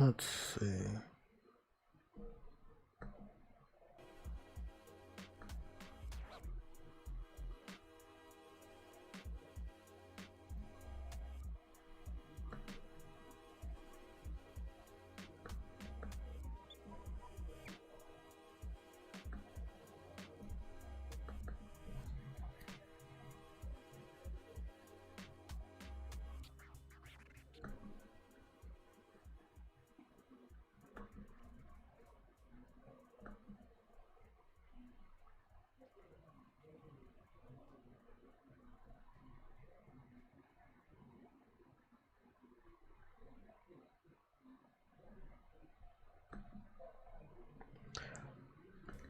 Let's see.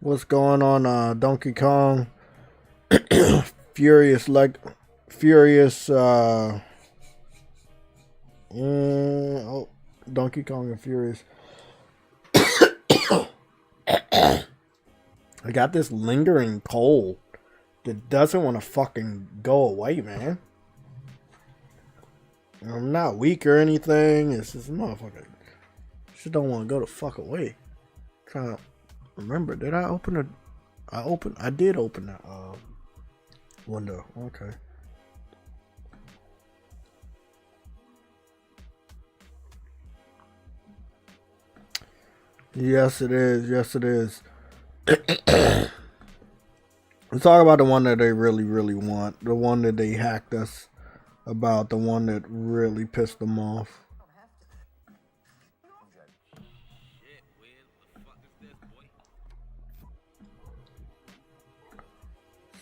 What's going on, Donkey Kong? Furious, like, Furious, oh, Donkey Kong and Furious. I got this lingering cold that doesn't want to fucking go away, man. I'm not weak or anything. It's just motherfucker. Just don't want to go the fuck away. I'm trying to remember, did I open it? I did open that window. Okay. Yes, it is. Yes, it is. Let's talk about the one that they really, really want. The one that they hacked us about. The one that really pissed them off.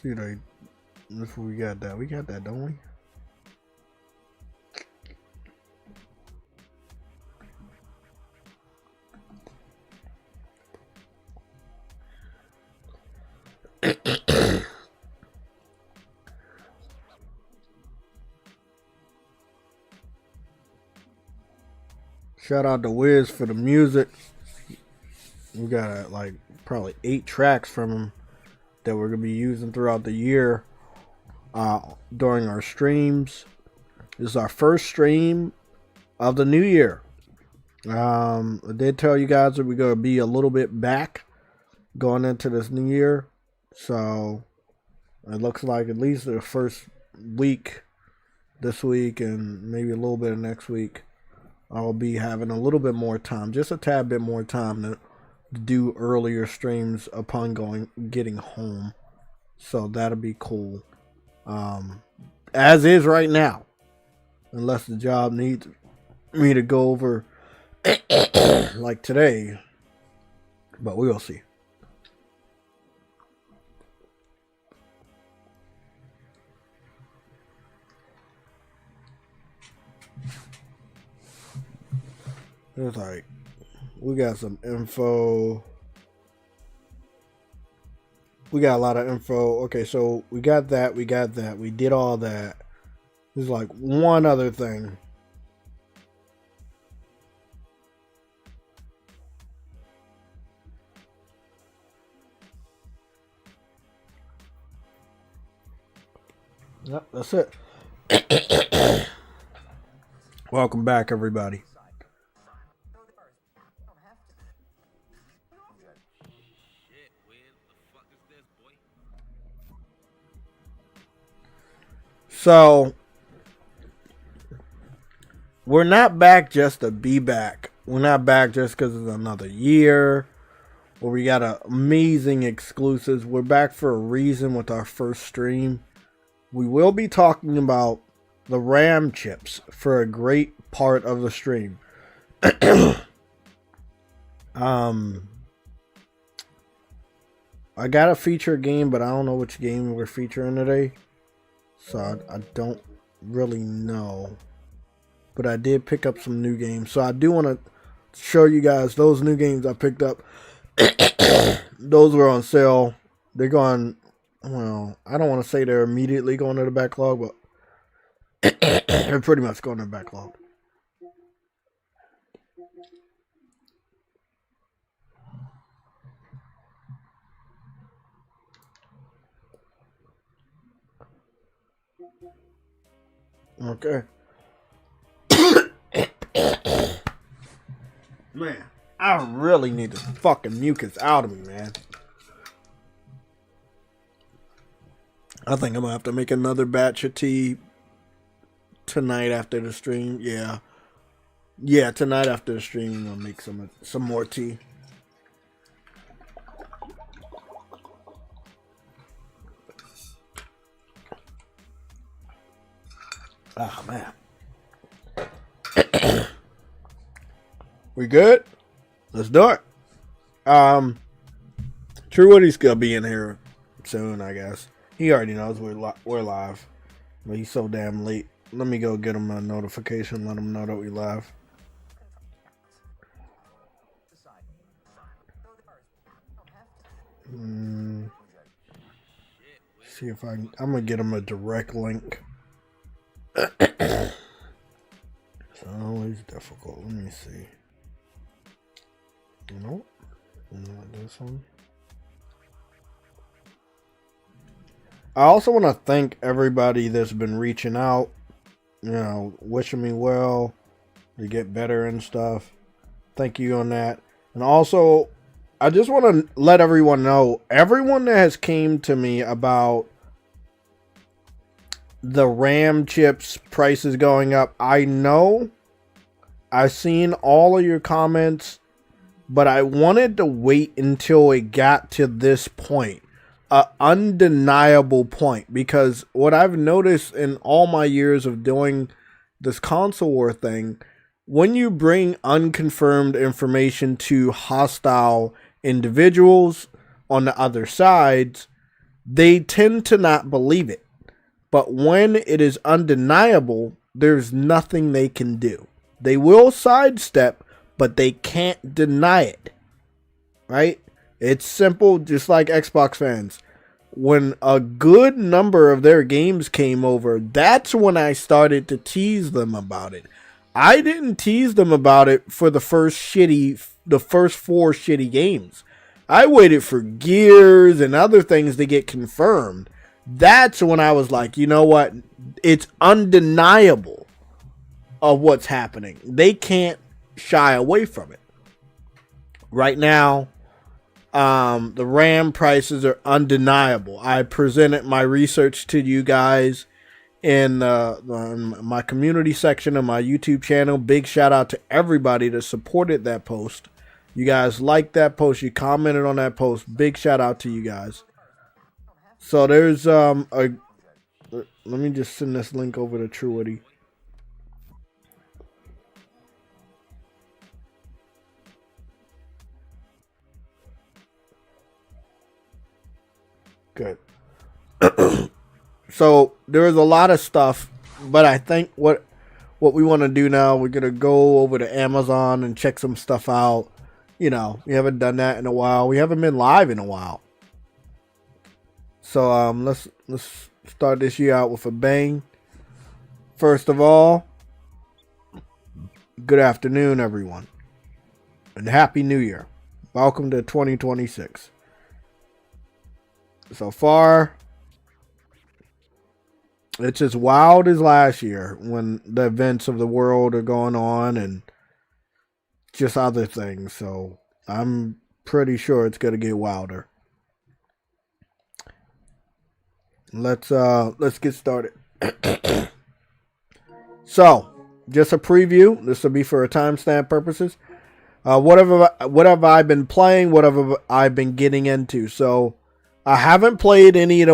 See, if we got that. We got that, don't we? Shout out to Wiz for the music. We got like probably 8 tracks from him that we're gonna be using throughout the year during our streams. This is our first stream of the new year. I did tell you guys that we're gonna be a little bit back going into this new year, so it looks like at least the first week this week and maybe a little bit of next week I'll be having a little bit more time, just a tad bit more time to do earlier streams upon getting home. So that'll be cool. As is right now. Unless the job needs me to go over like today. But we'll see. It's like we got some info. We got a lot of info. Okay, so we got that. We did all that. There's like one other thing. Yep, that's it. Welcome back, everybody. So, we're not back just to be back. We're not back just because it's another year where we got amazing exclusives. We're back for a reason with our first stream. We will be talking about the RAM chips for a great part of the stream. I got a feature game, but I don't know which game we're featuring today. So I don't really know. But I did pick up some new games. So I do want to show you guys those new games I picked up. Those were on sale. They're going, well, I don't want to say they're immediately going to the backlog, but they're pretty much going to the backlog. Okay. Man, I really need this fucking mucus out of me, man. I think I'm gonna have to make another batch of tea tonight after the stream. Yeah, tonight after the stream, I'll make some more tea. Oh man. We good? Let's do it. True Woody's gonna be in here soon, I guess. He already knows we're live, but he's so damn late. Let me go get him a notification, let him know that we live. See if I'm gonna get him a direct link. It's always difficult. Let me see. Nope. Not this one. I also want to thank everybody that's been reaching out, wishing me well, to get better and stuff. Thank you on that. And also, I just want to let everyone know, everyone that has came to me about the RAM chips prices going up, I know I've seen all of your comments, but I wanted to wait until it got to this point. An undeniable point, because what I've noticed in all my years of doing this console war thing, when you bring unconfirmed information to hostile individuals on the other sides, they tend to not believe it. But when it is undeniable, there's nothing they can do. They will sidestep, but they can't deny it. Right? It's simple, just like Xbox fans. When a good number of their games came over, that's when I started to tease them about it. I didn't tease them about it for the first 4 shitty games. I waited for Gears and other things to get confirmed. That's when I was like, you know what? It's undeniable of what's happening. They can't shy away from it. Right now, the RAM prices are undeniable. I presented my research to you guys in my community section of my YouTube channel. Big shout out to everybody that supported that post. You guys liked that post. You commented on that post. Big shout out to you guys. So there's let me just send this link over to True Woody. Good. So there is a lot of stuff, but I think what we want to do now, we're gonna go over to Amazon and check some stuff out. We haven't done that in a while. We haven't been live in a while. So let's start this year out with a bang. First of all, good afternoon, everyone, and Happy New Year. Welcome to 2026. So far, it's as wild as last year when the events of the world are going on and just other things. So I'm pretty sure it's going to get wilder. Let's get started. So, just a preview. This will be for timestamp purposes. What have I been playing? What have I been getting into? So, I haven't played any of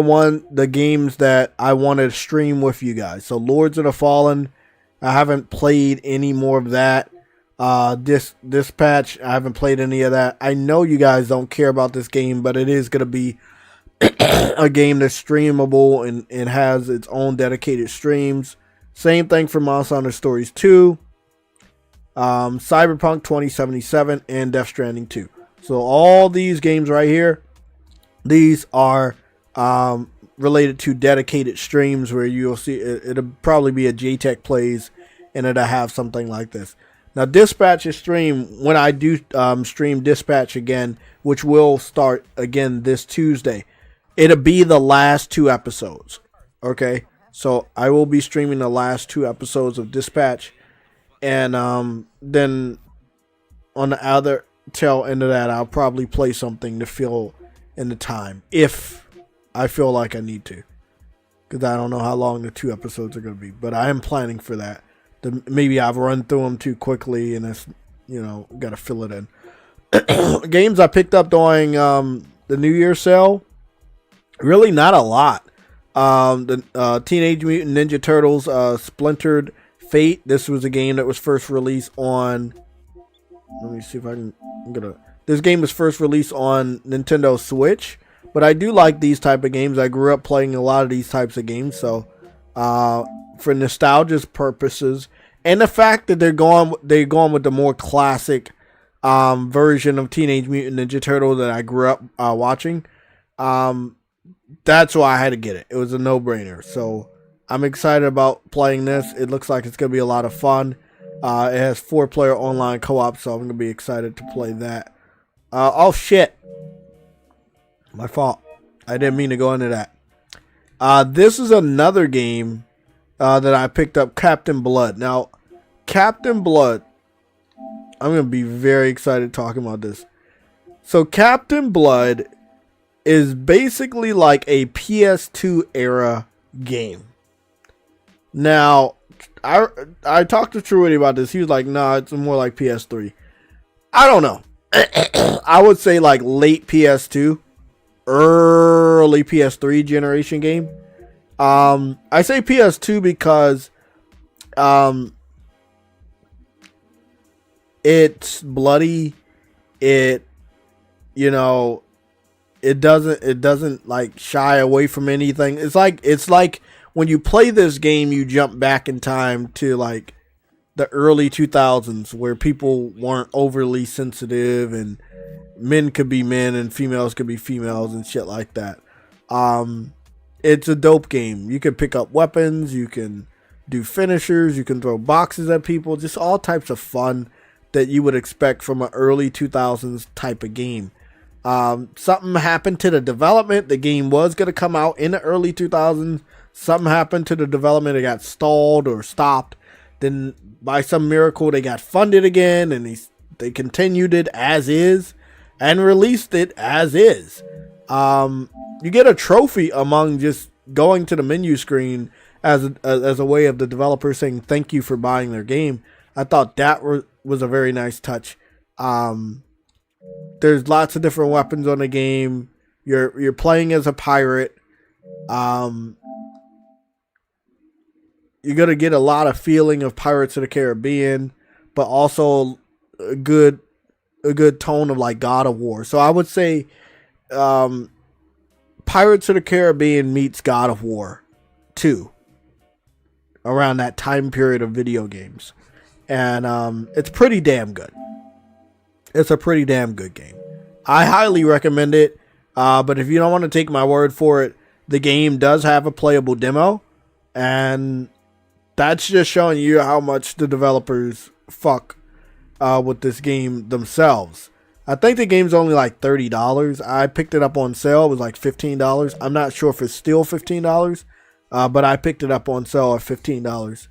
the games that I wanted to stream with you guys. So, Lords of the Fallen, I haven't played any more of that. Dispatch, I haven't played any of that. I know you guys don't care about this game, but it is going to be a game that's streamable and has its own dedicated streams. Same thing for Monster Hunter Stories 2, Cyberpunk 2077, and Death Stranding 2. So all these games right here, these are related to dedicated streams where you'll see it'll probably be a JayTech Plays, and it'll have something like this. Now, Dispatch is stream when I do stream Dispatch again, which will start again this Tuesday. It'll be the last 2 episodes. Okay, so I will be streaming the last 2 episodes of Dispatch, and then on the other tail end of that, I'll probably play something to fill in the time if I feel like I need to, because I don't know how long the 2 episodes are going to be. But I am planning for that. Maybe I've run through them too quickly, and it's, you know, got to fill it in. Games I picked up during the New Year sale, really not a lot. The Teenage Mutant Ninja Turtles Splintered Fate. This was a game that was first released on, let me see if I can, this game was first released on Nintendo Switch, but I do like these type of games. I grew up playing a lot of these types of games, so for nostalgia's purposes, and the fact that they're going with the more classic version of Teenage Mutant Ninja Turtle that I grew up watching, that's why I had to get it. It was a no-brainer. So I'm excited about playing this. It looks like it's going to be a lot of fun. It has 4-player online co-op, so I'm going to be excited to play that. Oh, shit. My fault. I didn't mean to go into that. This is another game that I picked up, Captain Blood. Now, Captain Blood, I'm going to be very excited talking about this. So, Captain Blood is basically like a PS2 era game. Now, I talked to Truity about this. He was like, nah, it's more like PS3. I don't know. I would say like late PS2, early PS3 generation game. I say PS2 because it's bloody. It, you know, it doesn't like shy away from anything. It's like when you play this game, you jump back in time to like the early 2000s where people weren't overly sensitive and men could be men and females could be females and shit like that. It's a dope game. You can pick up weapons, you can do finishers, you can throw boxes at people, just all types of fun that you would expect from an early 2000s type of game. Something happened to the development. The game was going to come out in the early 2000s. Something happened to the development. It got stalled or stopped. Then by some miracle, they got funded again, and they continued it as is and released it as is. You get a trophy among just going to the menu screen as a way of the developer saying thank you for buying their game. I thought that was a very nice touch. There's lots of different weapons on the game. You're playing as a pirate. You're gonna get a lot of feeling of Pirates of the Caribbean, but also a good tone of like God of War. So I would say Pirates of the Caribbean meets God of War 2 around that time period of video games. And it's pretty damn good. It's a pretty damn good game. I highly recommend it. But if you don't want to take my word for it, the game does have a playable demo. And that's just showing you how much the developers fuck with this game themselves. I think the game's only like $30. I picked it up on sale. It was like $15. I'm not sure if it's still $15. But I picked it up on sale at $15.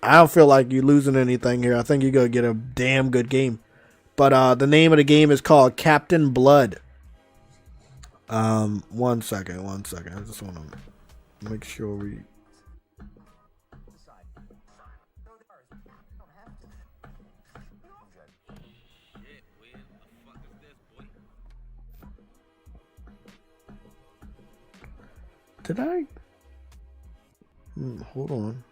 I don't feel like you're losing anything here. I think you're going to get a damn good game. But the name of the game is called Captain Blood. One second. I just want to make sure we... Did I? Hold on.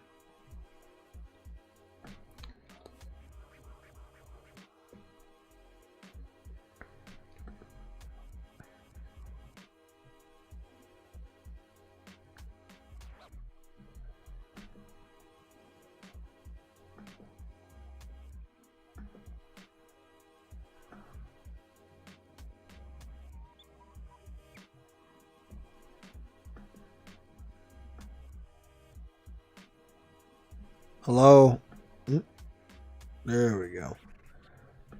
Hello? There we go.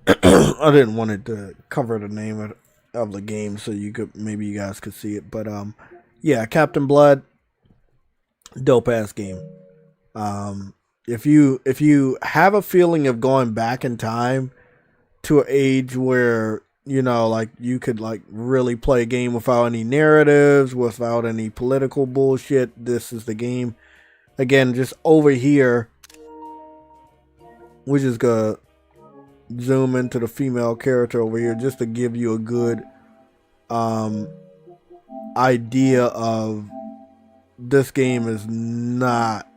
I didn't want it to cover the name of the game so maybe you guys could see it. But yeah, Captain Blood, dope ass game. if you have a feeling of going back in time to an age where, you know, like you could like really play a game without any narratives, without any political bullshit, this is the game. Again, just over here, we're just gonna zoom into the female character over here just to give you a good idea of this game is not,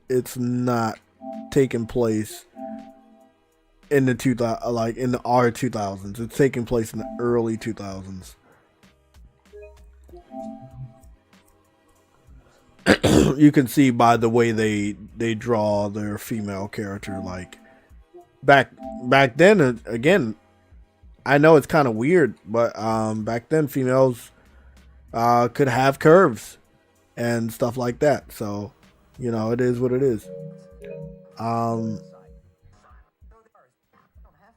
it's not taking place in the 2000, like in the R2000s. It's taking place in the early 2000s. You can see by the way they draw their female character. Like back then, again, I know it's kind of weird, but back then females could have curves and stuff like that. So, you know, it is what it is.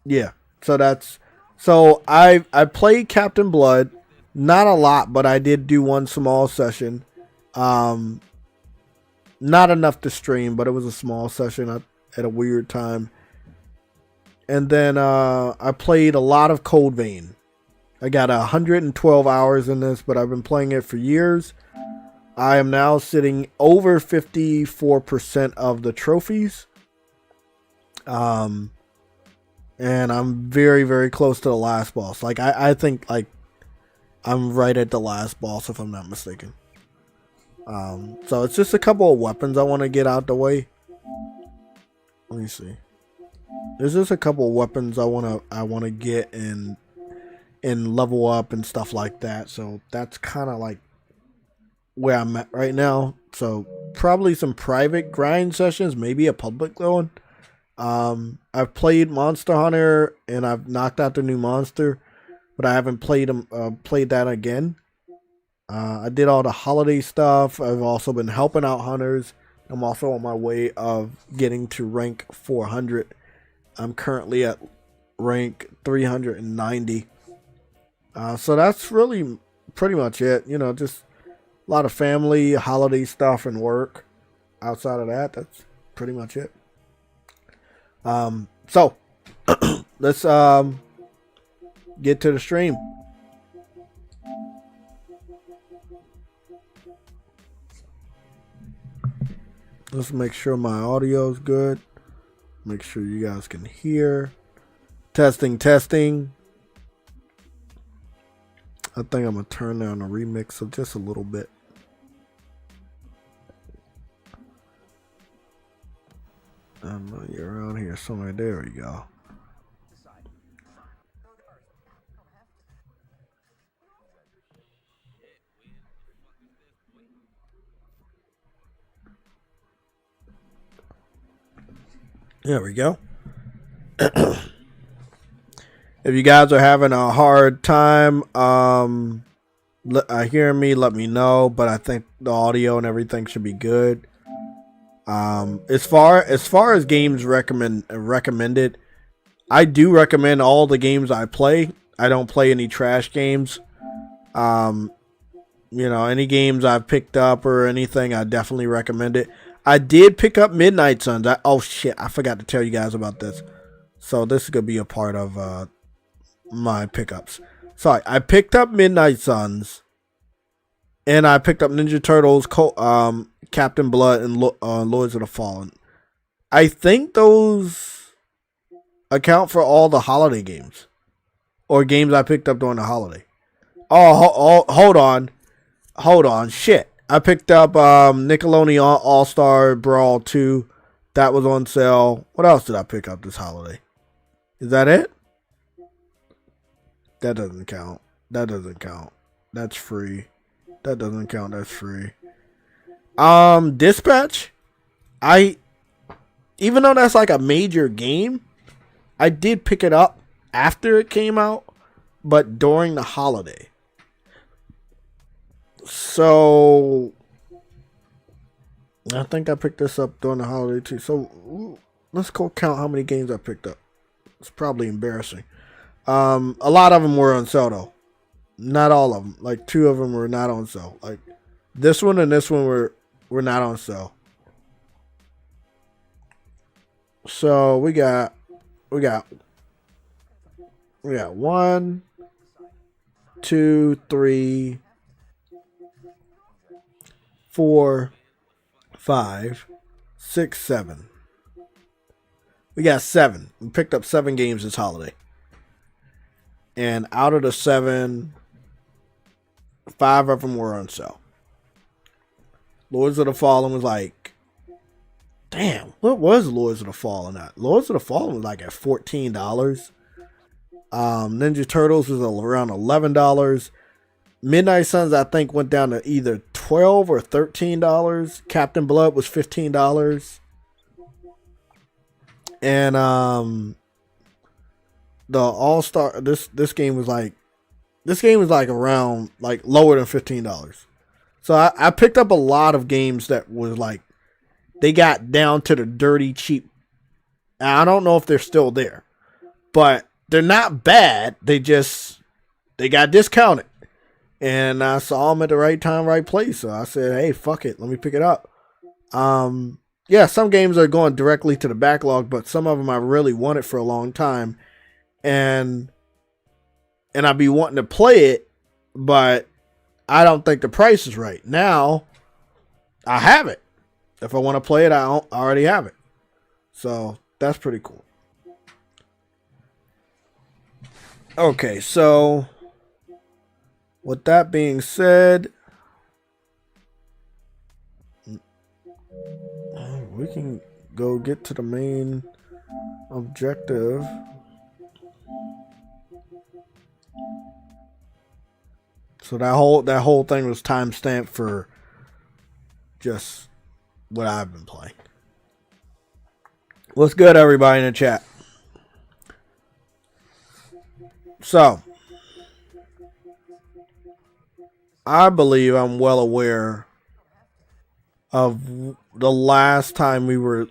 Yeah. So that's, so I played Captain Blood, not a lot, but I did do one small session. Not enough to stream, but it was a small session at a weird time. And then I played a lot of Code Vein. I got 112 hours in this, but I've been playing it for years. I am now sitting over 54% of the trophies. And I'm very, very close to the last boss. Like, I think, like, I'm right at the last boss, if I'm not mistaken. So it's just a couple of weapons I want to get out the way. Let me see. There's just a couple of weapons I want to get and level up and stuff like that. So that's kind of like where I'm at right now. So probably some private grind sessions, maybe a public one. I've played Monster Hunter and I've knocked out the new monster, but I haven't played that again. I did all the holiday stuff. I've also been helping out hunters. I'm also on my way of getting to rank 400. I'm currently at rank 390. So that's really pretty much it. You know, just a lot of family, holiday stuff, and work. Outside of that, that's pretty much it. So let's get to the stream. Let's make sure my audio is good. Make sure you guys can hear. Testing. I think I'm going to turn down the remix of just a little bit. You're around here somewhere. There we go. There we go. If you guys are having a hard time hearing me, let me know. But I think the audio and everything should be good. As far as games recommended, I do recommend all the games I play. I don't play any trash games. You know, any games I've picked up or anything, I definitely recommend it. I did pick up Midnight Suns. Oh shit, I forgot to tell you guys about this. So this is gonna be a part of my pickups. Sorry, I picked up Midnight Suns, and I picked up Ninja Turtles, Captain Blood, and Lords of the Fallen. I think those account for all the holiday games, or games I picked up during the holiday. Oh, hold on, shit. I picked up Nickelodeon All-Star Brawl 2. That was on sale. What else did I pick up this holiday? Is that it? That doesn't count. That's free. That doesn't count. That's free. Dispatch. Even though that's like a major game, I did pick it up after it came out, but during the holiday. So I think I picked this up during the holiday too. So let's go count how many games I picked up. It's probably embarrassing. A lot of them were on sale though. Not all of them. Like 2 of them were not on sale. Like this one and this one were not on sale. So we got 1, 2, 3, 4, 5, 6, 7. We got 7. We picked up 7 games this holiday. And out of the 7, 5 of them were on sale. Lords of the Fallen was like, damn, what was Lords of the Fallen at? Lords of the Fallen was like at $14. Ninja Turtles was around $11. Midnight Suns, I think, went down to either $12 or $13. Captain Blood was $15. And the All-Star, this game was like around, like, lower than $15. So I picked up a lot of games that was like, they got down to the dirty cheap. I don't know if they're still there, but they're not bad. They got discounted. And I saw them at the right time, right place. So I said, hey, fuck it. Let me pick it up. Yeah, some games are going directly to the backlog, but some of them I really wanted for a long time. And I'd be wanting to play it, but I don't think the price is right. Now, I have it. If I want to play it, I already have it. So, that's pretty cool. Okay, so with that being said, we can go get to the main objective. So that whole thing was timestamped for just what I've been playing. What's good, everybody in the chat? So, I believe I'm well aware of the last time we were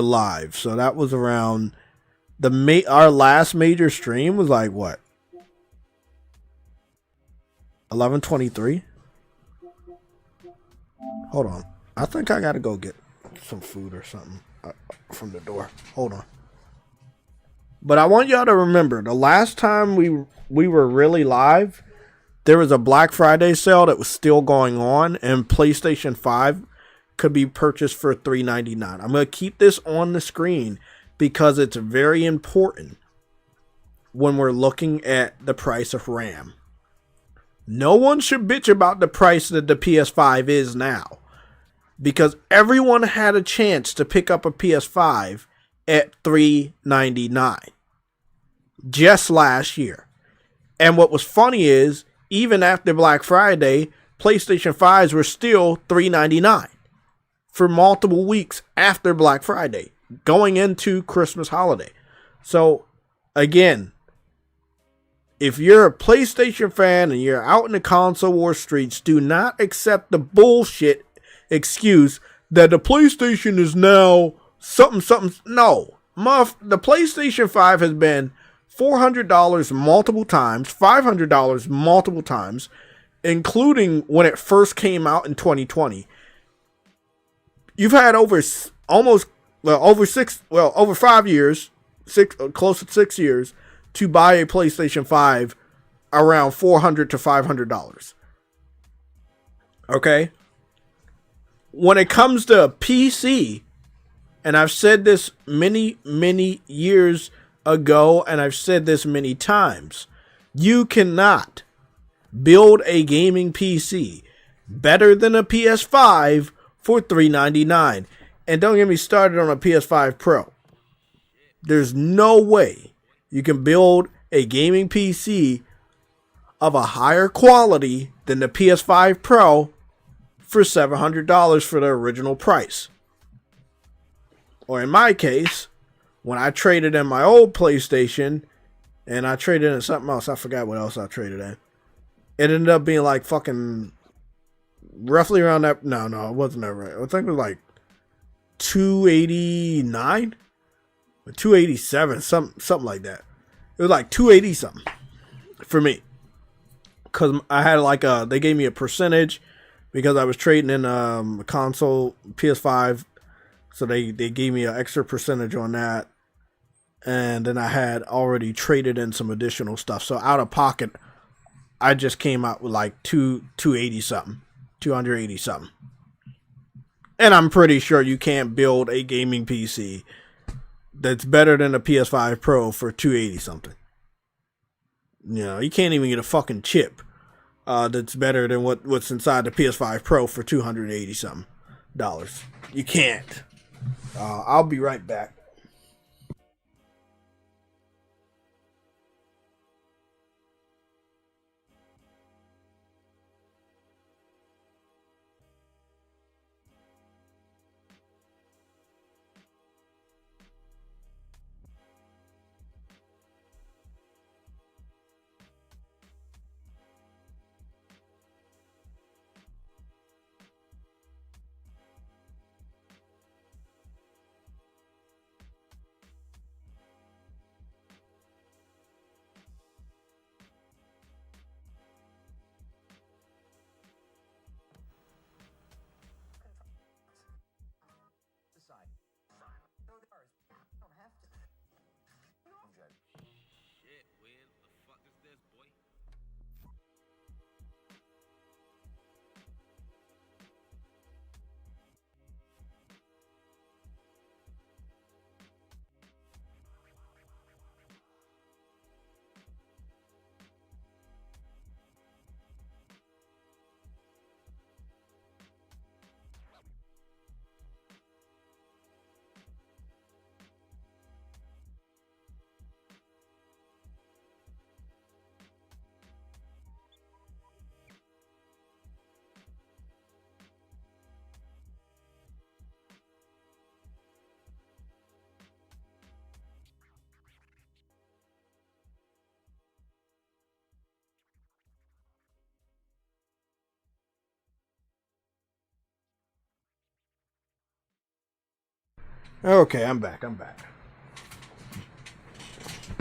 live. So that was around our last major stream was like what? 11:23. Hold on. I think I gotta go get some food or something from the door. Hold on. But I want y'all to remember, the last time we were really live, there was a Black Friday sale that was still going on, and PlayStation 5 could be purchased for $399. I'm going to keep this on the screen because it's very important when we're looking at the price of RAM. No one should bitch about the price that the PS5 is now, because everyone had a chance to pick up a PS5 at $399 just last year. And what was funny is, even after Black Friday, PlayStation 5s were still $399 for multiple weeks after Black Friday, going into Christmas holiday. So, again, if you're a PlayStation fan and you're out in the console war streets, do not accept the bullshit excuse that the PlayStation is now something. No, the PlayStation 5 has been $400 multiple times, $500 multiple times, including when it first came out in 2020. You've had over 5 years, close to 6 years, to buy a PlayStation 5 around $400 to $500. Okay? When it comes to PC, and I've said this many years ago, and I've said this many times, you cannot build a gaming PC better than a PS5 for $399. And don't get me started on a PS5 Pro. There's no way you can build a gaming PC of a higher quality than the PS5 Pro for $700 for the original price. Or in my case, when I traded in my old PlayStation and I traded in something else, I forgot what else I traded in. It ended up being like fucking roughly around that. No, it wasn't that right. I think it was like $289 or $287, something like that. It was like $280 something for me, because I had like they gave me a percentage because I was trading in a console PS5. So they gave me an extra percentage on that. And then I had already traded in some additional stuff. So out of pocket, I just came out with like 280 something, 280 something. And I'm pretty sure you can't build a gaming PC that's better than a PS5 Pro for 280 something. You know, you can't even get a fucking chip that's better than what's inside the PS5 Pro for $280 something. You can't. I'll be right back. Okay, I'm back.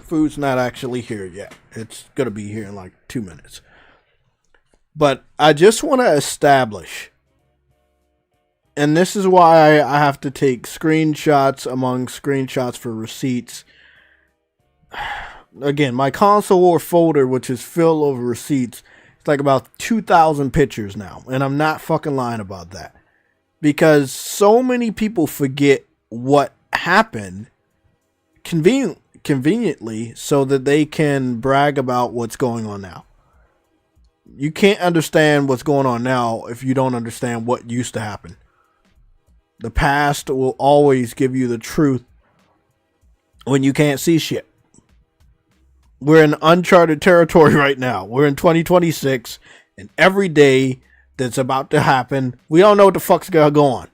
Food's not actually here yet. It's going to be here in like 2 minutes. But I just want to establish, and this is why I have to take screenshots among screenshots for receipts. Again, my console war folder, which is filled with receipts, it's like about 2,000 pictures now. And I'm not fucking lying about that. Because so many people forget what happened conveniently so that they can brag about what's going on now. You can't understand what's going on now if you don't understand what used to happen. The past will always give you the truth when you can't see shit. We're in uncharted territory right now. We're in 2026, and every day that's about to happen, we don't know what the fuck's gonna go on.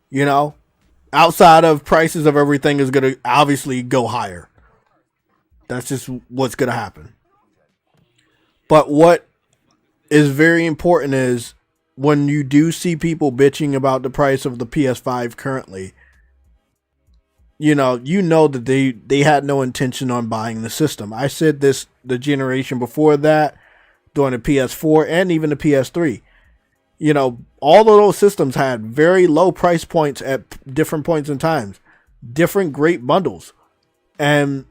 You know? Outside of prices of everything is gonna obviously go higher. That's just what's gonna happen. But what is very important is when you do see people bitching about the price of the PS5 currently, you know that they had no intention on buying the system. I said this the generation before that, during the PS4 and even the PS3. You know, all of those systems had very low price points at different points in times, different great bundles, and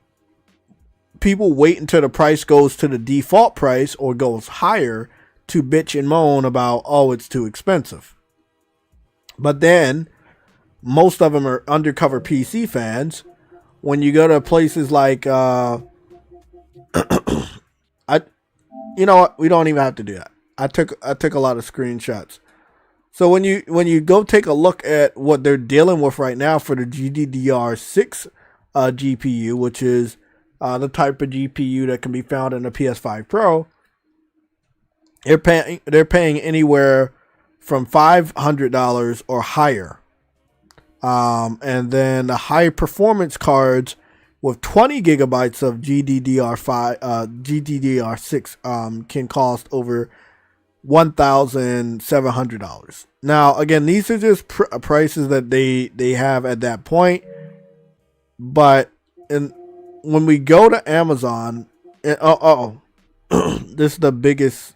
people wait until the price goes to the default price or goes higher to bitch and moan about, oh, it's too expensive. But then most of them are undercover PC fans. When you go to places like, you know what? We don't even have to do that. I took a lot of screenshots. So when you go take a look at what they're dealing with right now for the GDDR6 GPU, which is the type of GPU that can be found in the PS5 Pro, they're paying anywhere from $500 or higher. And then the high performance cards with 20 gigabytes of GDDR6 can cost over $1,700. Now, again, these are just prices that they have at that point. But when we go to Amazon, this is the biggest.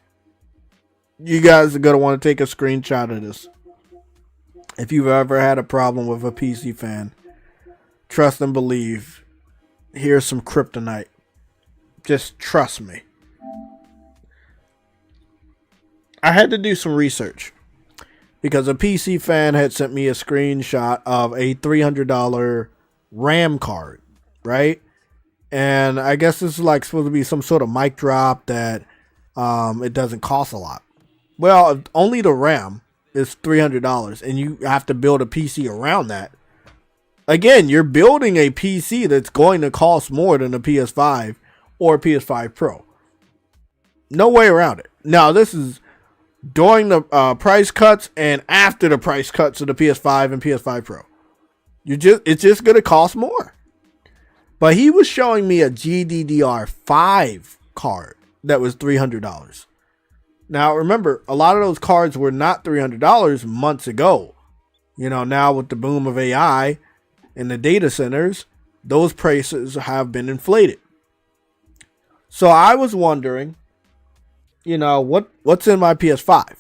You guys are going to want to take a screenshot of this. If you've ever had a problem with a PC fan, trust and believe. Here's some kryptonite. Just trust me. I had to do some research because a PC fan had sent me a screenshot of a $300 RAM card, right? And I guess this is like supposed to be some sort of mic drop that it doesn't cost a lot. Well, only the RAM is $300, and you have to build a PC around that. Again, you're building a PC that's going to cost more than a PS5 or a PS5 Pro. No way around it. Now, this is during the price cuts and after the price cuts of the PS5 and PS5 Pro. It's just going to cost more. But he was showing me a GDDR5 card that was $300. Now, remember, a lot of those cards were not $300 months ago. You know, now with the boom of AI and the data centers, those prices have been inflated. So I was wondering, you know, what's in my PS5?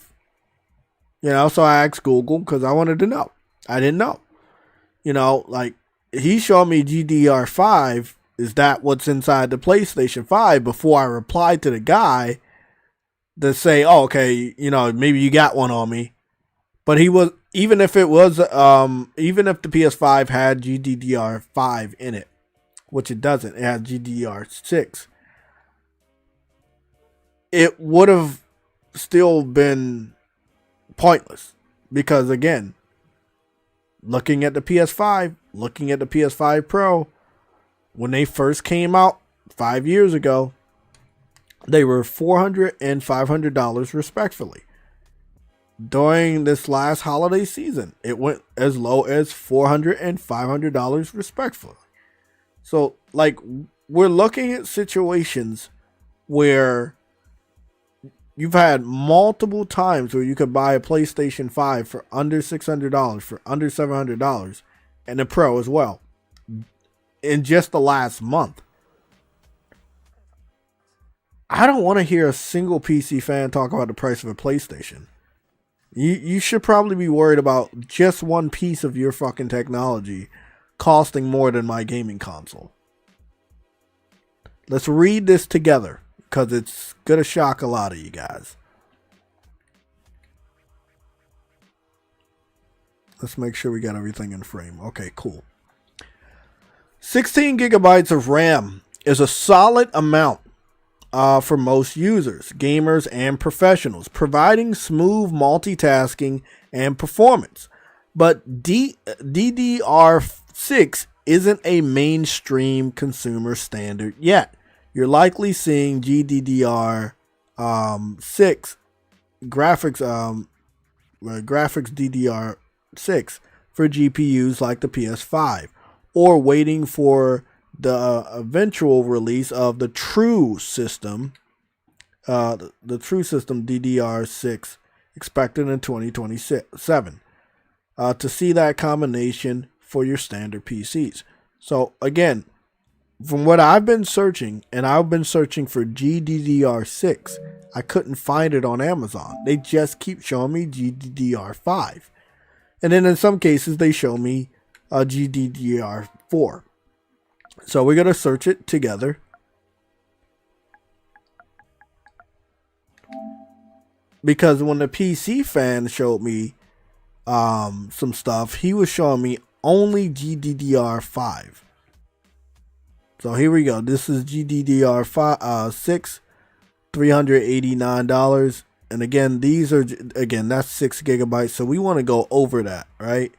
You know, so I asked Google because I wanted to know. I didn't know. You know, like, he showed me GDDR5. Is that what's inside the PlayStation 5? Before I replied to the guy to say, oh, okay, you know, maybe you got one on me. But he was, even if the PS5 had GDDR5 in it, which it doesn't, it has GDDR6, it would have still been pointless. Because again, looking at the PS5, looking at the PS5 Pro, when they first came out 5 years ago, they were $400 and $500 respectively. During this last holiday season, it went as low as $400 and $500 respectively. So, like, we're looking at situations where you've had multiple times where you could buy a PlayStation 5 for under $600, for under $700, and a Pro as well, in just the last month. I don't want to hear a single PC fan talk about the price of a PlayStation. You should probably be worried about just one piece of your fucking technology costing more than my gaming console. Let's read this together, because it's going to shock a lot of you guys. Let's make sure we got everything in frame. Okay, cool. 16 gigabytes of RAM is a solid amount for most users, gamers, and professionals, providing smooth multitasking and performance. But DDR6 isn't a mainstream consumer standard yet. You're likely seeing GDDR6 graphics DDR6 for GPUs like the PS5, or waiting for the eventual release of the true system, DDR6, expected in 2027, to see that combination for your standard PCs. So again, from what I've been searching, and I've been searching for GDDR6, I couldn't find it on Amazon. They just keep showing me GDDR5. And then in some cases, they show me GDDR4. So we're going to search it together. Because when the PC fan showed me some stuff, he was showing me only GDDR5. So here we go. This is GDDR6, $389. And again, that's 6 gigabytes. So we want to go over that, right?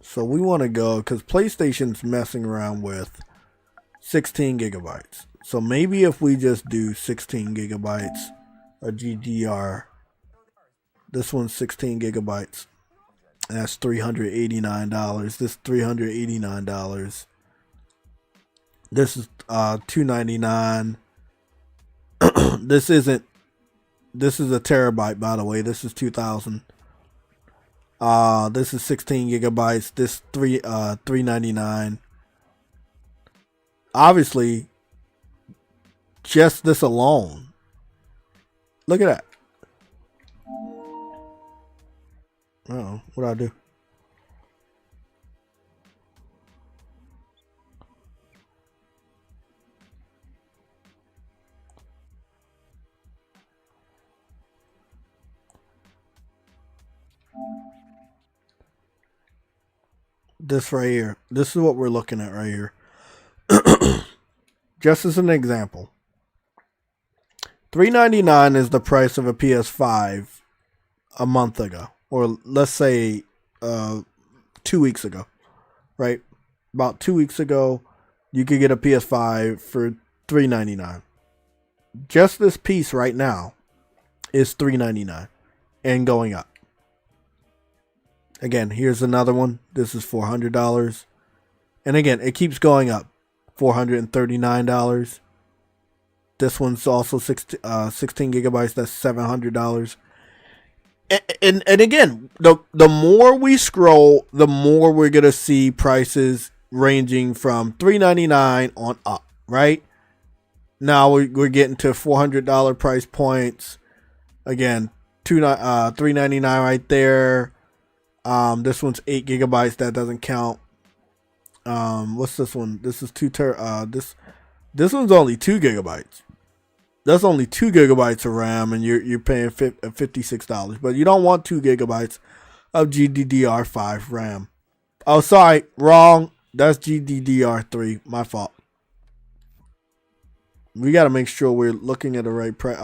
So we want to go, because PlayStation's messing around with 16 gigabytes. So maybe if we just do 16 gigabytes of GDR, this one's 16 gigabytes. And that's $389. This $389. This is $299. This is a terabyte, by the way. This is 2,000. This is 16 gigabytes. This $399. Obviously, just this alone. Look at that. Oh, what I do? This right here. This is what we're looking at right here. Just as an example, $399 is the price of a PS5 a month ago, or let's say 2 weeks ago, right? About 2 weeks ago, you could get a PS5 for $399. Just this piece right now is $399 and going up. Again, here's another one. This is $400. And again, it keeps going up. $439. This one's also 16 gigabytes. That's $700. And again, the more we scroll, the more we're going to see prices ranging from $399 on up, right? Now we're getting to $400 price points. Again, $399 right there. This one's 8 gigabytes. That doesn't count. What's this one? This is this one's only 2 gigabytes. That's only 2 gigabytes of RAM, and you're paying $56. But you don't want 2 gigabytes of GDDR5 RAM. Oh, sorry, wrong. That's GDDR3. My fault. We got to make sure we're looking at the right price.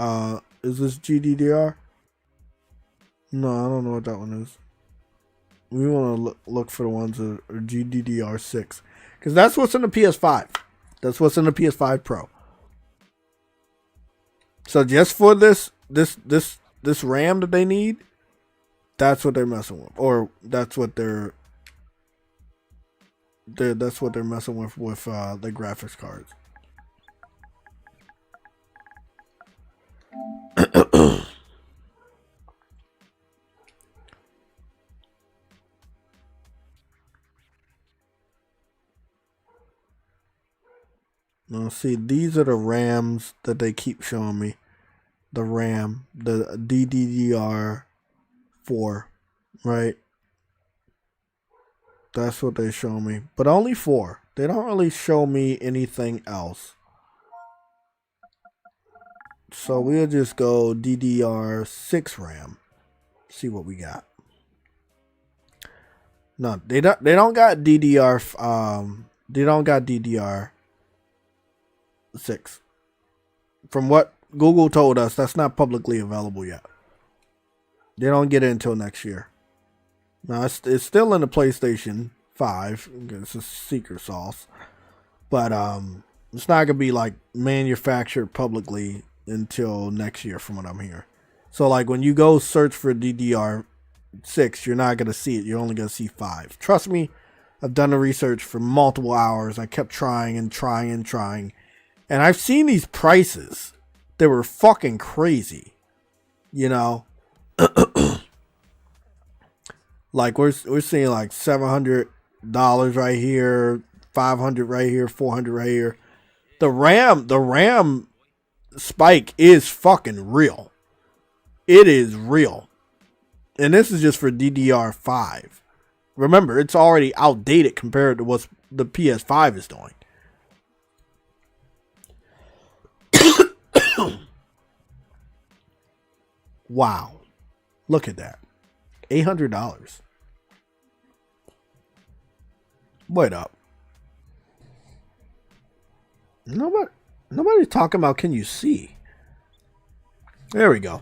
Is this GDDR? No, I don't know what that one is. We want to look for the ones that are GDDR6, because that's what's in the PS5. That's what's in the PS5 Pro. So just for this RAM that they need, that's what they're messing with, or that's what they're messing with the graphics cards. Now, see, these are the RAMs that they keep showing me. The RAM, the DDR4, right? That's what they show me. But only 4. They don't really show me anything else. So we'll just go DDR6 RAM. See what we got. No, they don't got DDR they don't got DDR6. From what Google told us, that's not publicly available yet. They don't get it until next year. Now, it's still in the PlayStation 5. It's a secret sauce. But it's not going to be like manufactured publicly until next year from what I'm hearing. So like when you go search for DDR6, you're not going to see it. You're only going to see 5. Trust me, I've done the research for multiple hours. I kept trying and trying and trying. And I've seen these prices. They were fucking crazy. You know? Like we're seeing like $700 right here, $500 right here, $400 right here. The RAM spike is fucking real. It is real. And this is just for DDR5. Remember, it's already outdated compared to what the PS5 is doing. Wow. Look at that. $800. Wait up. Nobody's talking about can you see. There we go.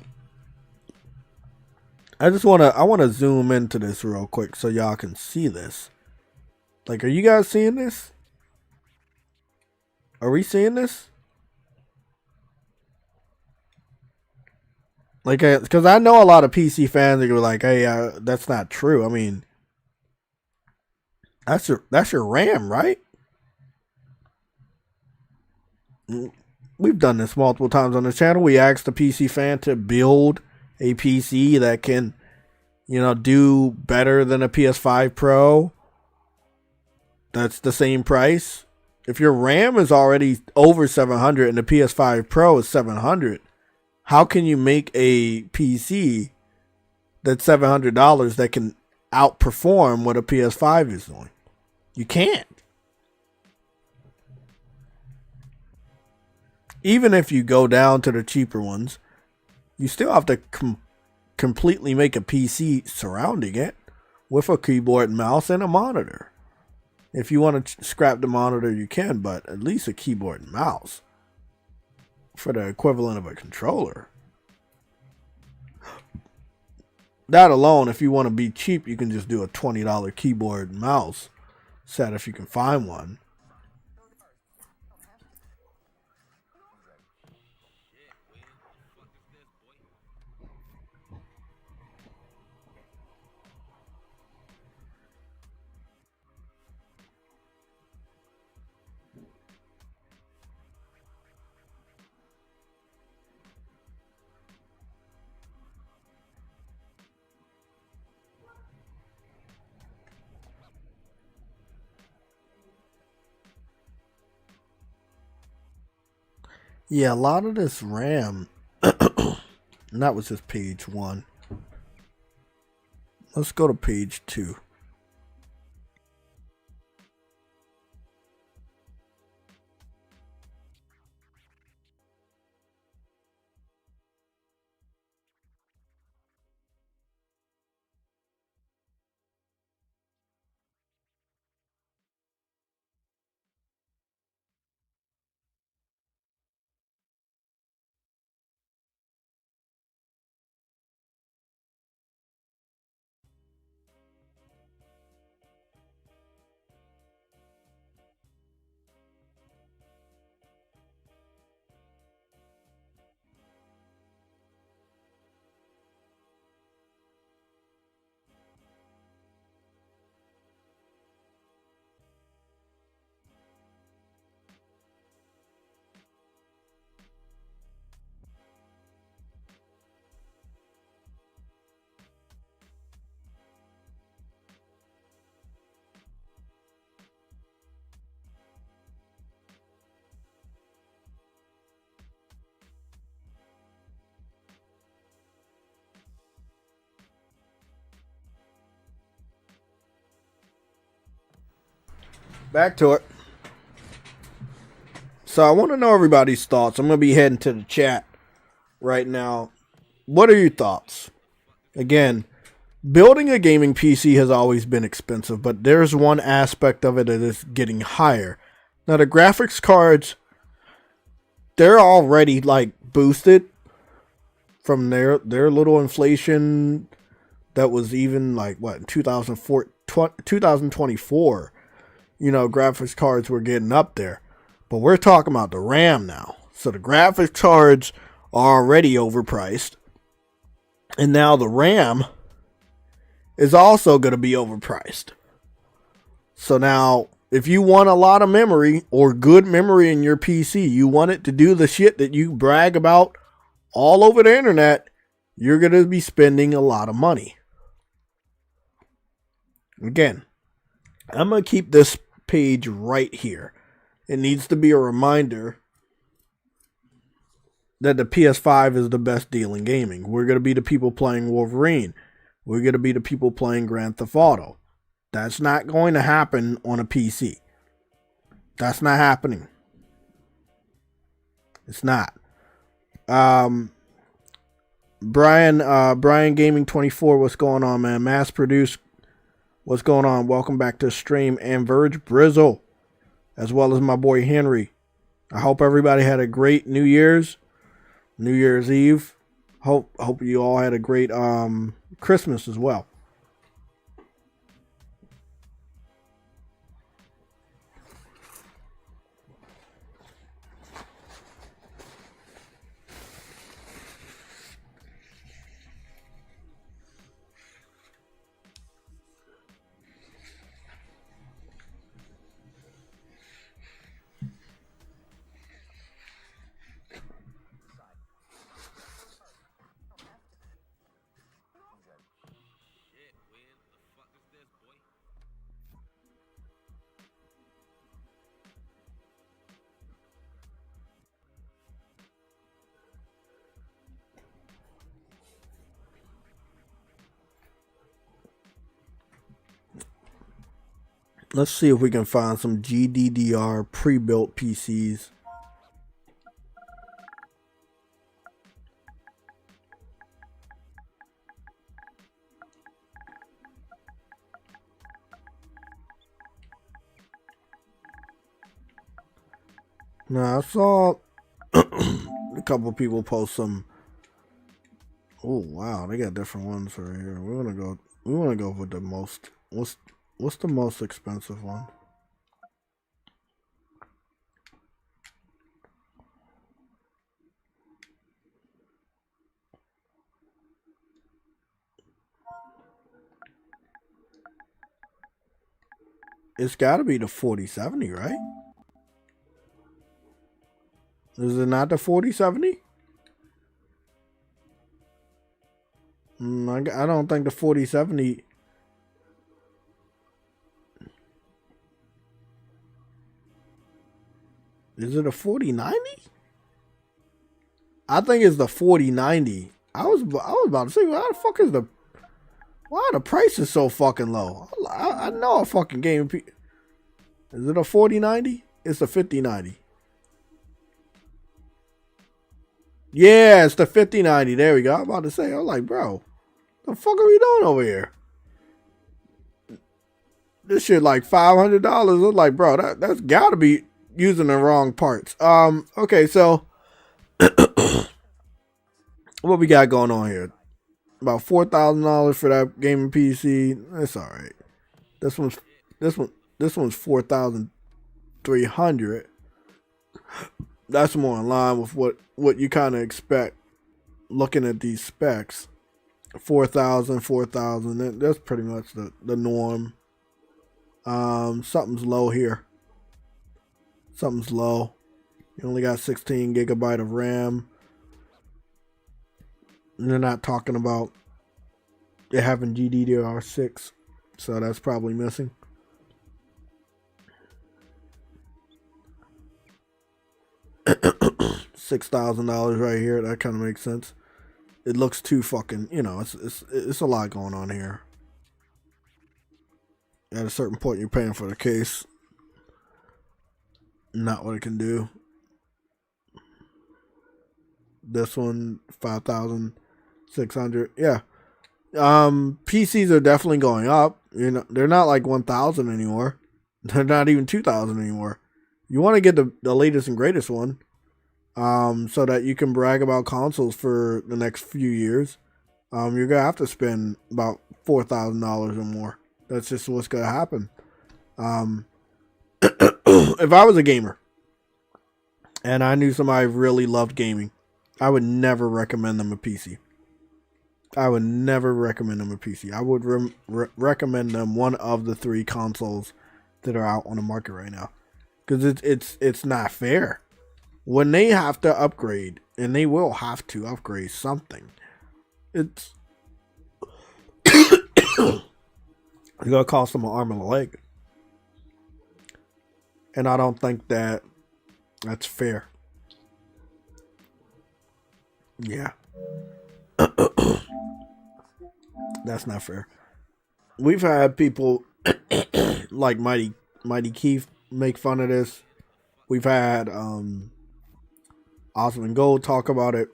I want to zoom into this real quick so y'all can see this. Like, are you guys seeing this? Are we seeing this? Like, because I know a lot of PC fans that go like, "Hey, that's not true." I mean, that's your RAM, right? We've done this multiple times on the channel. We asked the PC fan to build a PC that can, do better than a PS5 Pro. That's the same price. If your RAM is already over 700 and the PS5 Pro is 700, how can you make a PC that $700 that can outperform what a PS5 is doing. You can't. Even if you go down to the cheaper ones, you still have to completely make a PC surrounding it with a keyboard and mouse and a monitor. If you want to scrap the monitor, you can, but at least a keyboard and mouse for the equivalent of a controller. That alone, if you want to be cheap, you can just do a $20 keyboard and mouse set if you can find one. Yeah, a lot of this RAM, and that was just page 1. Let's go to page 2. Back to it. So I want to know everybody's thoughts. I'm going to be heading to the chat right now. What are your thoughts? Again, building a gaming PC has always been expensive, but there's one aspect of it that is getting higher. Now the graphics cards, they're already like boosted from their little inflation that was even like what 2024. You know, graphics cards were getting up there. But we're talking about the RAM now. So the graphics cards are already overpriced. And now the RAM is also going to be overpriced. So now, if you want a lot of memory or good memory in your PC, you want it to do the shit that you brag about all over the internet, you're going to be spending a lot of money. Again, I'm going to keep this page right here. It needs to be a reminder that the PS5 is the best deal in gaming. We're going to be the people playing Wolverine. We're going to be the people playing Grand Theft Auto. That's not going to happen on a PC. That's not happening. It's not. Brian Gaming 24, what's going on, man? Mass Produced, what's going on? Welcome back to the stream. And Verge Brizzle, as well as my boy Henry. I hope everybody had a great New Year's Eve. Hope you all had a great Christmas as well. Let's see if we can find some GDDR pre-built PCs. Now I saw a couple people post some. Oh wow, they got different ones right here. We want to go with the most. What's the most expensive one? It's got to be the 4070, right? Is it not the 4070? I don't think the 4070. Is it a 4090? I think it's the 4090. I was about to say, why the price is so fucking low? I know a fucking game. Is it a 4090? It's a 5090. Yeah, it's the 5090. There we go. I'm about to say, I was like, bro, the fuck are we doing over here? This shit like $500. I was like, bro, that's gotta be using the wrong parts. Okay, so what we got going on here? About $4,000 for that gaming PC. That's all right. This one's $4,300. That's more in line with what you kind of expect looking at these specs. 4,000. That's pretty much the norm. Something's low here. Something's low. You only got 16 gigabyte of RAM. And they're not talking about it having GDDR6, so that's probably missing. $6,000 right here. That kind of makes sense. It looks too fucking, it's a lot going on here. At a certain point, you're paying for the case. Not what it can do. This one, 5,600. Yeah. PCs are definitely going up. They're not like 1,000 anymore. They're not even 2,000 anymore. You want to get the latest and greatest one, so that you can brag about consoles for the next few years. You're gonna have to spend about $4,000 or more. That's just what's gonna happen. If I was a gamer and I knew somebody really loved gaming, I would never recommend them a PC. I would never recommend them a PC. I would recommend them one of the 3 consoles that are out on the market right now, because it's not fair when they have to upgrade, and they will have to upgrade something. It's gonna cost them an arm and a leg, and I don't think that's fair. Yeah. That's not fair. We've had people like Mighty Keith make fun of this. We've had Osmond Gold talk about it.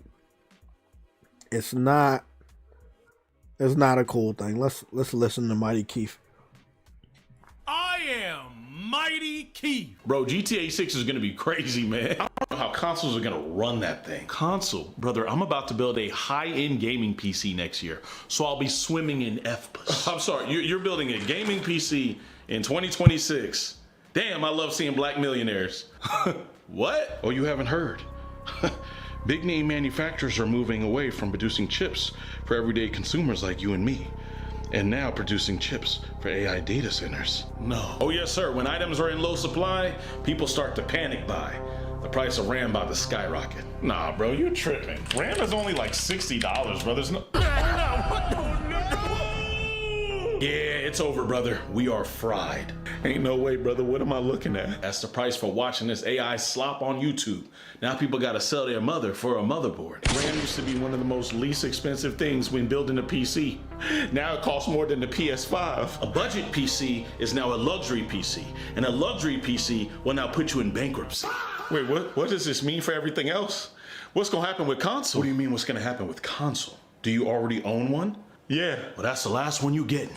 It's not a cool thing. Let's listen to Mighty Keith. I am Mighty Keith. Bro, GTA 6 is going to be crazy, man. I don't know how consoles are going to run that thing. Console? Brother, I'm about to build a high-end gaming PC next year, so I'll be swimming in FPUS. I'm sorry, you're building a gaming PC in 2026. Damn, I love seeing black millionaires. What? Oh, you haven't heard. Big name manufacturers are moving away from producing chips for everyday consumers like you and me, and now producing chips for AI data centers. No. Oh yes, sir. When items are in low supply, people start to panic buy. The price of RAM about to skyrocket. Nah, bro, you tripping. RAM is only like $60, bro. There's no... Yeah, it's over, brother. We are fried. Ain't no way, brother. What am I looking at? That's the price for watching this AI slop on YouTube. Now people gotta sell their mother for a motherboard. RAM used to be one of the most least expensive things when building a PC. Now it costs more than the PS5. A budget PC is now a luxury PC, and a luxury PC will now put you in bankruptcy. Wait, what does this mean for everything else? What's gonna happen with console? What do you mean what's gonna happen with console? Do you already own one? Yeah. Well, that's the last one you get.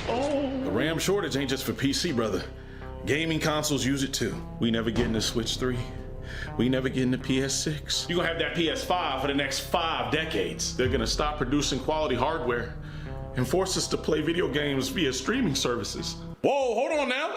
Oh. The RAM shortage ain't just for PC, brother. Gaming consoles use it too. We never get into Switch 3. We never get into PS6. You're gonna have that PS5 for the next 5 decades. They're gonna stop producing quality hardware and force us to play video games via streaming services. Whoa, hold on now.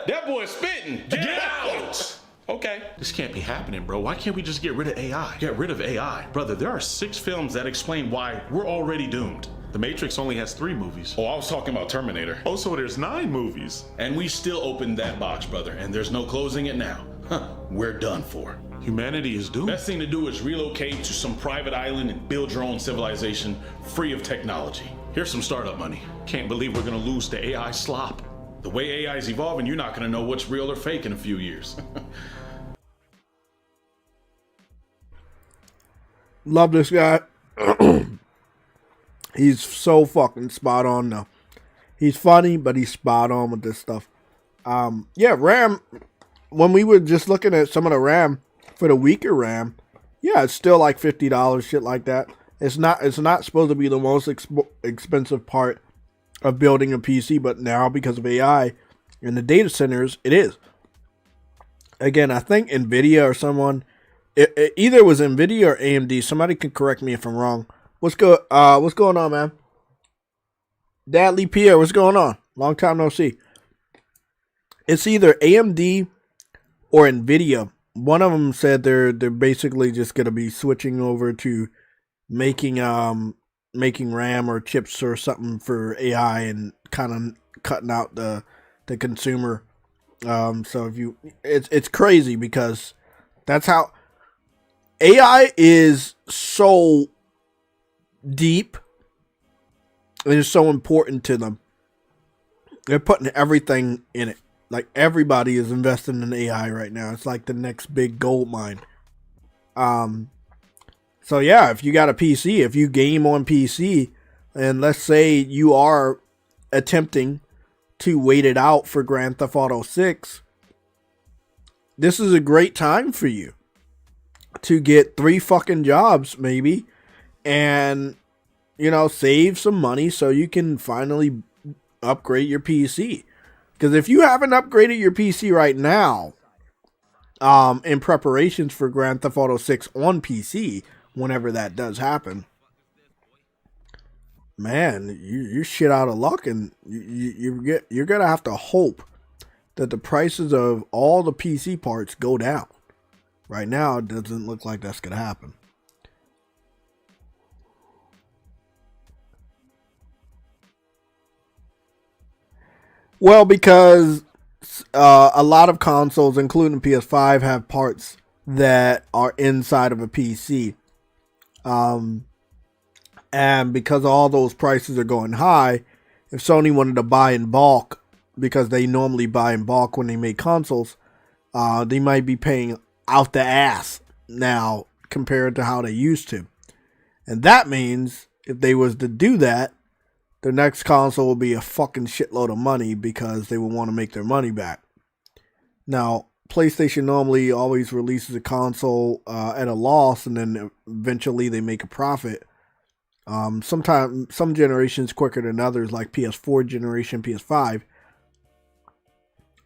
That boy's spitting. Get out! Okay. This can't be happening, bro. Why can't we just get rid of AI? Get rid of AI. Brother, there are 6 films that explain why we're already doomed. The Matrix only has 3 movies. Oh, I was talking about Terminator. Oh, so there's 9 movies. And we still opened that box, brother, and there's no closing it now. Huh, we're done for. Humanity is doomed. Best thing to do is relocate to some private island and build your own civilization free of technology. Here's some startup money. Can't believe we're gonna lose to AI slop. The way AI is evolving, you're not gonna know what's real or fake in a few years. Love this guy. He's so fucking spot on though. He's funny, but he's spot on with this stuff. Yeah, RAM. When we were just looking at some of the RAM for the weaker RAM, yeah, it's still like $50, shit like that. It's not supposed to be the most expensive part of building a PC, but now because of AI in the data centers, it is. Again, I think Nvidia or someone, it either was Nvidia or AMD. Somebody can correct me if I'm wrong. What's going on, man? Dadley Pierre, what's going on? Long time no see. It's either AMD or Nvidia. One of them said they're basically just gonna be switching over to making RAM or chips or something for AI and kind of cutting out the consumer. So if you, it's crazy because that's how AI is so deep. It is so important to them. They're putting everything in it. Like everybody is investing in AI right now. It's like the next big gold mine. So yeah, if you got a PC, if you game on PC, and let's say you are attempting to wait it out for Grand Theft Auto 6, this is a great time for you to get 3 fucking jobs maybe, and save some money so you can finally upgrade your PC. Because if you haven't upgraded your PC right now, in preparations for Grand Theft Auto 6 on PC, whenever that does happen, man, you're shit out of luck, and you're gonna have to hope that the prices of all the PC parts go down. Right now, it doesn't look like that's gonna happen. Well, because a lot of consoles, including PS5, have parts that are inside of a PC. And because all those prices are going high, if Sony wanted to buy in bulk, because they normally buy in bulk when they make consoles, they might be paying out the ass now compared to how they used to. And that means if they was to do that, their next console will be a fucking shitload of money because they will want to make their money back. Now, PlayStation normally always releases a console at a loss, and then eventually they make a profit. Sometimes some generations quicker than others, like PS4 generation, PS5.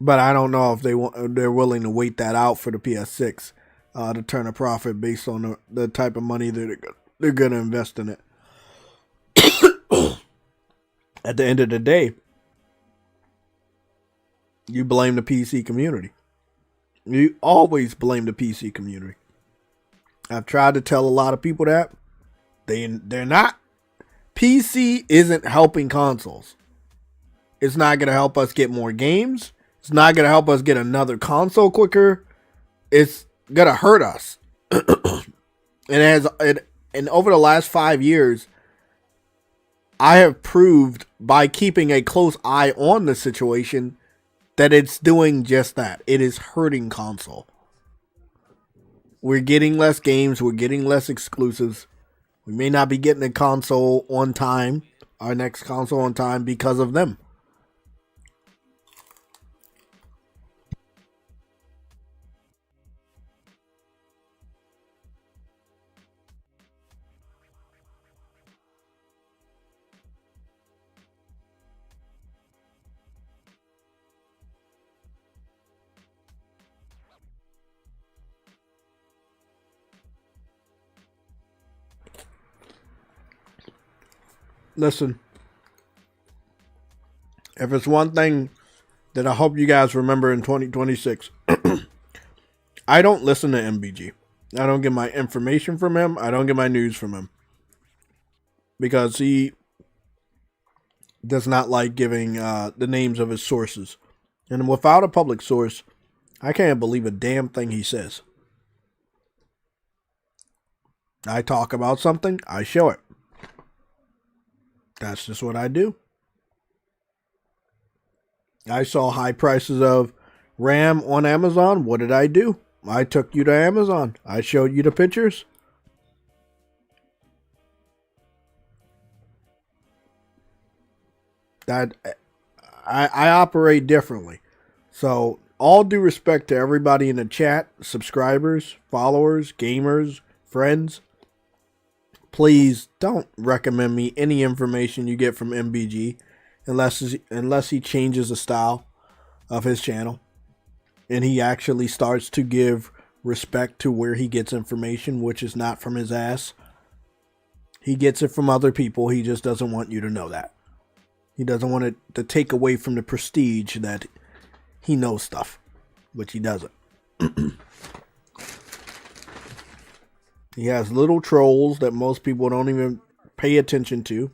But I don't know if they're willing to wait that out for the PS6 to turn a profit based on the type of money that they're going to invest in it. At the end of the day, you blame the PC community. You always blame the PC community. I've tried to tell a lot of people that. They're not. PC isn't helping consoles. It's not going to help us get more games. It's not going to help us get another console quicker. It's going to hurt us. And over the last 5 years, I have proved by keeping a close eye on the situation that it's doing just that. It is hurting console. We're getting less games. We're getting less exclusives. We may not be getting a console on time, our next console on time, because of them. Listen, if it's one thing that I hope you guys remember in 2026, I don't listen to MBG. I don't get my information from him. I don't get my news from him. Because he does not like giving the names of his sources. And without a public source, I can't believe a damn thing he says. I talk about something, I show it. That's just what I do. I saw high prices of RAM on Amazon. What did I do? I took you to Amazon. I showed you the pictures. That I operate differently. So, all due respect to everybody in the chat, subscribers, followers, gamers, friends, please don't recommend me any information you get from MBG unless he changes the style of his channel and he actually starts to give respect to where he gets information, which is not from his ass. He gets it from other people. He just doesn't want you to know that. He doesn't want it to take away from the prestige that he knows stuff, which he doesn't. He has little trolls that most people don't even pay attention to,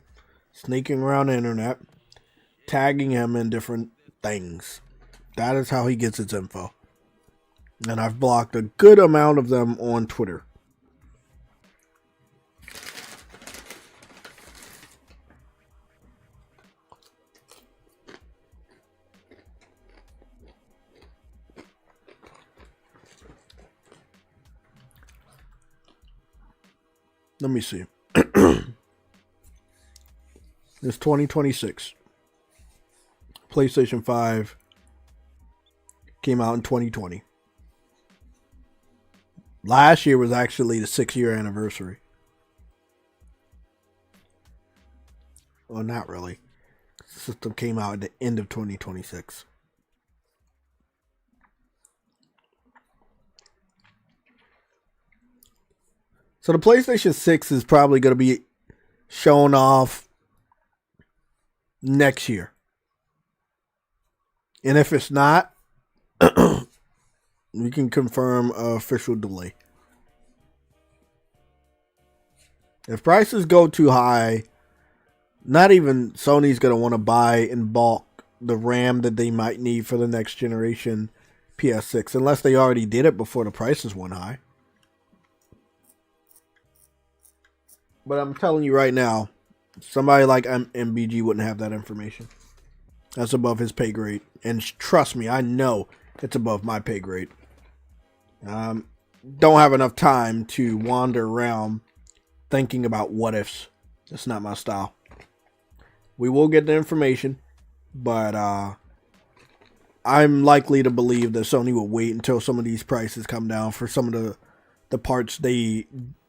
sneaking around the internet, tagging him in different things. That is how he gets his info. And I've blocked a good amount of them on Twitter. Let me see. It's 2026. PlayStation 5 came out in 2020. Last year was actually the 6-year anniversary. Well, not really. The system came out at the end of 2026. So the PlayStation 6 is probably going to be shown off next year. And if it's not, we can confirm an official delay. If prices go too high, not even Sony's going to want to buy in bulk the RAM that they might need for the next generation PS6, unless they already did it before the prices went high. But I'm telling you right now, somebody like MBG wouldn't have that information. That's above his pay grade. And trust me, I know it's above my pay grade. Don't have enough time to wander around thinking about what ifs. That's not my style. We will get the information, but I'm likely to believe that Sony will wait until some of these prices come down for some of the parts they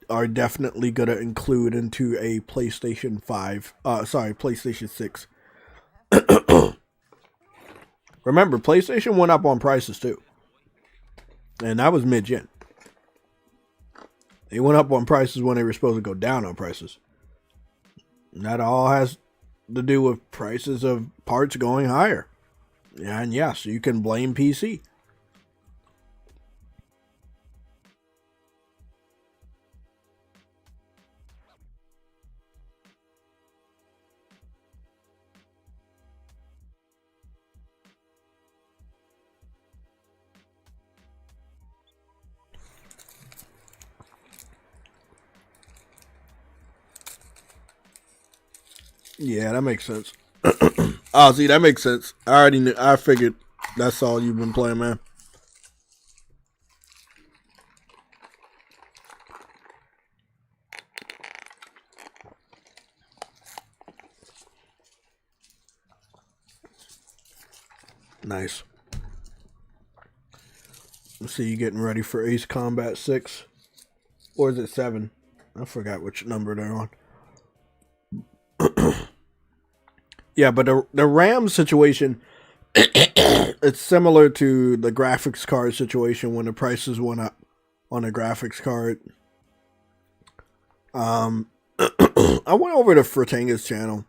are definitely going to include into a PlayStation 5, PlayStation 6. Remember, PlayStation went up on prices too. And that was mid-gen. They went up on prices when they were supposed to go down on prices. And that all has to do with prices of parts going higher. And yes, you can blame PC. Yeah, that makes sense. Oh, see, that makes sense. I already knew. I figured that's all you've been playing, man. Nice. Let's see you getting ready for Ace Combat 6. Or is it 7? I forgot which number they're on. Yeah, but the RAM situation, it's similar to the graphics card situation when the prices went up on the graphics card. I went over to Fratanga's channel,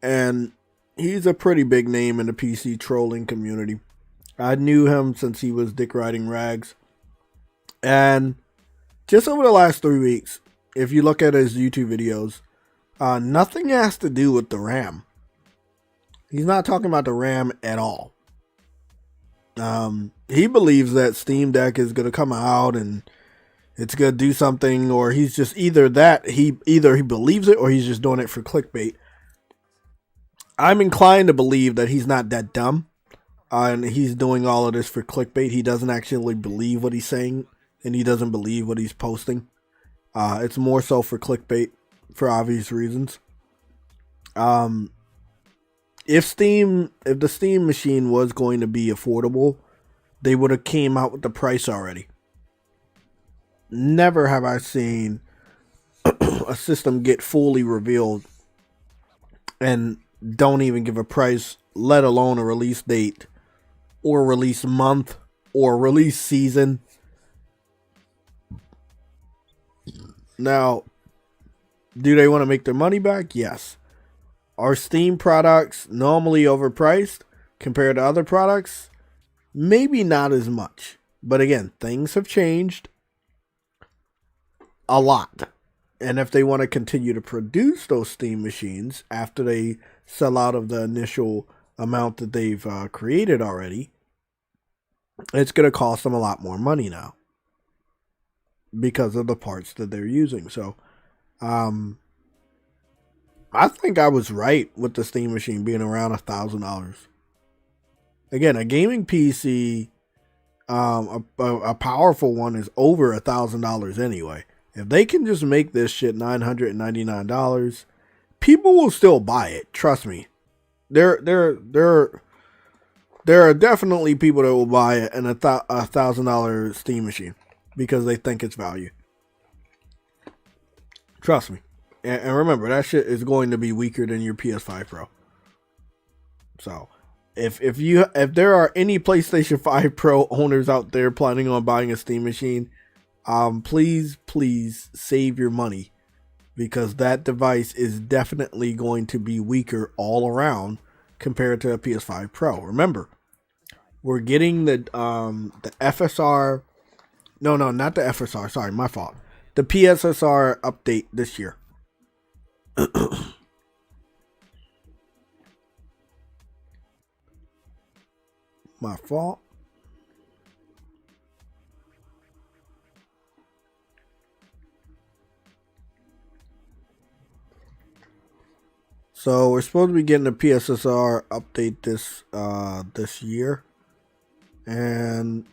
and he's a pretty big name in the PC trolling community. I knew him since he was Dick Riding Rags. And just over the last 3 weeks, if you look at his YouTube videos, nothing has to do with the RAM. He's not talking about the RAM at all. He believes that Steam Deck is going to come out and it's going to do something, or he's just either he believes it or he's just doing it for clickbait. I'm inclined to believe that he's not that dumb, and he's doing all of this for clickbait. He doesn't actually believe what he's saying, and he doesn't believe what he's posting. It's more so for clickbait, for obvious reasons. If the Steam machine was going to be affordable, they would have came out with the price already. Never have I seen a system get fully revealed and don't even give a price, let alone a release date, or release month, or release season. Now, do they want to make their money back? Yes. Are Steam products normally overpriced compared to other products? Maybe not as much. But again, things have changed a lot. And if they want to continue to produce those Steam machines after they sell out of the initial amount that they've created already, it's going to cost them a lot more money now because of the parts that they're using. So, I think I was right with the Steam machine being around $1,000. Again, a gaming PC, a powerful one, is over $1,000 anyway. If they can just make this shit $999, people will still buy it. Trust me. There are definitely people that will buy it in a $1,000 Steam machine because they think it's value. Trust me. And remember, that shit is going to be weaker than your PS5 Pro. So, if there are any PlayStation 5 Pro owners out there planning on buying a Steam machine, please save your money, because that device is definitely going to be weaker all around compared to a PS5 Pro. Remember, we're getting the FSR. No, not the FSR. Sorry, my fault. The PSSR update this year. My fault. So we're supposed to be getting a PSSR update this year, and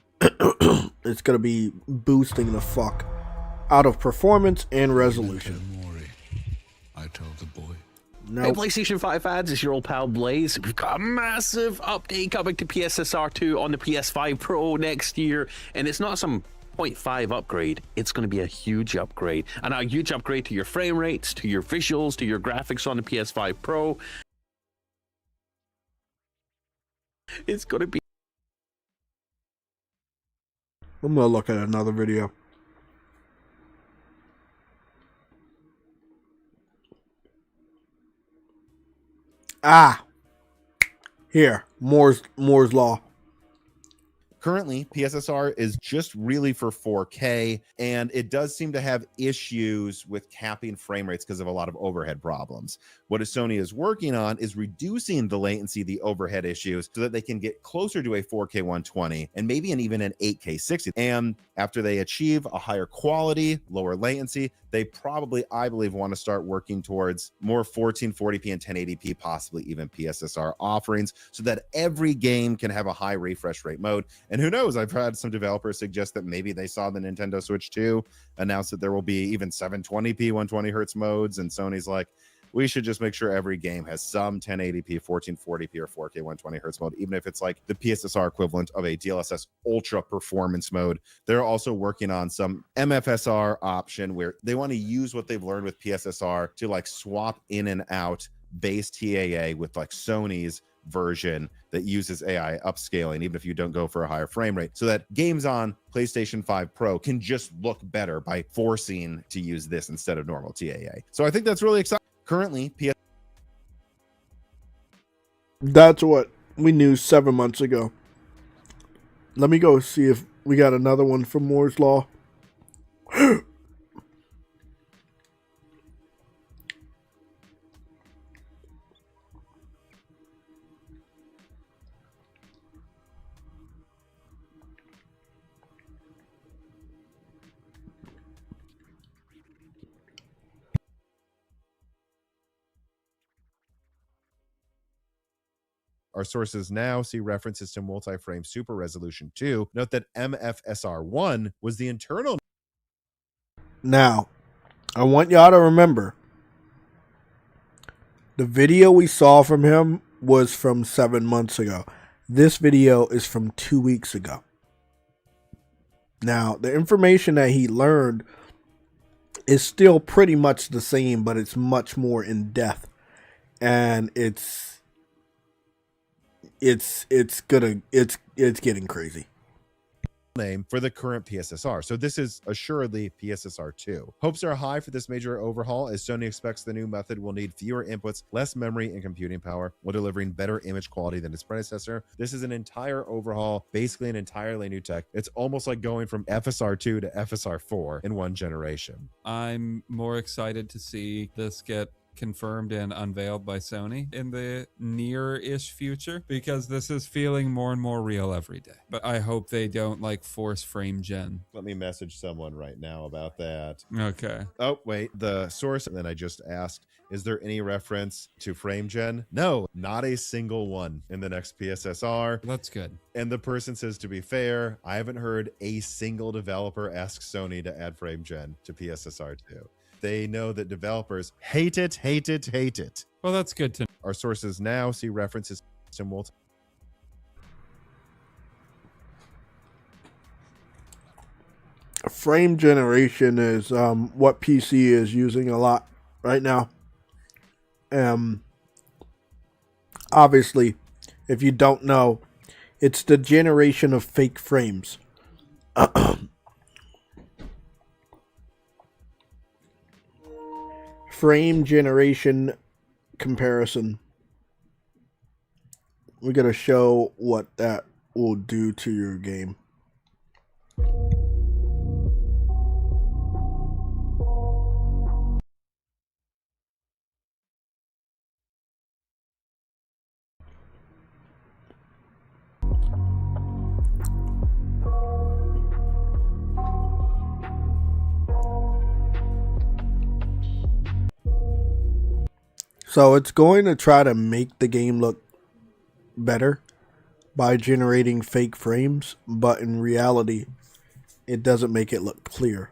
it's gonna be boosting the fuck out of performance and resolution. I told the boy. No. Hey, PlayStation 5 fans, it's your old pal Blaze. We've got a massive update coming to PSSR 2 on the PS5 Pro next year, and it's not some 0.5 upgrade. It's going to be a huge upgrade, and a huge upgrade to your frame rates, to your visuals, to your graphics on the PS5 Pro. It's going to be... I'm gonna look at another video. Here, Moore's law. Currently, PSSR is just really for 4K, and it does seem to have issues with capping frame rates because of a lot of overhead problems. What Sony is working on is reducing the latency, the overhead issues, so that they can get closer to a 4K 120 and maybe even an 8K 60. And after they achieve a higher quality, lower latency, they probably, I believe, want to start working towards more 1440p and 1080p, possibly even PSSR offerings, so that every game can have a high refresh rate mode. And who knows, I've had some developers suggest that maybe they saw the Nintendo Switch 2 announce that there will be even 720p 120 hertz modes, and Sony's like, we should just make sure every game has some 1080p 1440p or 4K 120 hertz mode, even if it's like the PSSR equivalent of a DLSS ultra performance mode. They're also working on some MFSR option where they want to use what they've learned with PSSR to like swap in and out base TAA with like Sony's version that uses AI upscaling, even if you don't go for a higher frame rate, so that games on PlayStation 5 Pro can just look better by forcing to use this instead of normal TAA. So I think that's really exciting. Currently, That's what we knew 7 months ago. Let me go see if we got another one from Moore's Law. Our sources now see references to multi-frame super resolution 2. Note that MFSR1 was the internal. Now, I want y'all to remember, the video we saw from him was from 7 months ago. This video is from 2 weeks ago. Now, the information that he learned is still pretty much the same, but it's much more in depth. And it's getting crazy. Name for the current PSSR. So this is assuredly PSSR 2. Hopes are high for this major overhaul, as Sony expects the new method will need fewer inputs, less memory and computing power, while delivering better image quality than its predecessor. This is an entire overhaul, basically an entirely new tech. It's almost like going from FSR 2 to FSR 4 in one generation. I'm more excited to see this get confirmed and unveiled by Sony in the near-ish future, because this is feeling more and more real every day. But I hope they don't like force frame gen. Let me message someone right now about that. Okay. Oh, wait, the source, and then I just asked, is there any reference to frame gen? No, not a single one in the next PSSR. That's good. And the person says, to be fair, I haven't heard a single developer ask Sony to add frame gen to PSSR 2. They know that developers hate it, hate it, hate it. Well, that's good to know. Our sources now see references to multi. Frame generation is what PC is using a lot right now. Obviously, if you don't know, it's the generation of fake frames. Frame generation comparison. We're going to show what that will do to your game. So it's going to try to make the game look better by generating fake frames, but in reality, it doesn't make it look clear.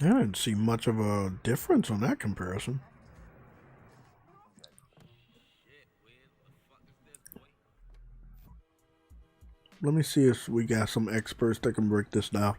I didn't see much of a difference on that comparison. Let me see if we got some experts that can break this down.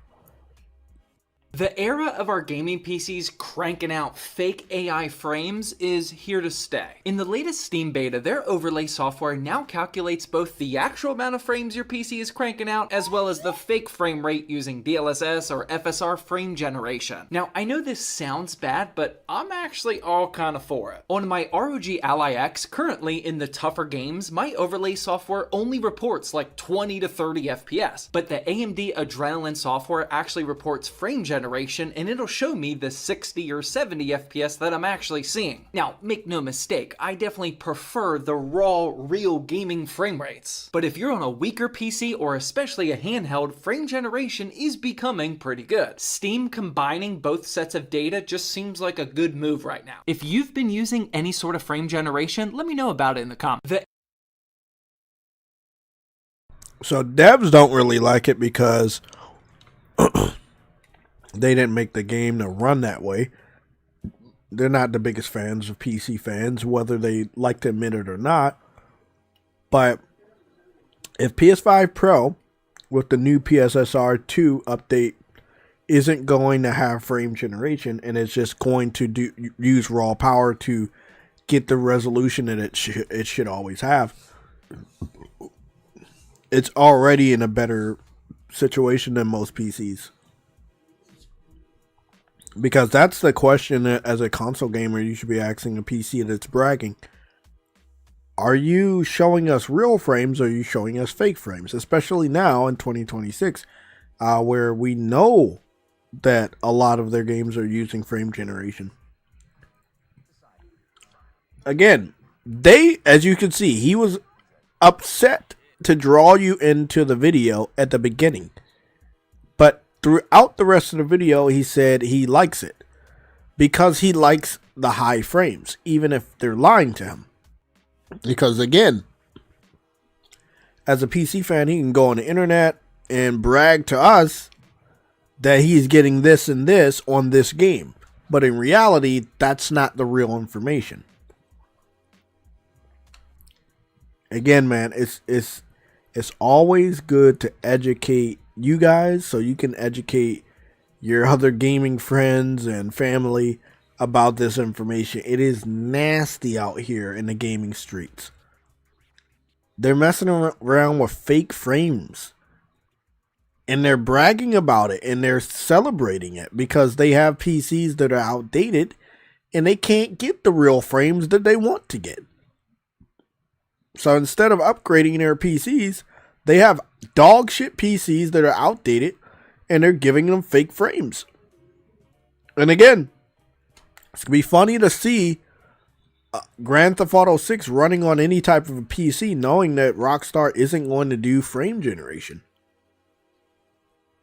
The era of our gaming PCs cranking out fake AI frames is here to stay. In the latest Steam beta, their overlay software now calculates both the actual amount of frames your PC is cranking out, as well as the fake frame rate using DLSS or FSR frame generation. Now, I know this sounds bad, but I'm actually all kind of for it. On my ROG Ally X, currently in the tougher games, my overlay software only reports like 20 to 30 FPS, but the AMD Adrenalin software actually reports frame generation, and it'll show me the 60 or 70 FPS that I'm actually seeing. Now, make no mistake, I definitely prefer the raw, real gaming frame rates. But if you're on a weaker PC or especially a handheld, frame generation is becoming pretty good. Steam combining both sets of data just seems like a good move right now. If you've been using any sort of frame generation, let me know about it in the comments. So devs don't really like it because they didn't make the game to run that way. They're not the biggest fans of PC fans, whether they like to admit it or not. But if PS5 Pro with the new PSSR 2 update isn't going to have frame generation, and it's just going to use raw power to get the resolution that it should always have, it's already in a better situation than most PCs. Because that's the question that, as a console gamer, you should be asking a PC that's bragging. Are you showing us real frames or are you showing us fake frames? Especially now in 2026, where we know that a lot of their games are using frame generation. Again, as you can see, he was upset to draw you into the video at the beginning. But throughout the rest of the video, he said he likes it because he likes the high frames, even if they're lying to him. Because again, as a PC fan, he can go on the internet and brag to us that he's getting this and this on this game. But in reality, that's not the real information. Again, man, it's always good to educate you guys so you can educate your other gaming friends and family about this information. It is nasty out here in the gaming streets. They're messing around with fake frames. And they're bragging about it and they're celebrating it because they have PCs that are outdated and they can't get the real frames that they want to get. So instead of upgrading their PCs, they have dog shit PCs that are outdated and they're giving them fake frames. And again, it's going to be funny to see Grand Theft Auto 6 running on any type of a PC knowing that Rockstar isn't going to do frame generation.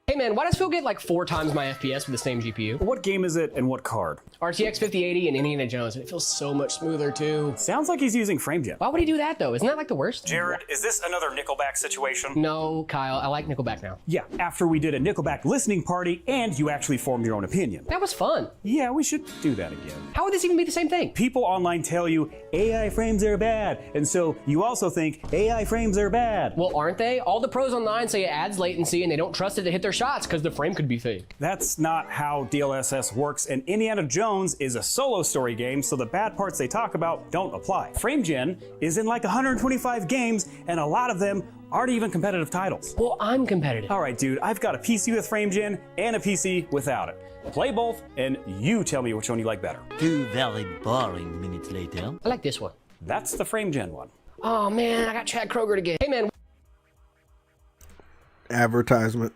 Hey man, why does Phil get like 4 times my FPS with the same GPU? What game is it and what card? RTX 5080 and Indiana Jones, and it feels so much smoother too. Sounds like he's using frame gen. Why would he do that though? Isn't that like the worst? Jared, is this another Nickelback situation? No, Kyle, I like Nickelback now. Yeah, after we did a Nickelback listening party and you actually formed your own opinion. That was fun. Yeah, we should do that again. How would this even be the same thing? People online tell you AI frames are bad, and so you also think AI frames are bad. Well, aren't they? All the pros online say it adds latency and they don't trust it to hit their shots because the frame could be fake. That's not how DLSS works, and Indiana Jones is a solo story game, so the bad parts they talk about don't apply. Frame gen is in like 125 games, and a lot of them aren't even competitive titles. Well, I'm competitive. All right, dude, I've got a PC with frame gen and a PC without it. Play both, and you tell me which one you like better. 2 very boring minutes later. I like this one. That's the frame gen one. Oh man, I got Chad Kroger again. Hey man. Advertisement.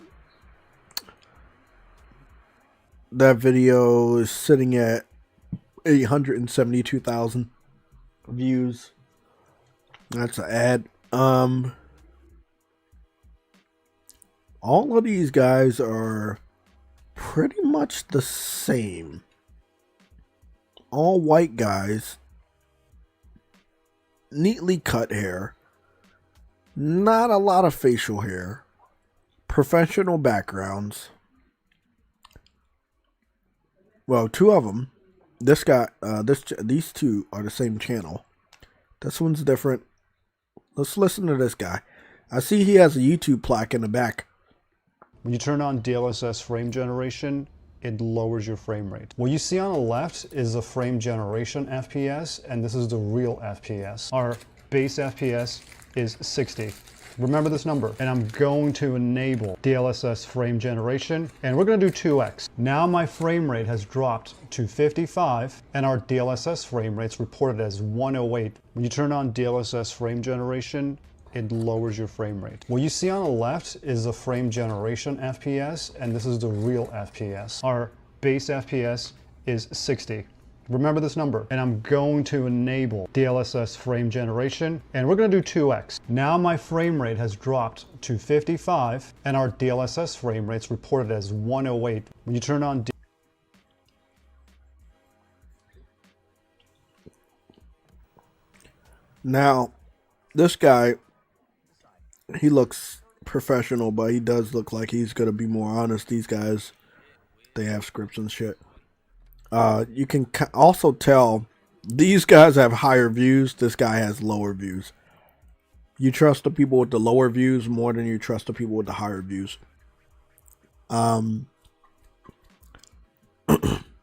That video is sitting at 872,000 views. That's an ad. All of these guys are pretty much the same. All white guys. Neatly cut hair. Not a lot of facial hair. Professional backgrounds. Well, 2 of them. This guy, these 2 are the same channel. This one's different. Let's listen to this guy. I see he has a YouTube plaque in the back. When you turn on DLSS frame generation, it lowers your frame rate. What you see on the left is the frame generation FPS, and this is the real FPS. Our base FPS is 60. Remember this number, and I'm going to enable DLSS frame generation, and we're going to do 2x. Now my frame rate has dropped to 55, and our DLSS frame rate's reported as 108. When you turn on DLSS frame generation, it lowers your frame rate. What you see on the left is the frame generation FPS, and this is the real FPS. Our base FPS is 60. Remember this number, and I'm going to enable DLSS frame generation, and we're going to do 2x. Now my frame rate has dropped to 55, and our DLSS frame rate's reported as 108. When you turn on Now, this guy, he looks professional, but he does look like he's going to be more honest. These guys, they have scripts and shit. You can also tell these guys have higher views. This guy has lower views. You trust the people with the lower views more than you trust the people with the higher views.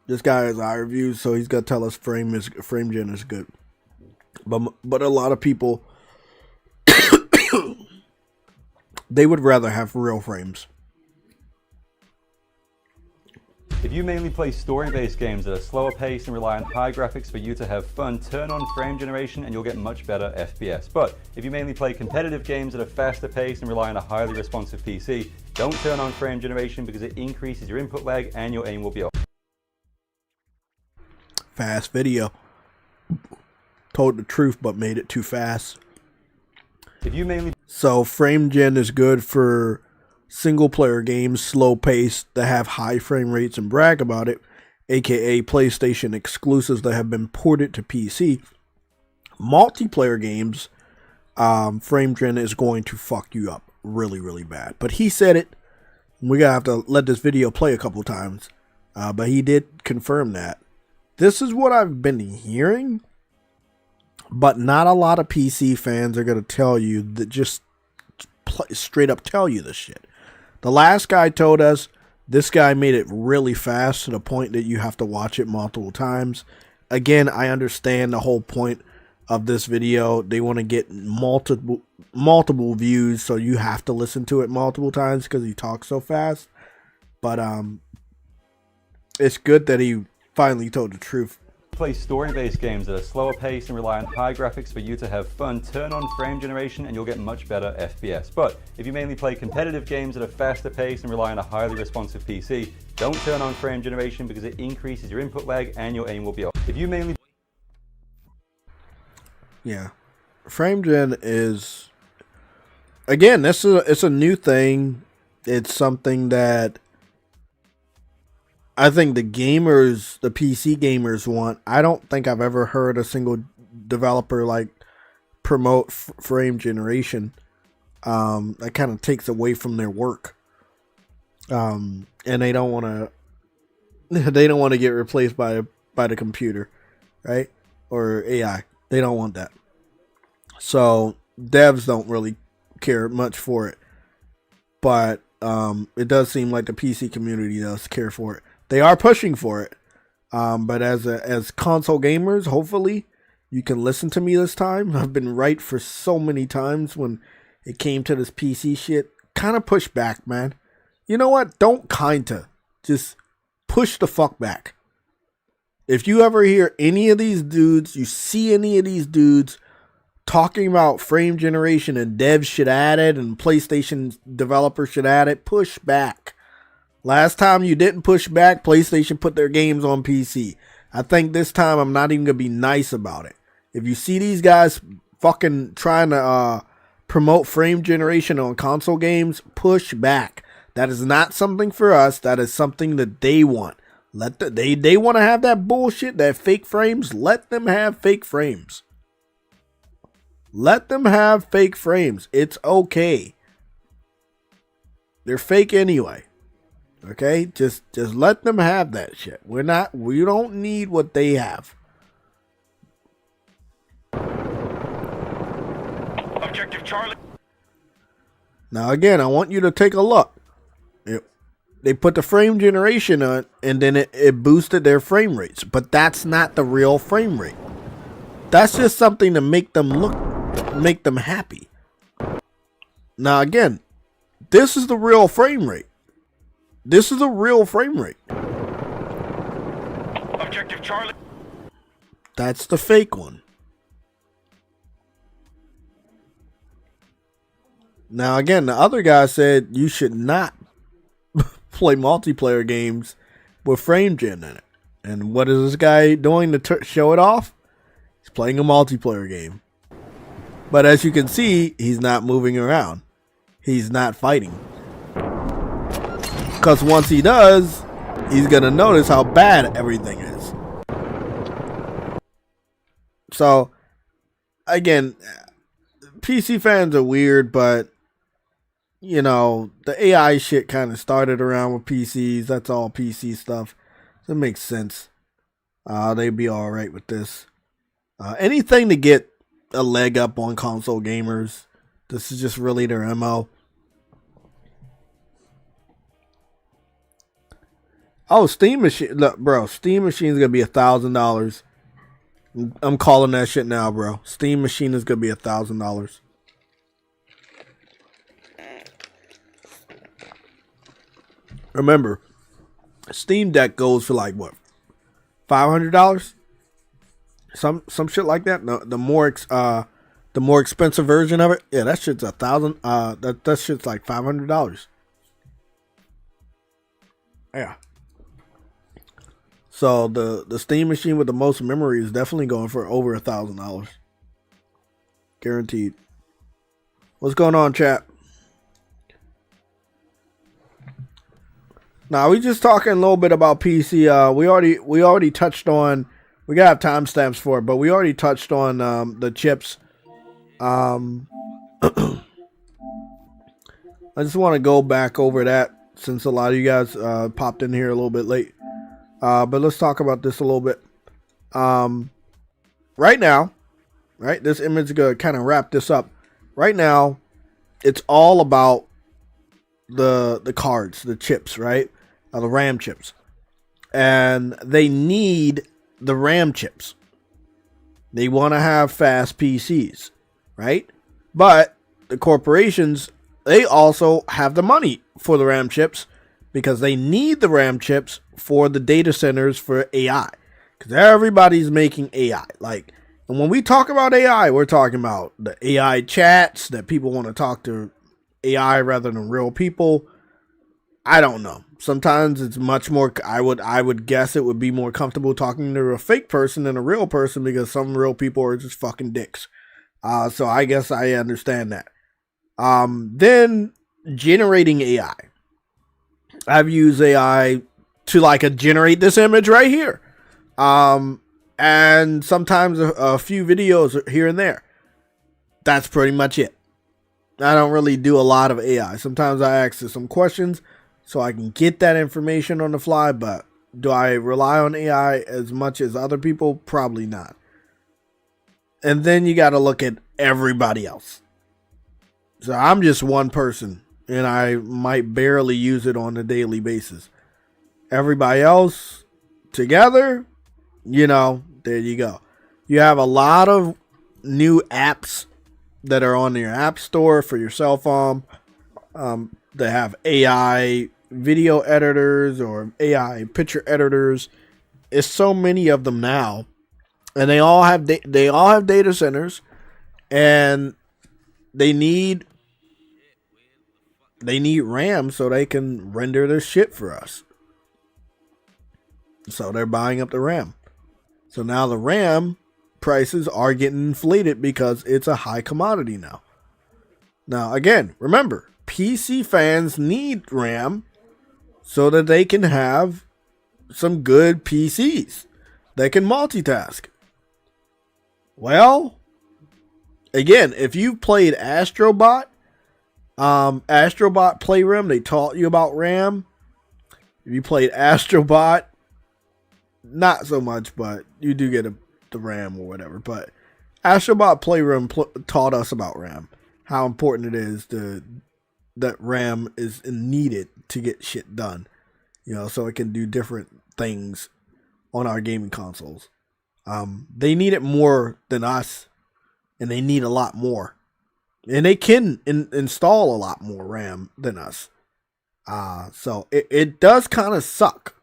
This guy has higher views, so he's gonna tell us frame gen is good. But a lot of people they would rather have real frames. If you mainly play story-based games at a slower pace and rely on high graphics for you to have fun, turn on frame generation and you'll get much better FPS. But if you mainly play competitive games at a faster pace and rely on a highly responsive PC, don't turn on frame generation because it increases your input lag and your aim will be off. Fast video. Told the truth but made it too fast. If you mainly So frame gen is good for single player games, slow paced, that have high frame rates and brag about it, aka PlayStation exclusives that have been ported to PC. Multiplayer games, frame gen is going to fuck you up really, really bad. But he said it. We're gonna have to let this video play a couple times. But he did confirm that. This is what I've been hearing, but not a lot of PC fans are gonna tell you that, just straight up tell you this shit. The last guy told us, this guy made it really fast to the point that you have to watch it multiple times. Again, I understand the whole point of this video. They want to get multiple views, so you have to listen to it multiple times because he talks so fast. But it's good that he finally told the truth. play story-based games at a slower pace and rely on high graphics for you to have fun, turn on frame generation and you'll get much better FPS. But if you mainly play competitive games at a faster pace and rely on a highly responsive PC, don't turn on frame generation because it increases your input lag and your aim will be off. If you mainly... Yeah. Frame gen is... Again, it's a new thing. It's something that I think the gamers, the PC gamers want. I don't think I've ever heard a single developer like promote frame generation. That kind of takes away from their work. And they don't want to get replaced by the computer, right? Or AI. They don't want that. So devs don't really care much for it. But it does seem like the PC community does care for it. They are pushing for it. But as console gamers, hopefully you can listen to me this time. I've been right for so many times when it came to this PC shit. Kind of push back, man. You know what? Don't kinda. Just push the fuck back. If you ever hear any of these dudes, you see any of these dudes talking about frame generation and devs should add it and PlayStation developers should add it, push back. Last time you didn't push back, PlayStation put their games on PC. I think this time I'm not even going to be nice about it. If you see these guys fucking trying to promote frame generation on console games, push back. That is not something for us. That is something that they want. They want to have that bullshit, that fake frames. Let them have fake frames. Let them have fake frames. It's okay. They're fake anyway. Okay? Just let them have that shit. We don't need what they have. Objective Charlie. Now, again, I want you to take a look. They put the frame generation on, and then it boosted their frame rates. But that's not the real frame rate. That's just something to make them happy. Now, again, this is the real frame rate. This is the real frame rate. Objective Charlie. That's the fake one. Now, again, the other guy said you should not play multiplayer games with frame gen in it. And what is this guy doing to show it off? He's playing a multiplayer game. But as you can see, he's not moving around. He's not fighting. Because once he does, he's going to notice how bad everything is. So, again, PC fans are weird, but you know, the AI shit kind of started around with PCs. That's all PC stuff. So it makes sense. They'd be all right with this. Anything to get a leg up on console gamers. This is just really their MO. Oh, Steam Machine. Look, bro, Steam Machine is going to be $1,000. I'm calling that shit now, bro. Steam Machine is going to be $1,000. Remember, Steam Deck goes for like what, $500? Some shit like that. No, the more expensive version of it, yeah, that shit's $1,000. That shit's like $500. Yeah. So the Steam Machine with the most memory is definitely going for over $1,000, guaranteed. What's going on, chat? Now, we just talking a little bit about PC. We already touched on. We got timestamps for it, but we already touched on the chips. I just want to go back over that since a lot of you guys popped in here a little bit late. But let's talk about this a little bit. Right now, right? This image is gonna kind of wrap this up. Right now, it's all about the cards, the chips, right? The RAM chips. And they need the RAM chips. They want to have fast PCs, right? But the corporations, they also have the money for the RAM chips because they need the RAM chips for the data centers for AI. Because everybody's making AI. Like, and when we talk about AI, we're talking about the AI chats that people want to talk to AI rather than real people. I don't know. Sometimes it's much more. I would guess it would be more comfortable talking to a fake person than a real person because some real people are just fucking dicks. So I guess I understand that. Then generating AI. I've used AI to like generate this image right here. And sometimes a few videos here and there. That's pretty much it. I don't really do a lot of AI. Sometimes I ask some questions so I can get that information on the fly, but do I rely on AI as much as other people? Probably not. And then you got to look at everybody else. So I'm just one person, and I might barely use it on a daily basis. Everybody else together, you know, there you go. You have a lot of new apps that are on your app store for your cell phone. They have AI video editors or AI picture editors. It's so many of them now, and they all have data centers, and they need RAM so they can render this shit for us. So they're buying up the RAM. So now the RAM prices are getting inflated because it's a high commodity now. Now, again, remember, PC fans need RAM so that they can have some good PCs that can multitask. Well, again, if you played Astrobot Playroom, they taught you about RAM. If you played Astrobot, not so much, but you do get the RAM or whatever. But Astrobot Playroom taught us about RAM, how important it is to that RAM is needed to get shit done. You know, so it can do different things on our gaming consoles. They need it more than us, and they need a lot more. And they can install a lot more RAM than us. So it does kind of suck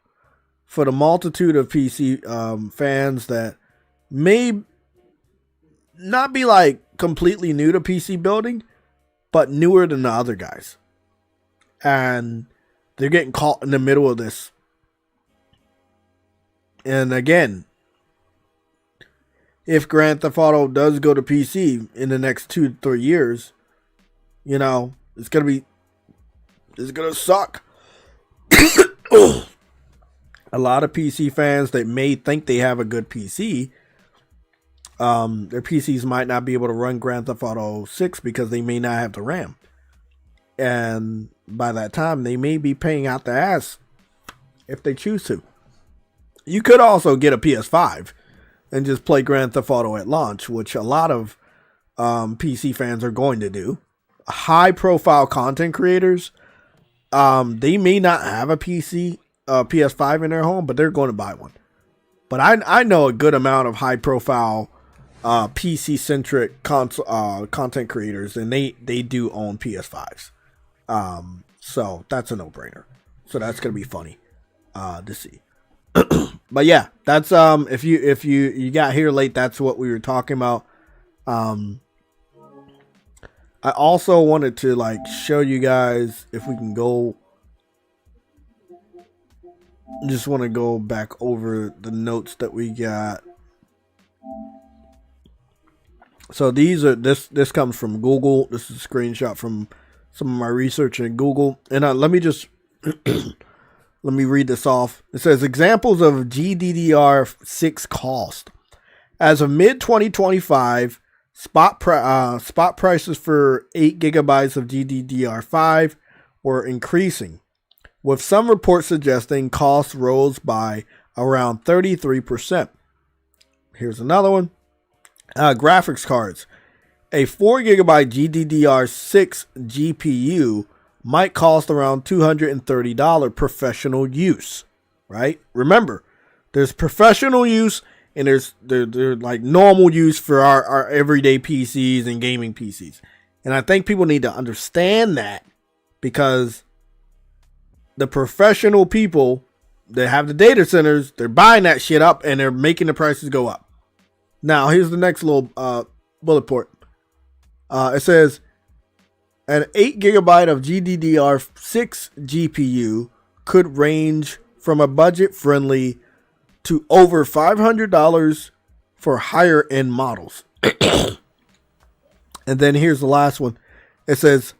for the multitude of PC fans that may not be like completely new to PC building, but newer than the other guys. And they're getting caught in the middle of this. And again, if Grand Theft Auto does go to PC in the next 2 to 3 years, you know, it's gonna suck. A lot of PC fans that may think they have a good PC, their PCs might not be able to run Grand Theft Auto 6 because they may not have the RAM. And by that time, they may be paying out their ass if they choose to. You could also get a PS5 and just play Grand Theft Auto at launch, which a lot of PC fans are going to do. High-profile content creators, they may not have a PS5 in their home, but they're going to buy one. But I know a good amount of high-profile PC-centric content creators, and they do own PS5s. So that's a no-brainer. So that's going to be funny to see. But yeah, that's if you got here late, that's what we were talking about. I also wanted to like show you guys, if we can go, just want to go back over the notes that we got. So these are this comes from Google. This is a screenshot from some of my research in Google, and let me just let me read this off. It says examples of GDDR6 cost. As of mid-2025, spot prices for 8 gigabytes of GDDR5 were increasing, with some reports suggesting costs rose by around 33%. Here's another one. Graphics cards. A 4 gigabyte GDDR6 GPU might cost around $230 professional use, right? Remember, there's professional use and there's like normal use for our everyday PCs and gaming PCs. And I think people need to understand that, because the professional people that have the data centers, they're buying that shit up and they're making the prices go up. Now, here's the next little bullet point. It says an 8 gigabyte of GDDR6 GPU could range from a budget-friendly to over $500 for higher-end models. And then here's the last one. It says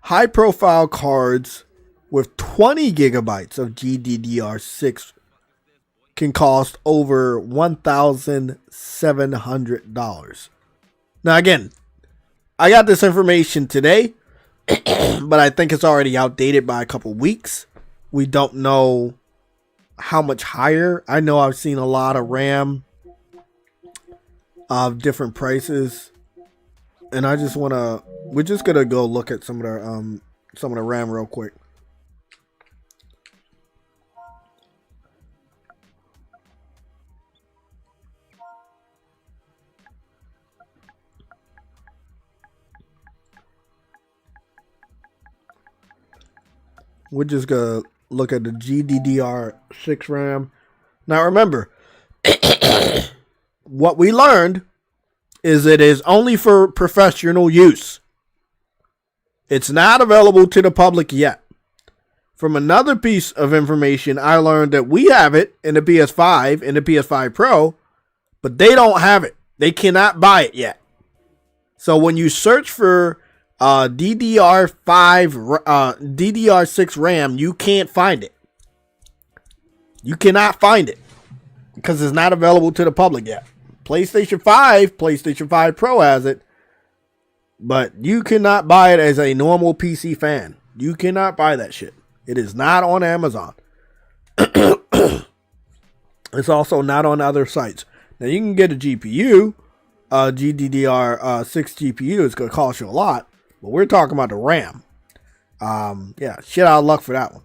high-profile cards with 20 gigabytes of GDDR6 can cost over $1,700. Now, again, I got this information today, but I think it's already outdated by a couple weeks. We don't know how much higher. I know I've seen a lot of RAM of different prices, and we're just gonna go look at some of the RAM real quick. We're just going to look at the GDDR6 RAM. Now remember, what we learned is it is only for professional use. It's not available to the public yet. From another piece of information, I learned that we have it in the PS5 and the PS5 Pro, but they don't have it. They cannot buy it yet. So when you search for DDR6 RAM, you can't find it. You cannot find it because it's not available to the public yet. PlayStation 5 Pro has it, but you cannot buy it as a normal PC fan. You cannot buy that shit. It is not on Amazon. It's also not on other sites. Now you can get a GPU, GDDR6 GPU. It's going to cost you a lot. But we're talking about the RAM. Yeah, shit out of luck for that one.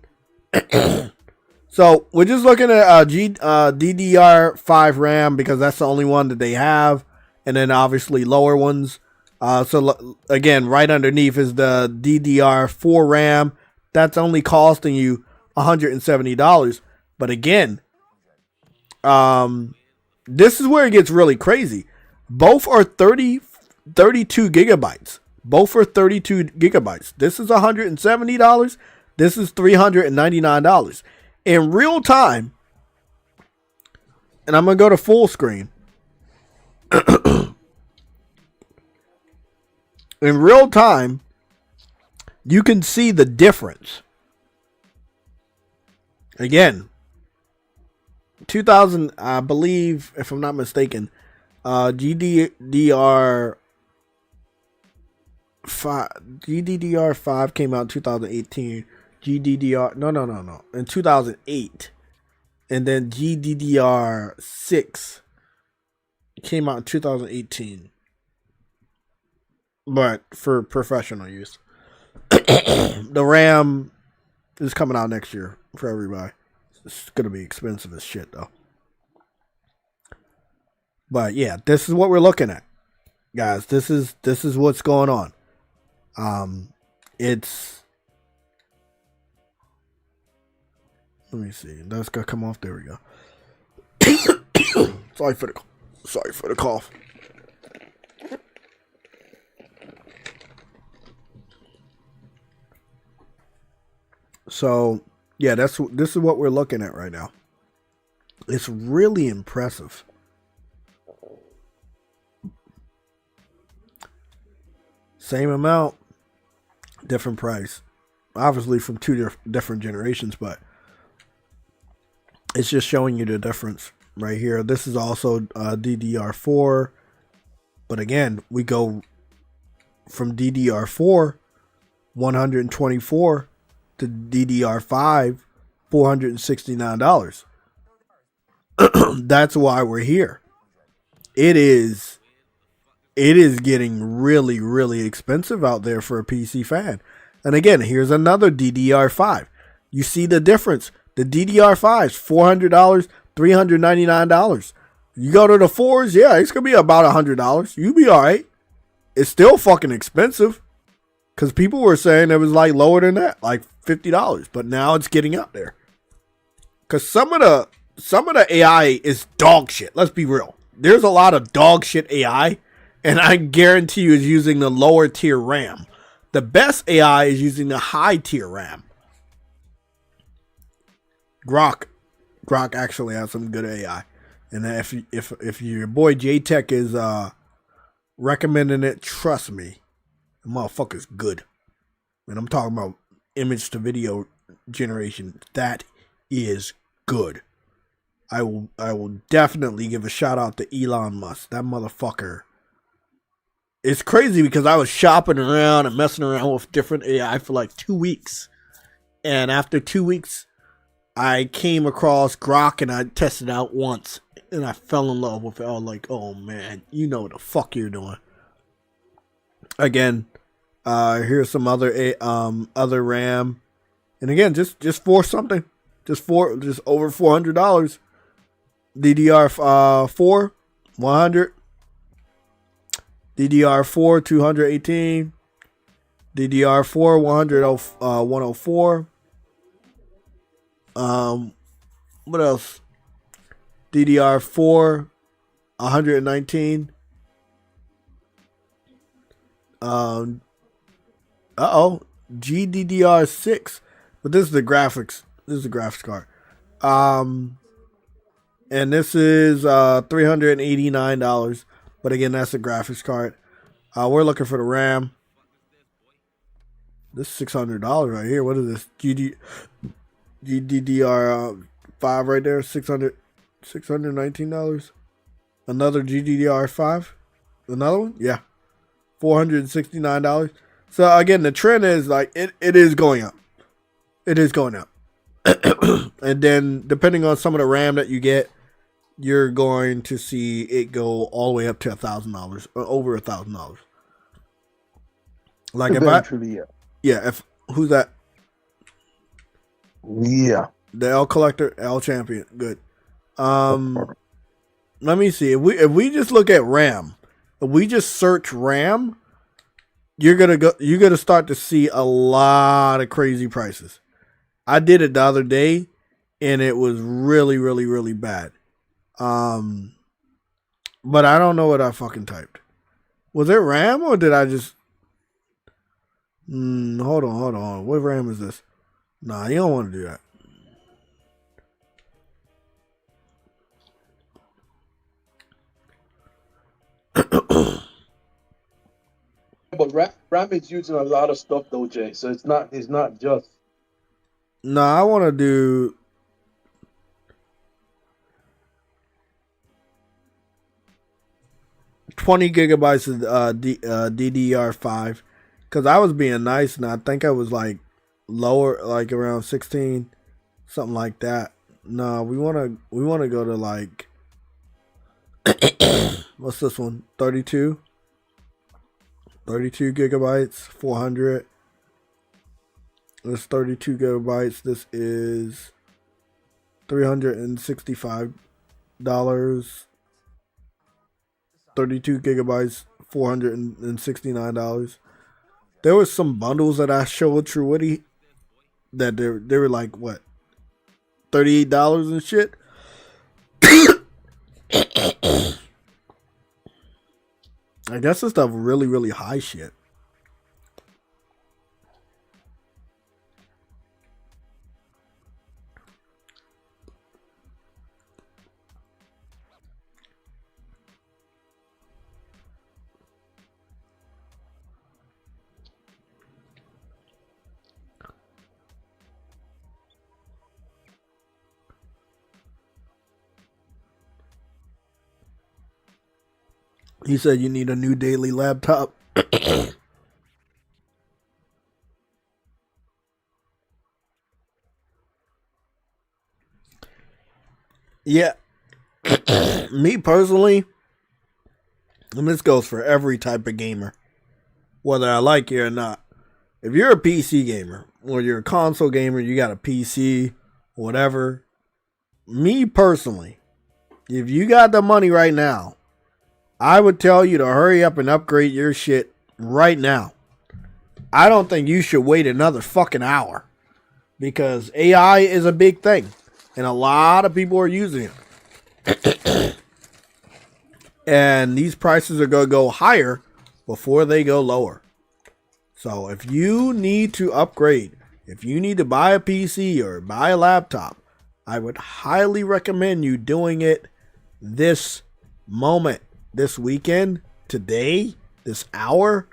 So we're just looking at DDR5 RAM because that's the only one that they have, and then obviously lower ones. Again, right underneath is the DDR4 RAM. That's only costing you $170. But again, this is where it gets really crazy. Both are 32 gigabytes. Both are 32 gigabytes. This is $170. This is $399. In real time, and I'm going to go to full screen. In real time, you can see the difference. Again, 2000, I believe, if I'm not mistaken, GDDR5 came out in 2018. No, in 2008. And then GDDR6 came out in 2018. But for professional use. The RAM is coming out next year for everybody. It's going to be expensive as shit, though. But yeah, this is what we're looking at. Guys, this is what's going on. It's, let me see. That's gonna come off. There we go. Sorry for the cough. So yeah, this is what we're looking at right now. It's really impressive. Same amount, different price. Obviously from two different generations, but it's just showing you the difference right here. This is also DDR4. But again, we go from DDR4, 124 to DDR5, $469. That's why we're here. It is getting really, really expensive out there for a PC fan. And again, here's another DDR5. You see the difference. The DDR5 is $400, $399. You go to the 4s, yeah, it's going to be about $100. You'll be all right. It's still fucking expensive. Because people were saying it was like lower than that, like $50. But now it's getting up there. Because some of the AI is dog shit. Let's be real. There's a lot of dog shit AI. And I guarantee you is using the lower tier RAM. The best AI is using the high tier RAM. Grok actually has some good AI. And if your boy JayTech is recommending it, trust me, the motherfucker's good. And I'm talking about image to video generation. That is good. I will definitely give a shout out to Elon Musk. That motherfucker. It's crazy because I was shopping around and messing around with different AI for like 2 weeks. And after 2 weeks, I came across Grok and I tested it out once. And I fell in love with it. I was like, oh man, you know what the fuck you're doing. Again, here's some other RAM. And again, just for something. Just over $400. DDR4, 100. DDR4, 218. DDR4, 104. What else? DDR4, 119. GDDR6. But this is the graphics. This is the graphics card. And this is $389. But again, that's the graphics card. We're looking for the RAM. This is $600 right here. What is this? GDDR5 right there. $619. Another GDDR5. Another one? Yeah. $469. So again, the trend is like it is going up. It is going up. And then depending on some of the RAM that you get, you're going to see it go all the way up to $1,000 or over $1,000. Like if Who's that? Yeah. The L collector, L champion. Good. Let me see. If we just look at RAM, if we just search RAM, you're gonna start to see a lot of crazy prices. I did it the other day, and it was really, really, really bad. But I don't know what I fucking typed. Was it RAM or did I just? Hold on. What RAM is this? Nah, you don't want to do that. But RAM is using a lot of stuff though, Jay. So it's not just. No, I want to do. $20 gigabytes of DDR5, because I was being nice, and I think I was like lower, like around 16, something like that. No, we want to go to like what's this one? 32 gigabytes, 400. This 32 gigabytes. This is $365. 32 gigabytes, $469. There was some bundles that I showed Truity that they were like what, $38 and shit. I guess this stuff really, really high shit. He said you need a new daily laptop. Yeah. Me personally, and this goes for every type of gamer, whether I like it or not. If you're a PC gamer, or you're a console gamer, you got a PC, whatever. Me personally, if you got the money right now, I would tell you to hurry up and upgrade your shit right now. I don't think you should wait another fucking hour, because AI is a big thing and a lot of people are using it. And these prices are going to go higher before they go lower. So if you need to upgrade, if you need to buy a PC or buy a laptop, I would highly recommend you doing it this moment. This weekend, today, this hour,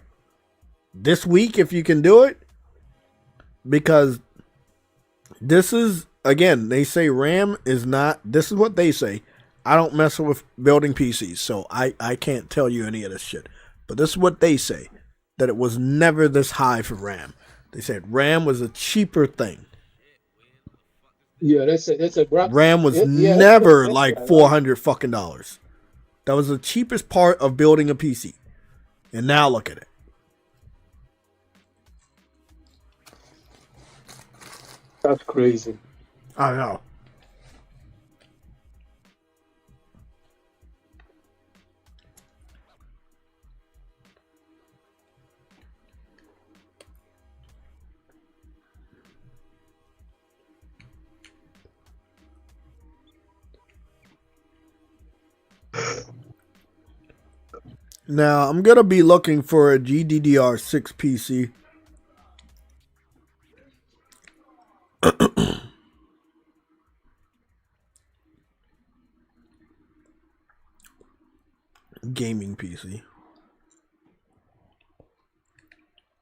this week, if you can do it. Because this is, again, they say RAM is not, this is what they say. I don't mess with building PCs, so I can't tell you any of this shit. But this is what they say, that it was never this high for RAM. They said RAM was a cheaper thing. Yeah, that's a RAM was never like $400 fucking dollars. That was the cheapest part of building a PC. And now look at it. That's crazy. I know. Now, I'm going to be looking for a GDDR6 PC. Gaming PC.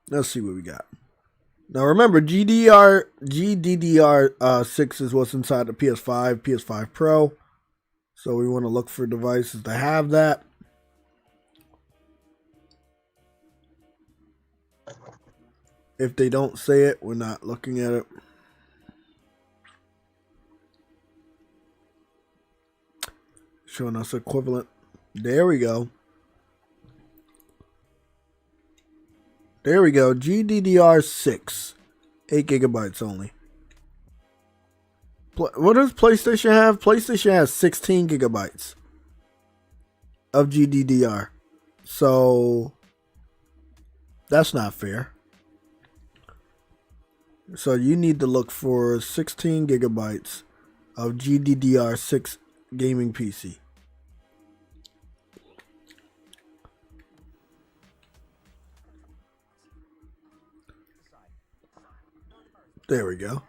Let's see what we got. Now, remember, GDDR6 is what's inside the PS5, PS5 Pro. So we want to look for devices that have that. If they don't say it, we're not looking at it. Showing us equivalent. There we go. There we go. GDDR6. 8 gigabytes only. What does PlayStation have? PlayStation has 16 gigabytes of GDDR. So that's not fair. So you need to look for 16 gigabytes of GDDR6 gaming PC. There we go.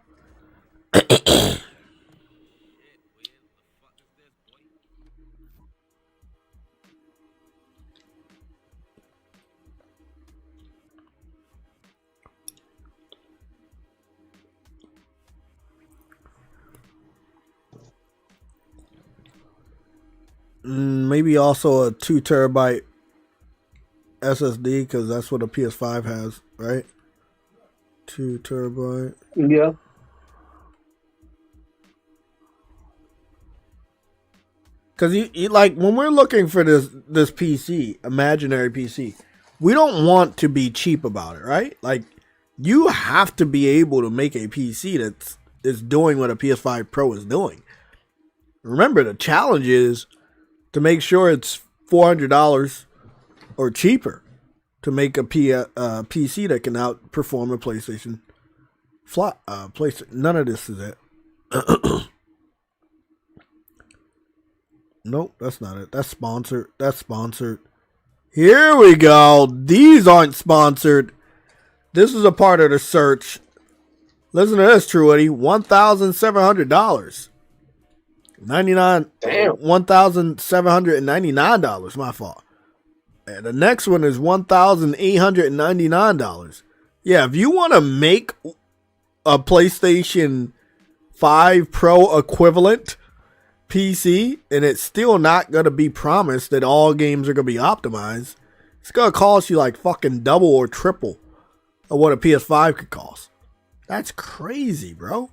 Maybe also a 2 terabyte SSD, because that's what a PS5 has, right? 2 terabyte. Yeah. Because you like, when we're looking for this PC, imaginary PC, we don't want to be cheap about it, right? Like, you have to be able to make a PC that's doing what a PS5 Pro is doing. Remember, the challenge is to make sure it's $400 or cheaper to make a PC that can outperform a PlayStation. None of this is it. Nope, that's not it. That's sponsored. That's sponsored. Here we go. These aren't sponsored. This is a part of the search. Listen to this, Truity. $1,700. $1,799. My fault. And the next one is $1,899. Yeah, if you want to make a PlayStation 5 Pro equivalent PC, and it's still not going to be promised that all games are going to be optimized, it's going to cost you like fucking double or triple of what a PS5 could cost. That's crazy, bro.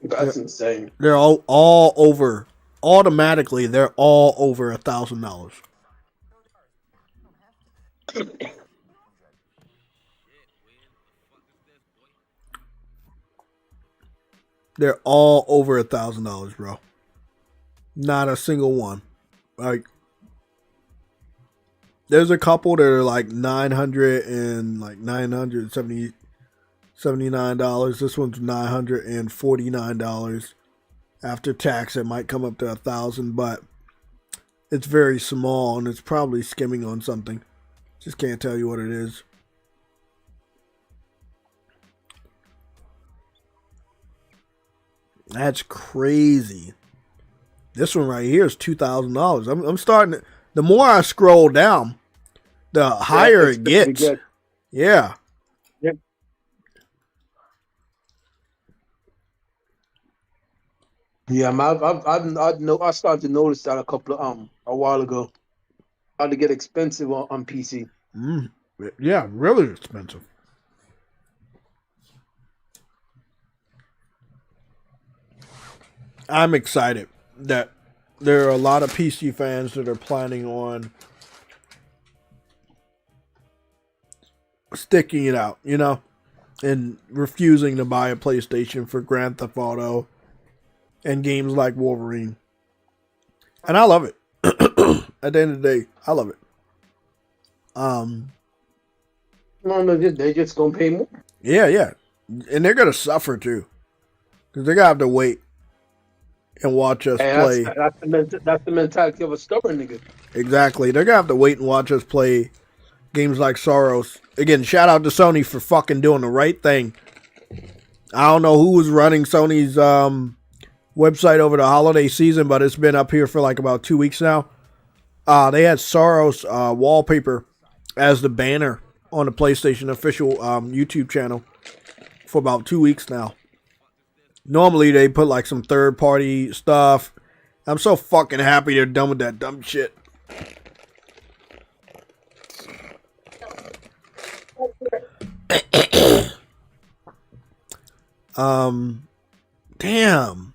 That's insane. They're all over. Automatically, they're all over $1,000. They're all over $1,000, bro. Not a single one. Like, there's a couple that are like $979. This one's $949. After tax, it might come up to $1,000, but it's very small and it's probably skimming on something. Just can't tell you what it is. That's crazy. This one right here is $2,000. I'm starting to, the more I scroll down, the higher it gets. Yeah. Yep. Yeah, I started to notice that a while ago. Started to get expensive on PC. Yeah, really expensive. I'm excited that there are a lot of PC fans that are planning on sticking it out, you know, and refusing to buy a PlayStation for Grand Theft Auto and games like Wolverine. And I love it. At the end of the day, I love it. No, they're just gonna pay more. Yeah. And they're gonna suffer too. Because they're gonna have to wait and watch us play. That's the mentality of a stubborn nigga. Exactly. They're gonna have to wait and watch us play games like Soros. Again, shout out to Sony for fucking doing the right thing. I don't know who was running Sony's website over the holiday season, but it's been up here for like about 2 weeks now. They had Soros wallpaper as the banner on the PlayStation official YouTube channel for about 2 weeks now. Normally they put like some third party stuff. I'm so fucking happy they're done with that dumb shit. Damn.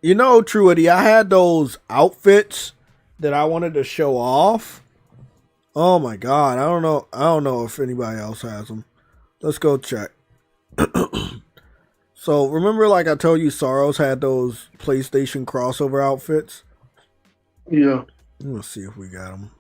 You know, Truity, I had those outfits that I wanted to show off. Oh my god, I don't know if anybody else has them. Let's go check. So remember, like I told you, Soros had those PlayStation crossover outfits. Yeah. Let's see if we got them.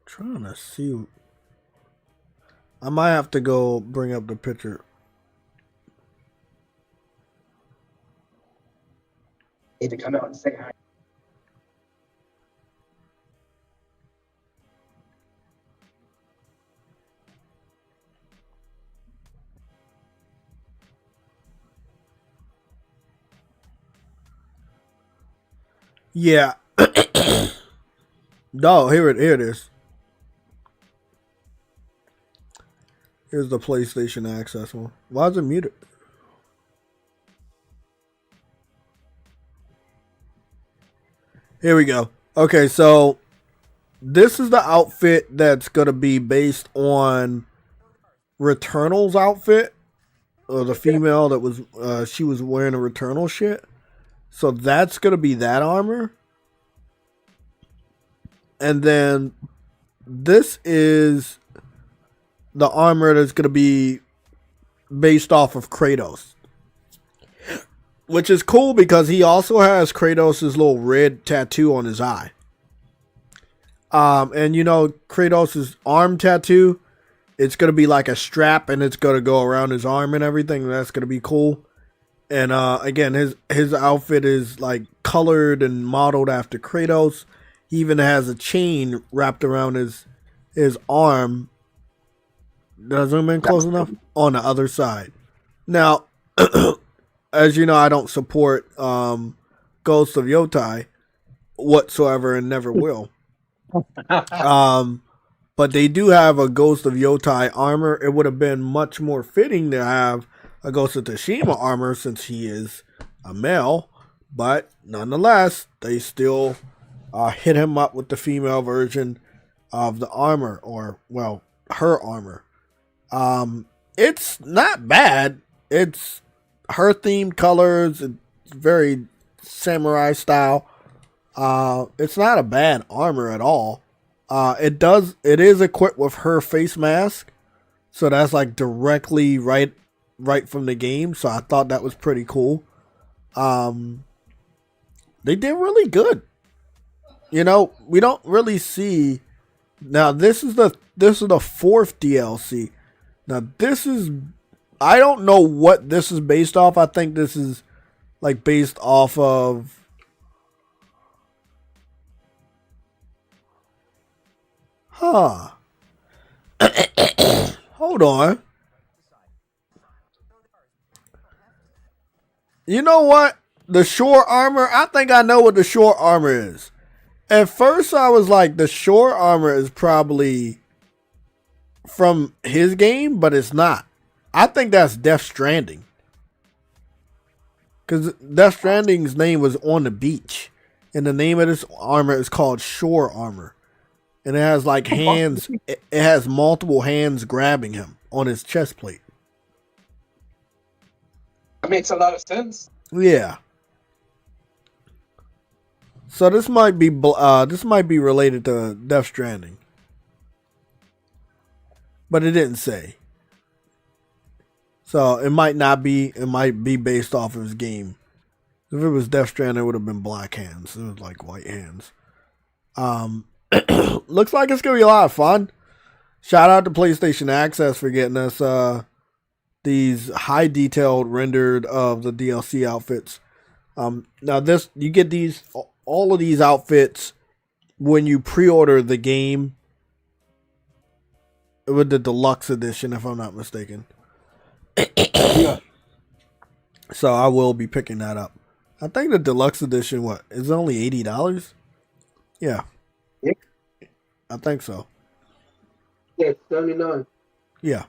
Trying to see. I might have to go bring up the picture. Need to come out and say hi. Yeah. No, here it is. Here's the PlayStation Access one. Why is it muted? Here we go. Okay, so this is the outfit that's going to be based on Returnal's outfit. Or the female that was, she was wearing a Returnal shit. So that's going to be that armor. And then this is the armor that's going to be based off of Kratos. Which is cool because he also has Kratos' little red tattoo on his eye. And you know, Kratos' arm tattoo, it's going to be like a strap and it's going to go around his arm and everything. That's going to be cool. And again, his outfit is like colored and modeled after Kratos. He even has a chain wrapped around his arm. Did I zoom in close enough? On the other side. Now, as you know, I don't support Ghost of Yotai whatsoever and never will. But they do have a Ghost of Yotai armor. It would have been much more fitting to have a Ghost of Tsushima armor since he is a male. But nonetheless, they still hit him up with the female version of the armor, or, well, her armor. It's not bad. It's her themed colors. It's very samurai style. It's not a bad armor at all. It is equipped with her face mask. So that's like directly right from the game. So I thought that was pretty cool. They did really good. You know, we don't really see. Now this is the fourth DLC. Now this is, I don't know what this is based off. I think this is like based off of Hold on. You know what? The shore armor, I think I know what the shore armor is. At first I was like, the shore armor is probably from his game, but it's not. I think that's Death Stranding. Because Death Stranding's name was On the Beach. And the name of this armor is called Shore Armor. And it has like hands, it has multiple hands grabbing him on his chest plate. That makes a lot of sense. Yeah. So this might be related to Death Stranding. But it didn't say. So it might not be, it might be based off of his game. If it was Death Stranding, it would have been black hands. It was like white hands. Looks like it's gonna be a lot of fun. Shout out to PlayStation Access for getting us these high detailed rendered of the DLC outfits. Now you get all of these outfits when you pre-order the game with the deluxe edition, if I'm not mistaken. Yeah. So I will be picking that up. I think the deluxe edition, is only $80? Yeah. Yeah. I think so. Yeah, 79. Yeah.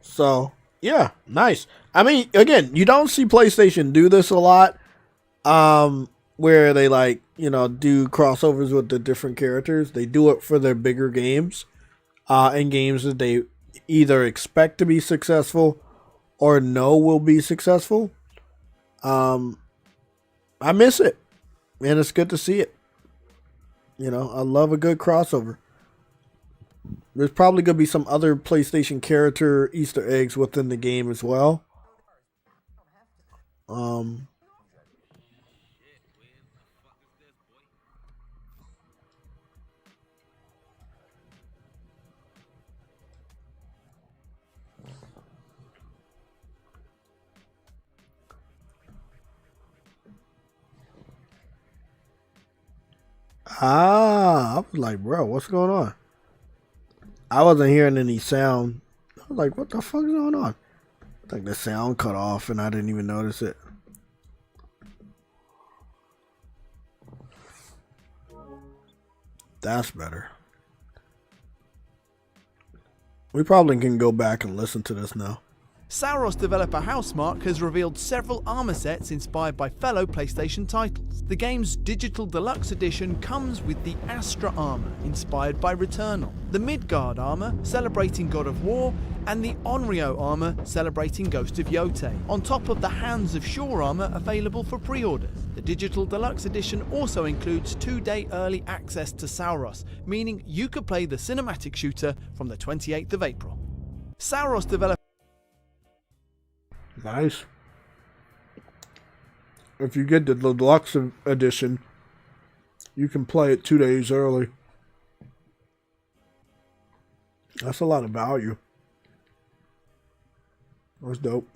So, yeah, nice. I mean, again, you don't see PlayStation do this a lot, where they do crossovers with the different characters. They do it for their bigger games, and games that they either expect to be successful or know will be successful. I miss it, and it's good to see it. I love a good crossover. There's probably going to be some other PlayStation character Easter eggs within the game as well. I was like, bro, what's going on? I wasn't hearing any sound. I was like, what the fuck is going on? I think the sound cut off and I didn't even notice it. That's better. We probably can go back and listen to this now. Sauros developer Housemarque has revealed several armor sets inspired by fellow PlayStation titles. The game's Digital Deluxe Edition comes with the Astra armor, inspired by Returnal, the Midgard armor, celebrating God of War, and the Onryo armor, celebrating Ghost of Yotei, on top of the Hands of Shore armor available for pre-orders. The Digital Deluxe Edition also includes 2-day early access to Sauros, meaning you could play the cinematic shooter from the 28th of April. Sauros developer Nice. If you get the deluxe edition, you can play it 2 days early. That's a lot of value. That's dope.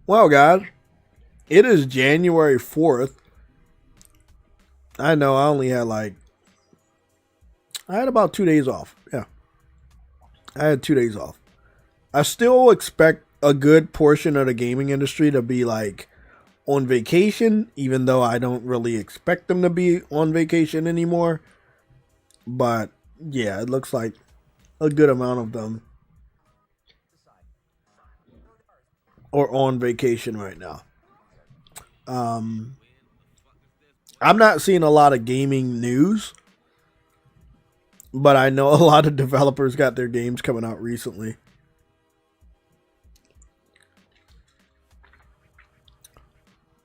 Well, guys, it is January 4th. I know I only had I had about 2 days off. Yeah. I had 2 days off. I still expect a good portion of the gaming industry to be on vacation, even though I don't really expect them to be on vacation anymore. But yeah, it looks like a good amount of them are on vacation right now. I'm not seeing a lot of gaming news, but I know a lot of developers got their games coming out recently.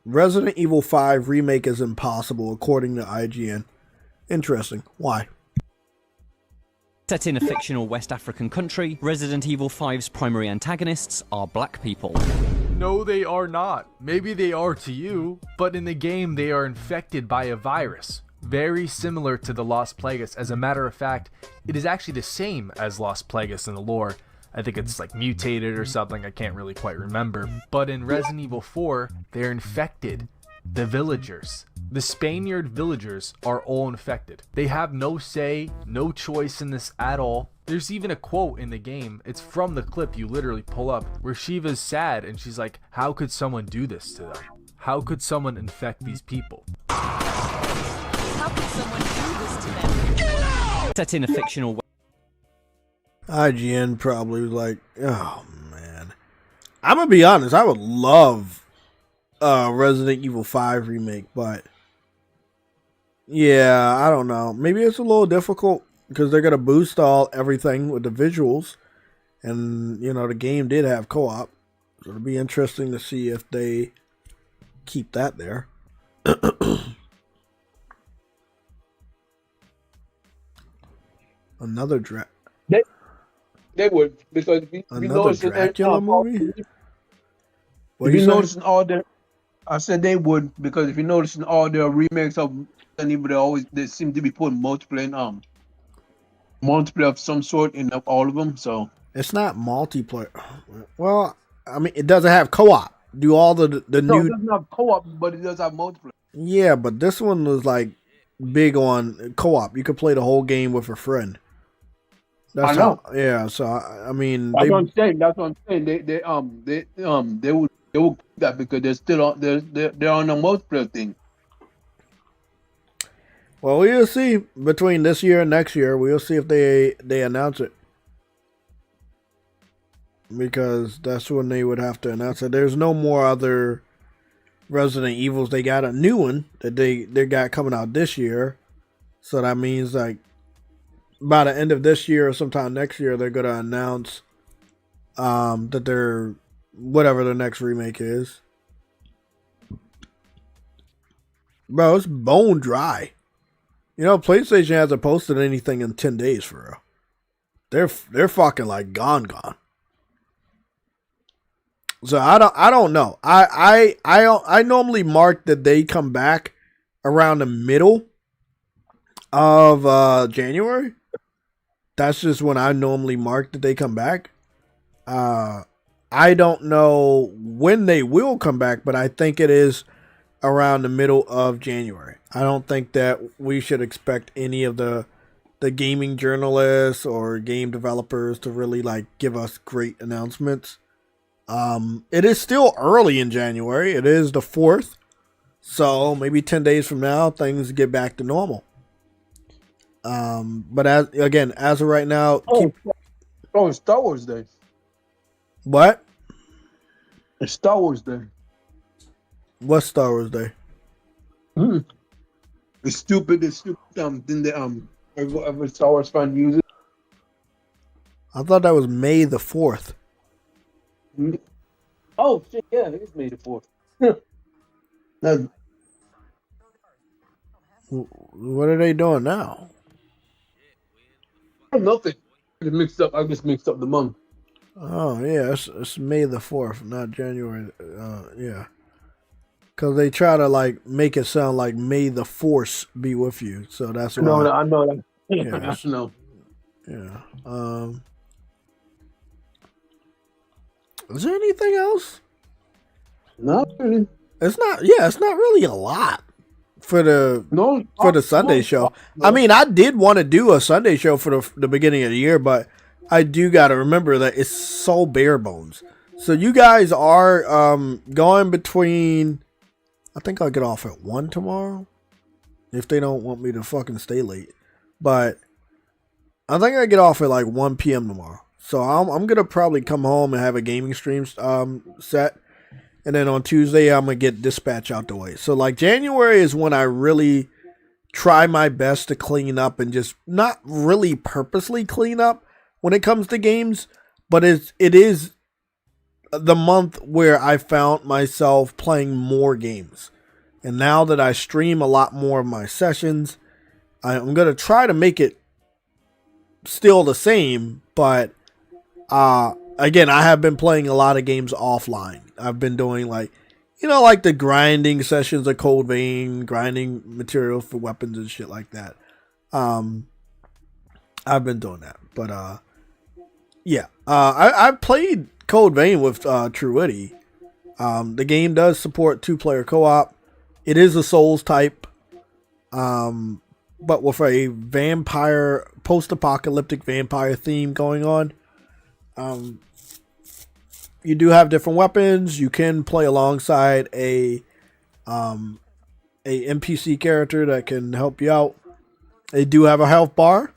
Resident Evil 5 remake is impossible, according to IGN. Interesting. Why? Set in a fictional West African country, Resident Evil 5's primary antagonists are black people. No, they are not. Maybe they are to you, but in the game they are infected by a virus. Very similar to the Las Plagas. As a matter of fact, it is actually the same as Las Plagas in the lore. I think it's mutated or something, I can't really quite remember. But in Resident Evil 4, they're infected. The villagers. The Spaniard villagers are all infected. They have no say, no choice in this at all. There's even a quote in the game, it's from the clip you literally pull up, where Shiva's sad and she's like, how could someone do this to them? How could someone infect these people? How could someone do this to them? Get out! Set in a fictional... IGN probably was like, oh man. I'm gonna be honest, I would love Resident Evil 5 remake, but yeah, I don't know. Maybe it's a little difficult because they're gonna boost everything with the visuals, and the game did have co-op, so it'll be interesting to see if they keep that there. Another They would, because if you notice Dracula movie. If you notice in all their, I said they would, because if you notice in all their remakes of Resident Evil, they seem to be putting multiplayer of some sort in all of them. So it's not multiplayer. Well, I mean, it doesn't have co-op. Do all the new? It doesn't have co-op, but it does have multiplayer. Yeah, but this one was big on co-op. You could play the whole game with a friend. That's I know. how. Yeah. So I mean, That's they. what I'm saying. That's what I'm saying. They would keep that because they're still on they're on the multiplayer thing. Well, we'll see between this year and next year. We'll see if they announce it, because that's when they would have to announce it. There's no more other Resident Evils. They got a new one that they got coming out this year, so that means like by the end of this year or sometime next year, they're gonna announce that they're whatever the next remake is. Bro, it's bone dry. You know, PlayStation hasn't posted anything in 10 days for real. They're fucking like gone. So I don't know. I normally mark that they come back around the middle of January. That's just when I normally mark that they come back. I don't know when they will come back, but I think it is around the middle of January. I don't think that we should expect any of the gaming journalists or game developers to really like give us great announcements. It is still early in January. It is the 4th. So maybe 10 days from now, things get back to normal. But as of right now, it's Star Wars Day. What? It's Star Wars Day. What's Star Wars Day? It's stupid. Then every Star Wars fan uses. I thought that was May the 4th. Oh shit! Yeah, it is May the 4th. What are they doing now? Nothing. I just mixed up the month. Oh yeah, it's May the 4th, not January. Yeah, because they try to like make it sound like May the Force be with you. So that's why. No, I know that. Yeah, I know. Yeah. Is there anything else? Not really. It's not. Yeah, it's not really a lot for the Sunday show. I mean, I did want to do a Sunday show for the beginning of the year, but I do got to remember that it's so bare bones. So you guys are going between. I think I'll get off at 1 tomorrow, if they don't want me to fucking stay late. But I think I get off at like 1 p.m. tomorrow. So I'm gonna probably come home and have a gaming stream set, and then on Tuesday I'm gonna get Dispatch out the way. So like January is when I really try my best to clean up, and just not really purposely clean up when it comes to games, but it is the month where I found myself playing more games. And now that I stream a lot more of my sessions, I'm gonna try to make it still the same, but again, I have been playing a lot of games offline. I've been doing like the grinding sessions of Cold Vein, grinding material for weapons and shit like that. I've been doing that, but yeah. I played Cold Vein with Truity. The game does support 2-player co-op. It is a Souls type, but with a vampire, post-apocalyptic vampire theme going on. You do have different weapons. You can play alongside a NPC character that can help you out. They do have a health bar,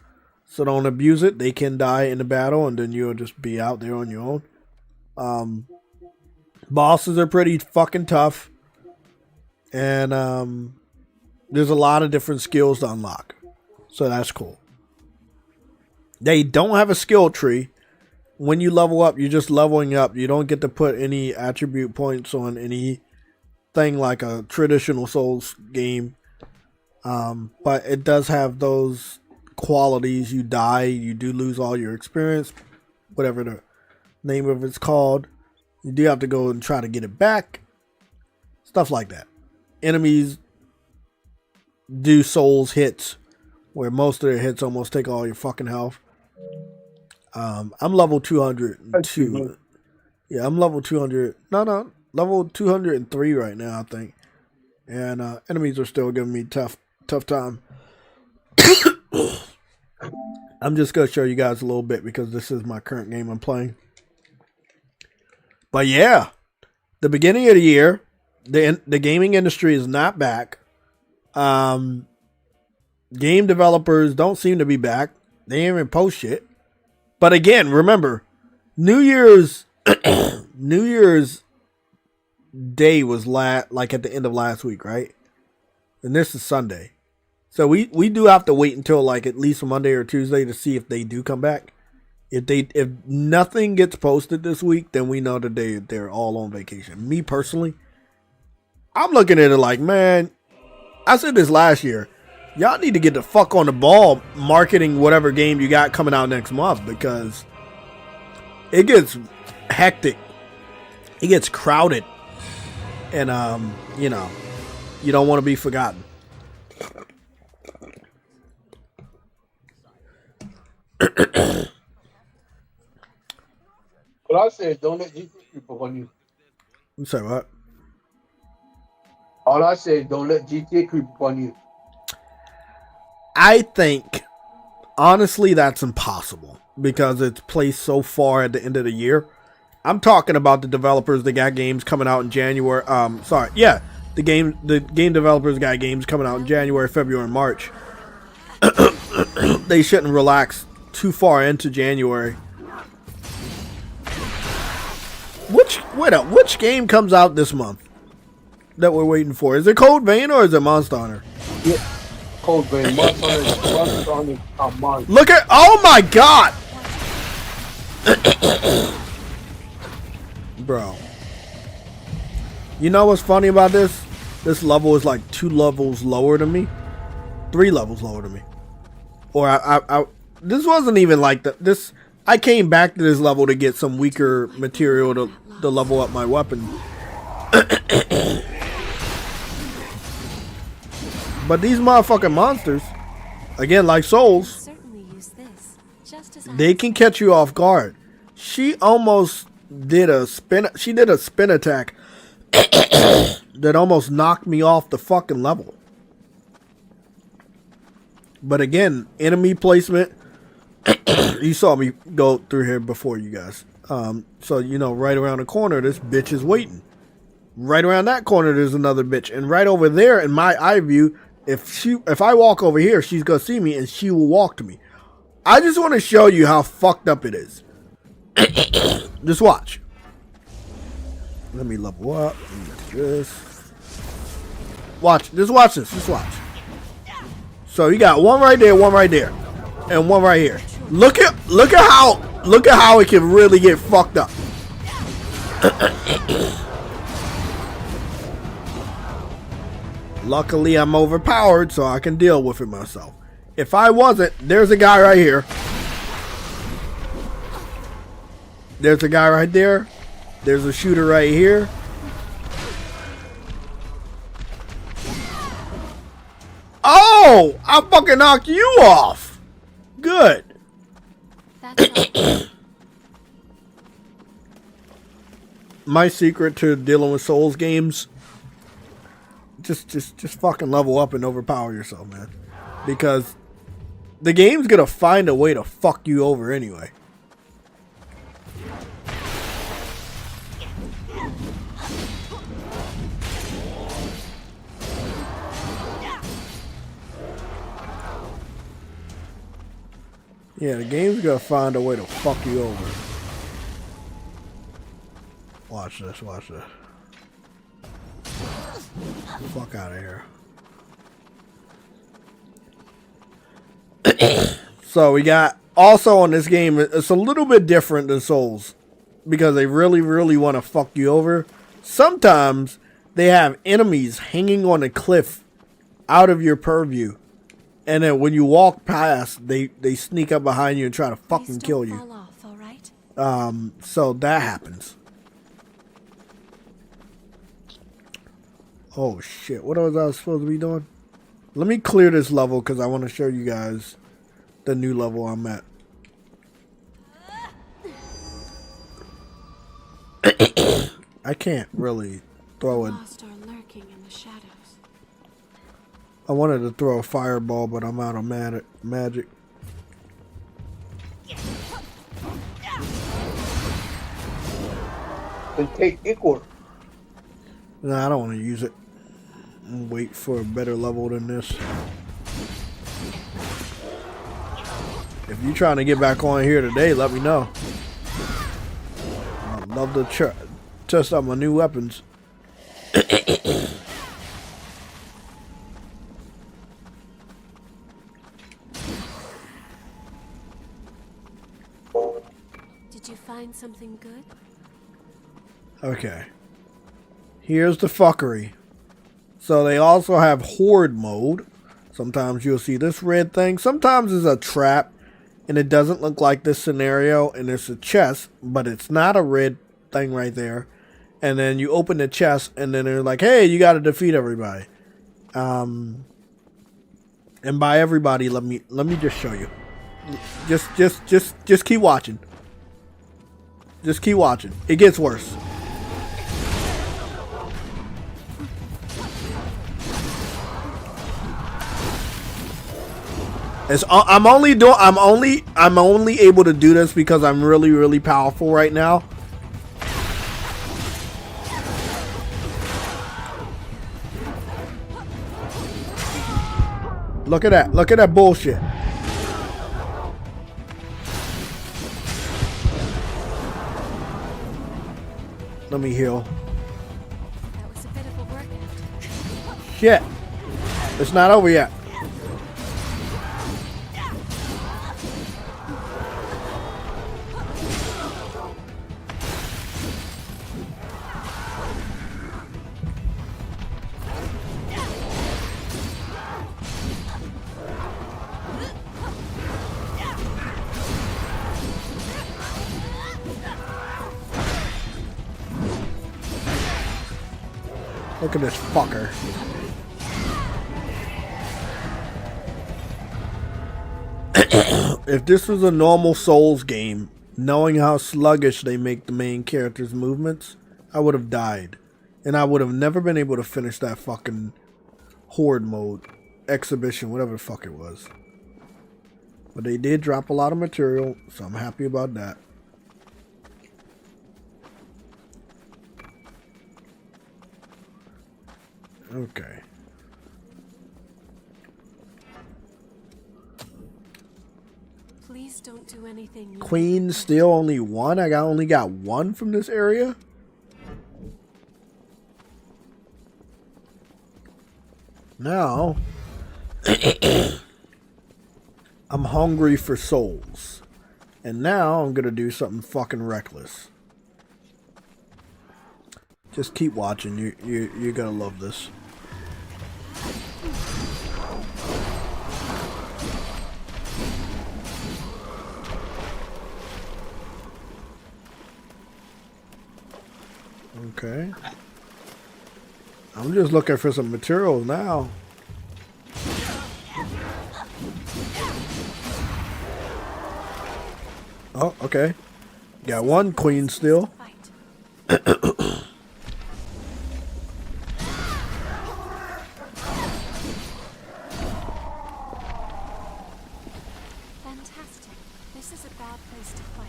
so don't abuse it. They can die in the battle, and then you'll just be out there on your own. Bosses are pretty fucking tough, and there's a lot of different skills to unlock, so that's cool. They don't have a skill tree. When you level up, you're just leveling up. You don't get to put any attribute points on anything like a traditional Souls game. But it does have those qualities. You die, you do lose all your experience, whatever the name of it's called. You do have to go and try to get it back. Stuff like that. Enemies do Souls hits, where most of their hits almost take all your fucking health. I'm level 202. Yeah, I'm level 200. No, level 203 right now, I think. And enemies are still giving me tough time. I'm just going to show you guys a little bit because this is my current game I'm playing. But yeah, the beginning of the year, the gaming industry is not back. Game developers don't seem to be back. They ain't even post shit. But again, remember, New Year's Day was like at the end of last week, right? And this is Sunday. So we do have to wait until like at least Monday or Tuesday to see if they do come back. If nothing gets posted this week, then we know that they're all on vacation. Me personally, I'm looking at it like, man, I said this last year. Y'all need to get the fuck on the ball marketing whatever game you got coming out next month, because it gets hectic. It gets crowded. And you know, you don't want to be forgotten. What I said, don't let JayTech creep up on you. You say what? All I said, don't let JayTech creep up on you. I think, honestly, that's impossible because it's placed so far at the end of the year. I'm talking about the developers that got games coming out in January. The game developers got games coming out in January, February, and March. They shouldn't relax too far into January. Which game comes out this month that we're waiting for? Is it Code Vein or is it Monster Hunter? Yeah, Code Vein. Monster Hunter. Look at, oh my god, bro. You know what's funny about this? This level is like 2 levels lower than me, 3 levels lower than me. Or I this wasn't even like this. I came back to this level to get some weaker material to level up my weapon. But these motherfucking monsters, again, like Souls, they can catch you off guard. She almost did a spin. She did a spin attack that almost knocked me off the fucking level. But again, enemy placement. You saw me go through here before, you guys. So, you know, right around the corner, this bitch is waiting. Right around that corner, there's another bitch. And right over there in my eye view, if I walk over here, she's going to see me and she will walk to me. I just want to show you how fucked up it is. Just watch. Let me level up. Just watch. Just watch this. Just watch. So you got one right there, one right there, and one right here. Look at how it can really get fucked up. Luckily, I'm overpowered, so I can deal with it myself. If I wasn't, there's a guy right here. There's a guy right there. There's a shooter right here. Oh, I fucking knocked you off. Good. My secret to dealing with Souls games, just fucking level up and overpower yourself, man. Because the game's gonna find a way to fuck you over anyway. Yeah, the game's gonna find a way to fuck you over. Watch this, watch this. Fuck out of here. So we got, also on this game, it's a little bit different than Souls. Because they really, really want to fuck you over. Sometimes they have enemies hanging on a cliff out of your purview. And then when you walk past, they sneak up behind you and try to fucking kill you. Off, all right? So that happens. Oh shit, what was I supposed to be doing? Let me clear this level because I want to show you guys the new level I'm at. I can't really throw it. I wanted to throw a fireball, but I'm out of magic. and take Ichor. No, I don't want to use it. And wait for a better level than this. If you're trying to get back on here today, let me know. I'd love to test out my new weapons. Did you find something good? Okay. Here's the fuckery. So they also have horde mode. Sometimes you'll see this red thing. Sometimes it's a trap and it doesn't look like this scenario and it's a chest, but it's not a red thing right there. And then you open the chest and then they're like, hey, you got to defeat everybody. And by everybody, let me just show you. Just keep watching. Just keep watching. It gets worse. I'm only able to do this because I'm really powerful right now. Look at that. Look at that bullshit. Let me heal. That was a bit of a workout. Shit. It's not over yet. Look at this fucker. If this was a normal Souls game, knowing how sluggish they make the main character's movements, I would have died. And I would have never been able to finish that fucking horde mode, exhibition, whatever the fuck it was. But they did drop a lot of material, so I'm happy about that. Okay. Please don't do anything. Queen still only one? I only got one from this area? Now, I'm hungry for souls. And now I'm going to do something fucking reckless. Just keep watching. You're going to love this. Okay. I'm just looking for some materials now. Oh, okay. Got one queen still. Fantastic. This is a bad place to fight.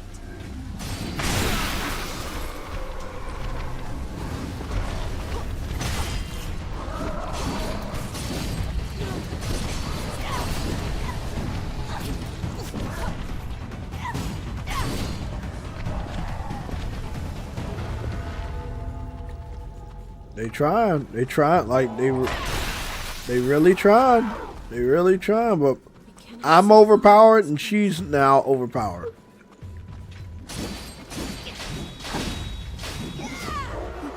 They tried, like they really tried. They really tried, but I'm overpowered and she's now overpowered.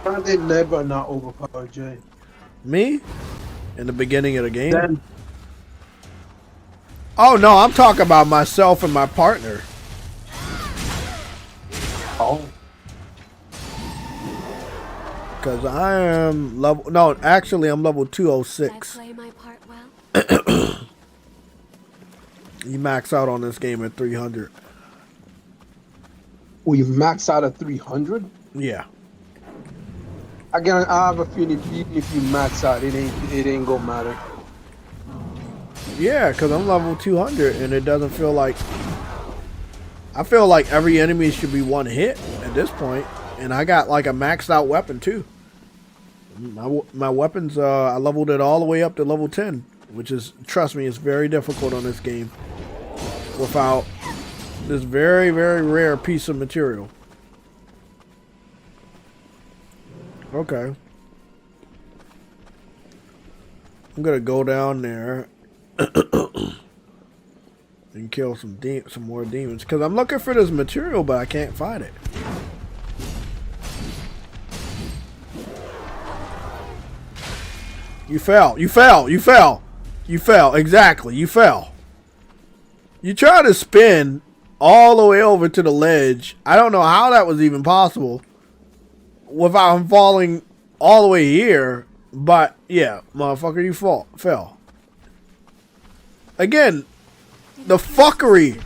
I did never not overpowered, Jay. Me? In the beginning of the game? Then, oh no, I'm talking about myself and my partner. oh. Because I am level... No, actually, I'm level 206. Did I play my part well? You max out on this game at 300. Well, you max out at 300? Yeah. I have a feeling even if you max out, it ain't gonna matter. Yeah, because I'm level 200 and it doesn't feel like... I feel like every enemy should be one hit at this point. And I got like a maxed out weapon too. My weapons, I leveled it all the way up to level 10, which is, trust me, it's very difficult on this game without this very, very rare piece of material. Okay. I'm gonna go down there and kill some more demons because I'm looking for this material, but I can't find it. You fell. You fell. You fell. You fell. Exactly. You fell. You try to spin all the way over to the ledge. I don't know how that was even possible without him falling all the way here. But, yeah, motherfucker, you fell. Again, the fuckery.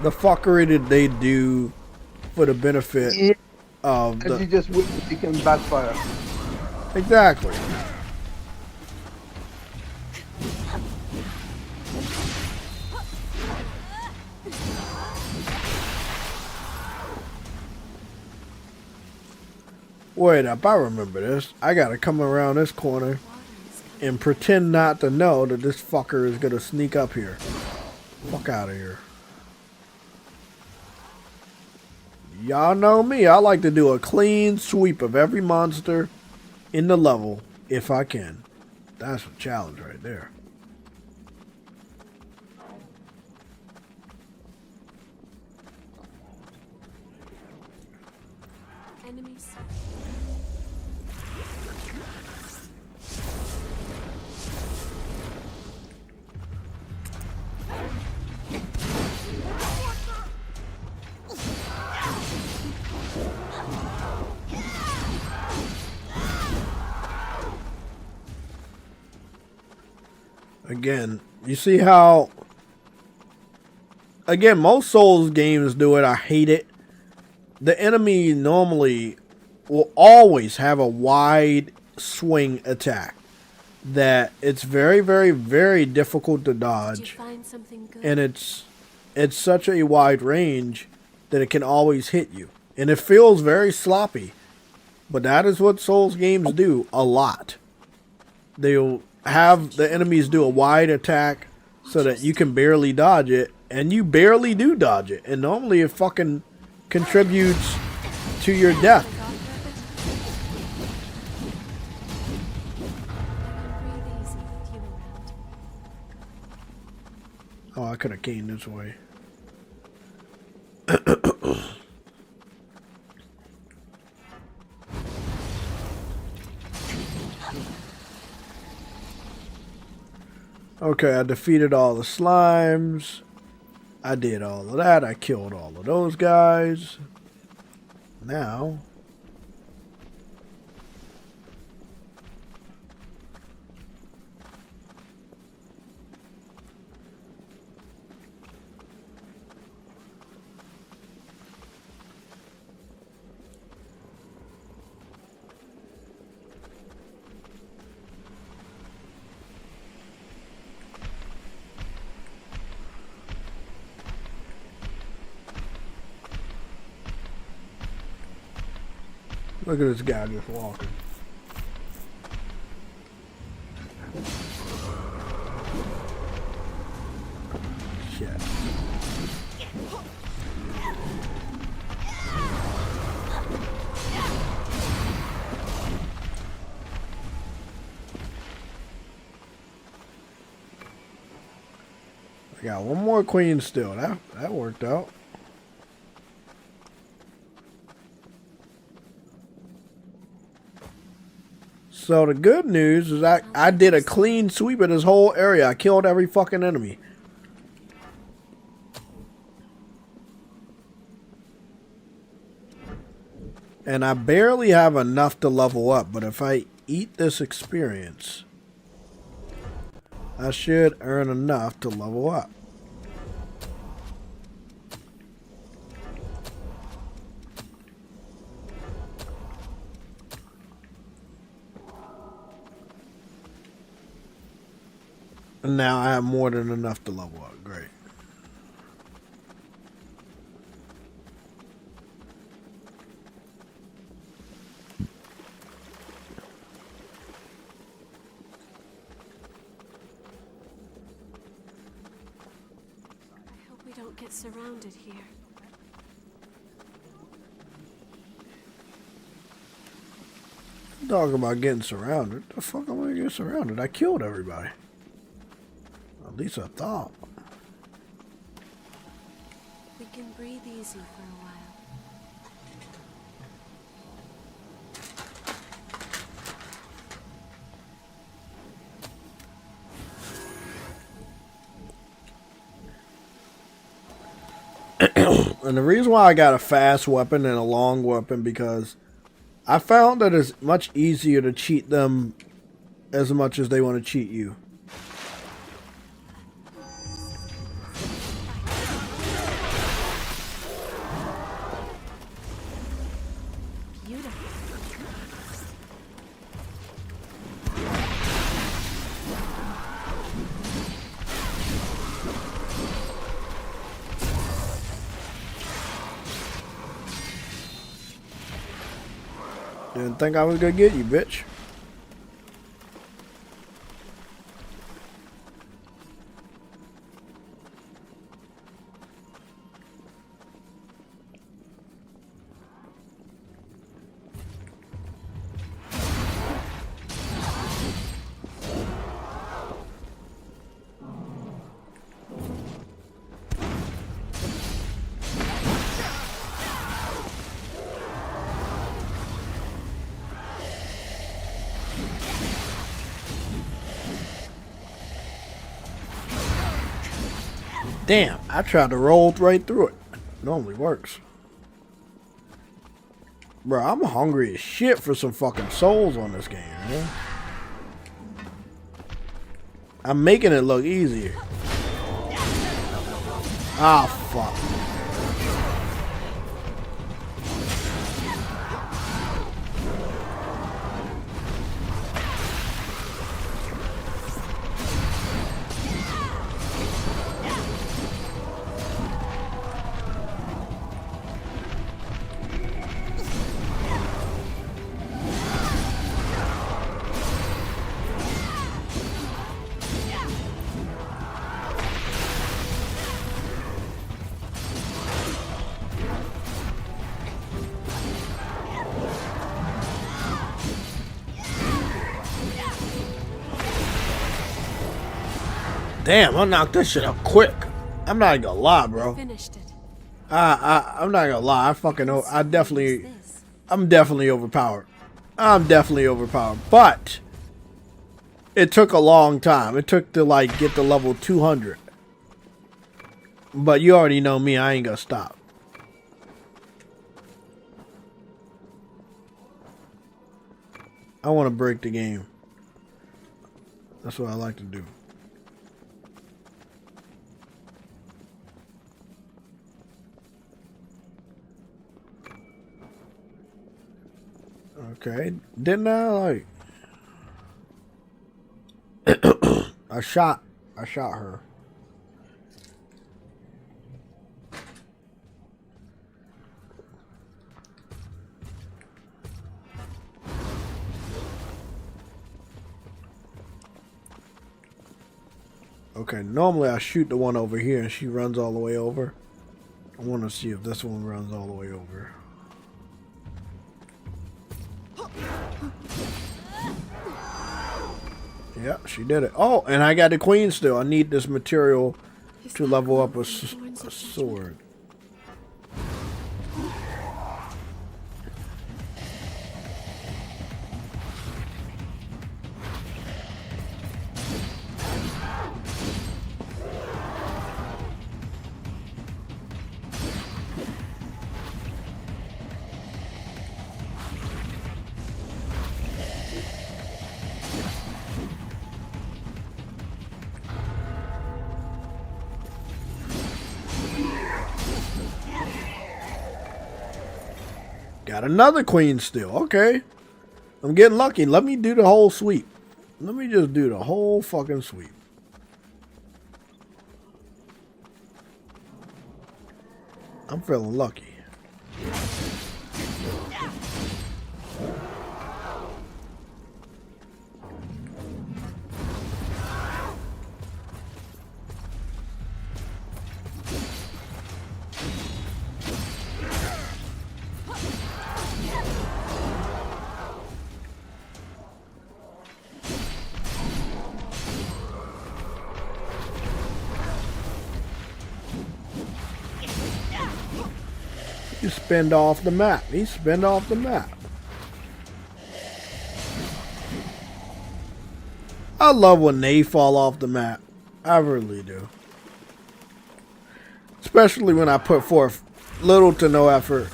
The fuckery that they do for the benefit of the... And you just wait, it can backfire. Exactly. Wait up, I remember this. I gotta come around this corner and pretend not to know that this fucker is gonna sneak up here. Fuck out of here. Y'all know me. I like to do a clean sweep of every monster in the level if I can. That's a challenge right there. Enemies. Again, you see how... Again, most Souls games do it. I hate it. The enemy normally will always have a wide swing attack that it's very, very, very difficult to dodge. And it's such a wide range that it can always hit you. And it feels very sloppy. But that is what Souls games do a lot. They'll have the enemies do a wide attack so that you can barely dodge it, and you barely do dodge it, and normally it fucking contributes to your death. Oh, I could have came this way. Okay, I defeated all the slimes. I did all of that. I killed all of those guys. Now... Look at this guy just walking. Shit. I got one more queen still. That worked out. So the good news is I did a clean sweep of this whole area. I killed every fucking enemy. And I barely have enough to level up, but if I eat this experience, I should earn enough to level up. And now I have more than enough to level up. Great. get surrounded here. Talking about getting surrounded. The fuck am I gonna get surrounded? I killed everybody. At least I thought. We can breathe easy for a while. And the reason why I got a fast weapon and a long weapon, because I found that it's much easier to cheat them as much as they want to cheat you. Didn't think I was gonna get you, bitch. Damn, I tried to roll right through it. Normally works. Bro, I'm hungry as shit for some fucking souls on this game, man. I'm making it look easier. Ah, fuck. Damn, I knocked this shit out quick. I'm not even gonna lie, bro. I'm not gonna lie. I'm definitely overpowered. I'm definitely overpowered. But it took a long time. It took to like get to level 200. But you already know me. I ain't gonna stop. I want to break the game. That's what I like to do. Okay, didn't I like I shot her. Okay, normally I shoot the one over here and she runs all the way over. I want to see if this one runs all the way over. Yeah, she did it. Oh, and I got the queen still. I need this material to level up a sword. Got another queen still. Okay. I'm getting lucky. Let me do the whole sweep. Let me just do the whole fucking sweep. I'm feeling lucky. You spin off the map. He spin off the map. I love when they fall off the map. I really do. Especially when I put forth little to no effort.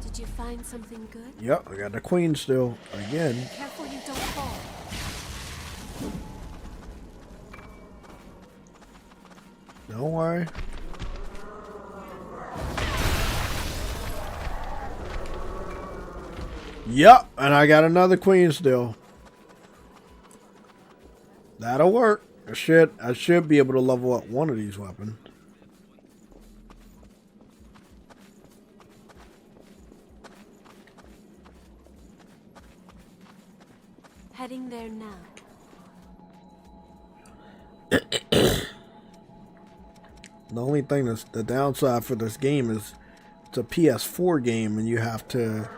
Did you find something good? Yep, I got the queen still. Again. Careful you don't fall. Don't worry. Yep, and I got another queen still. That'll work. I should be able to level up one of these weapons. Heading there now. The only thing that's the downside for this game is it's a PS4 game and you have to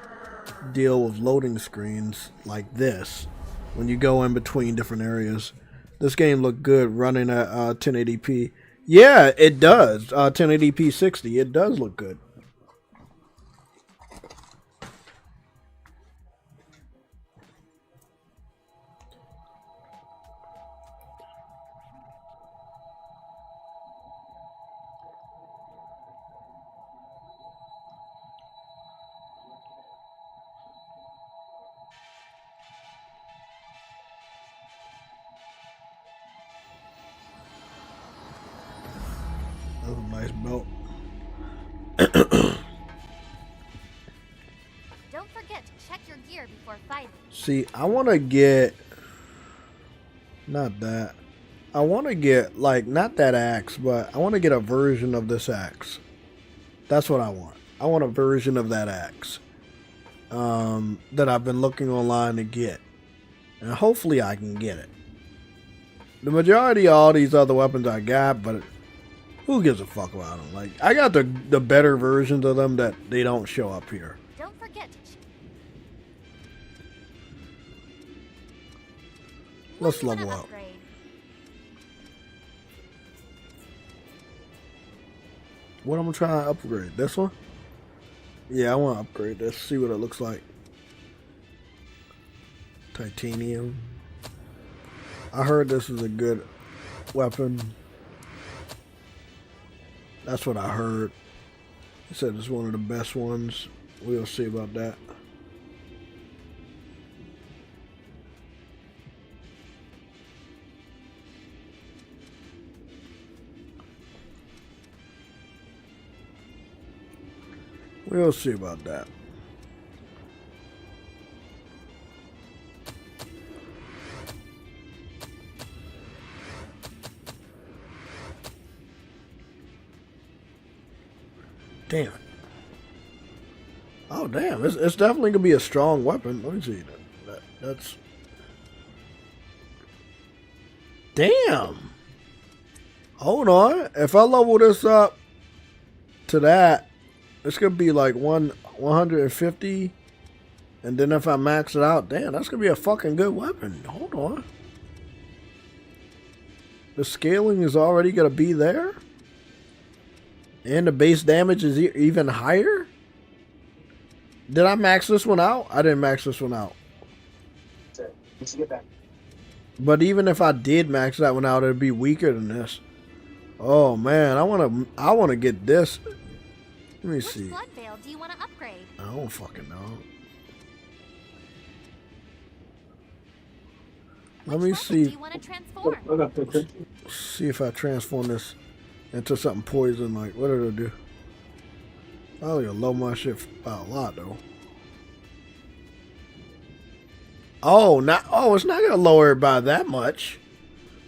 deal with loading screens like this when you go in between different areas. This game looked good running at 1080p. Yeah, it does. 1080p 60. It does look good. That's a nice belt. Don't forget to check your gear before fighting. See, I want to get... Not that. I want to get, like, not that axe, but I want to get a version of this axe. That's what I want. I want a version of that axe. That I've been looking online to get. And hopefully I can get it. The majority of all these other weapons I got, but who gives a fuck about them? Like, I got the better versions of them that they don't show up here. Don't forget to Let's level up. What I'm trying to upgrade? This one? Yeah, I want to upgrade this. See what it looks like. Titanium. I heard this is a good weapon. That's what I heard. He said it's one of the best ones. We'll see about that. We'll see about that. Damn it. Oh, damn. It's definitely going to be a strong weapon. Let me see. That's... Damn. Hold on. If I level this up to that, it's going to be like 150. And then if I max it out, damn, that's going to be a fucking good weapon. Hold on. The scaling is already going to be there? And the base damage is even higher? Did I max this one out? I didn't max this one out. Let's get back. But even if I did max that one out, it'd be weaker than this. Oh man, I wanna get this. Let me see. Which blood veil do you want to upgrade? I don't fucking know. Let me see. Do you want to transform? See if I transform this into something poison. Like, what did it do? Oh, you'll lower my shit by a lot though. Oh, it's not gonna lower it by that much.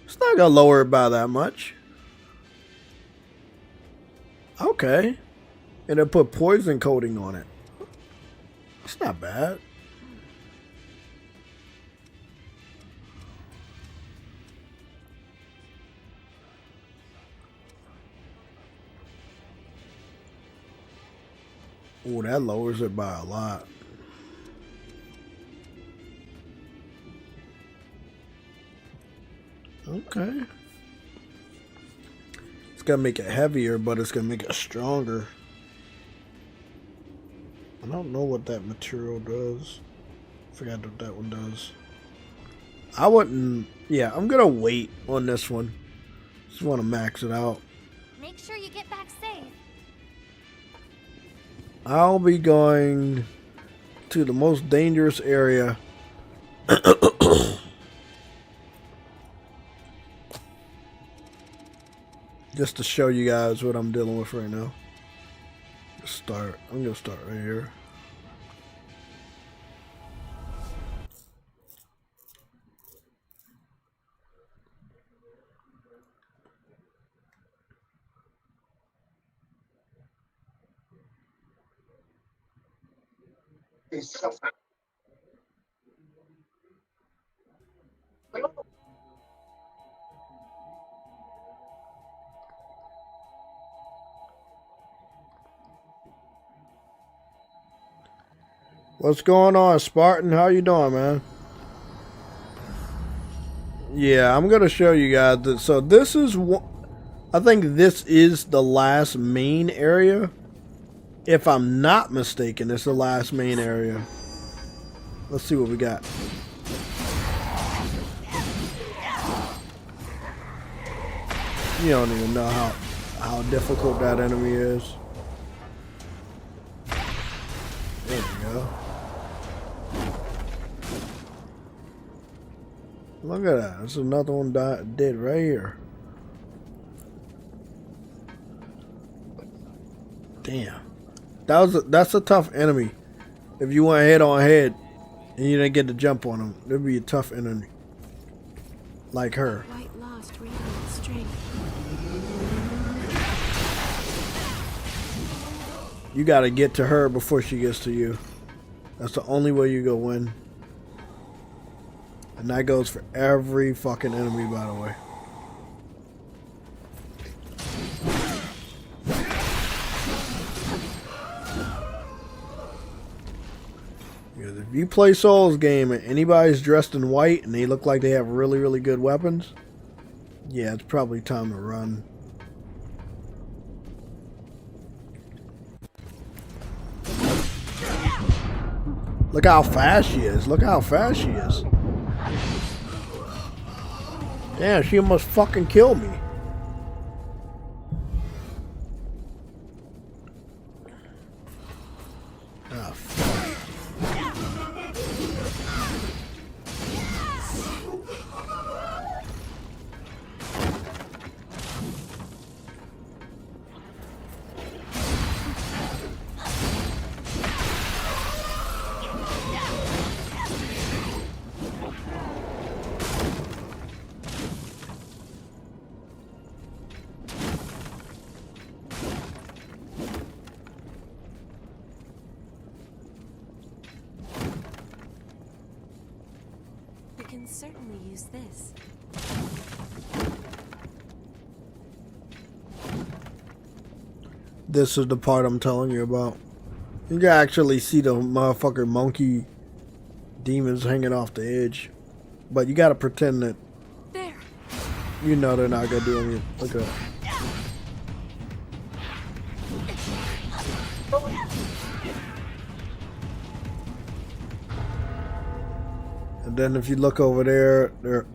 It's not gonna lower it by that much. Okay. And it put poison coating on it. It's not bad. Oh, that lowers it by a lot. Okay. It's gonna make it heavier, but it's gonna make it stronger. I don't know what that material does. Forgot what that one does. I wouldn't. Yeah, I'm gonna wait on this one. Just want to max it out. Make sure you get back safe. I'll be going to the most dangerous area. Just to show you guys what I'm dealing with right now. I'm gonna start right here. What's going on, Spartan? How you doing, man? Yeah, I'm gonna show you guys that. So this is one. I think this is the last main area. If I'm not mistaken, it's the last main area. Let's see what we got. You don't even know how difficult that enemy is. There we go. Look at that. There's another one dead right here. Damn. That's a tough enemy. If you went head on head and you didn't get to jump on him, it'd be a tough enemy. Like her. White lost radiant strength. You gotta get to her before she gets to you. That's the only way you go win. And that goes for every fucking enemy, by the way. Because if you play Souls game and anybody's dressed in white and they look like they have really, really good weapons, yeah, it's probably time to run. Look how fast she is. Look how fast she is. Damn, she almost fucking killed me. Ah, fuck. We can certainly use this. This is the part I'm telling you about. You can actually see the motherfucker monkey demons hanging off the edge. But you gotta pretend that There. you know they're not gonna do anything. Look at that. And then if you look over there, they're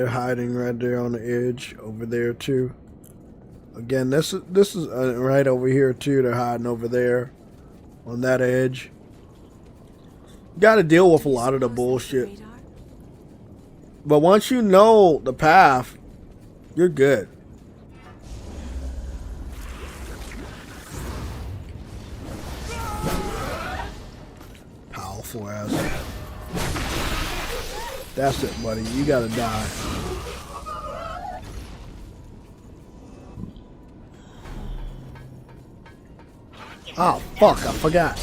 hiding right there on the edge over there too. Again, this is right over here too. They're hiding over there on that edge. Got to deal with a lot of the bullshit. But once you know the path, you're good. Powerful ass. That's it, buddy. You gotta die. Oh, fuck. I forgot.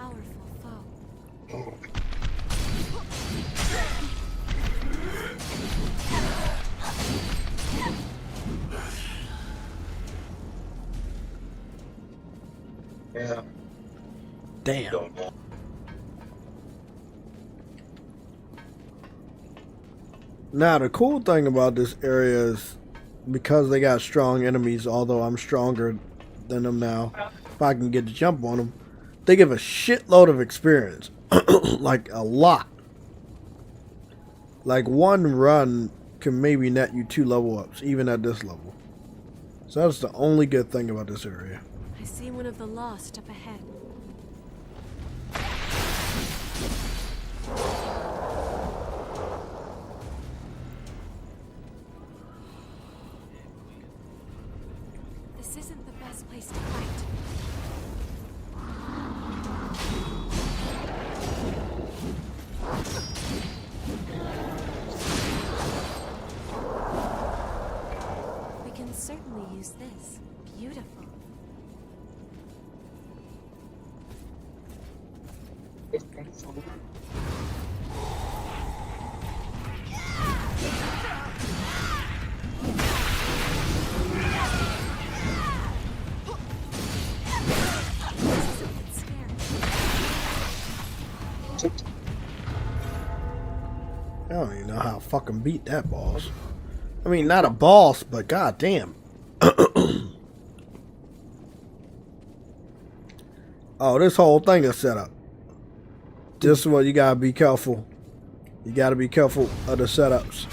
powerful foe. Yeah. Damn. Now the cool thing about this area is because they got strong enemies, although I'm stronger than them now, if I can get the jump on them, they give a shitload of experience. Like a lot. Like one run can maybe net you 2 level ups, even at this level. So that's the only good thing about this area. I see one of the lost up ahead. This isn't the best place to fight. We can certainly use this. Beautiful. I don't even know how to fucking beat that boss. I mean, not a boss, but goddamn. Oh, this whole thing is set up. This is what you gotta be careful. You gotta be careful of the setups.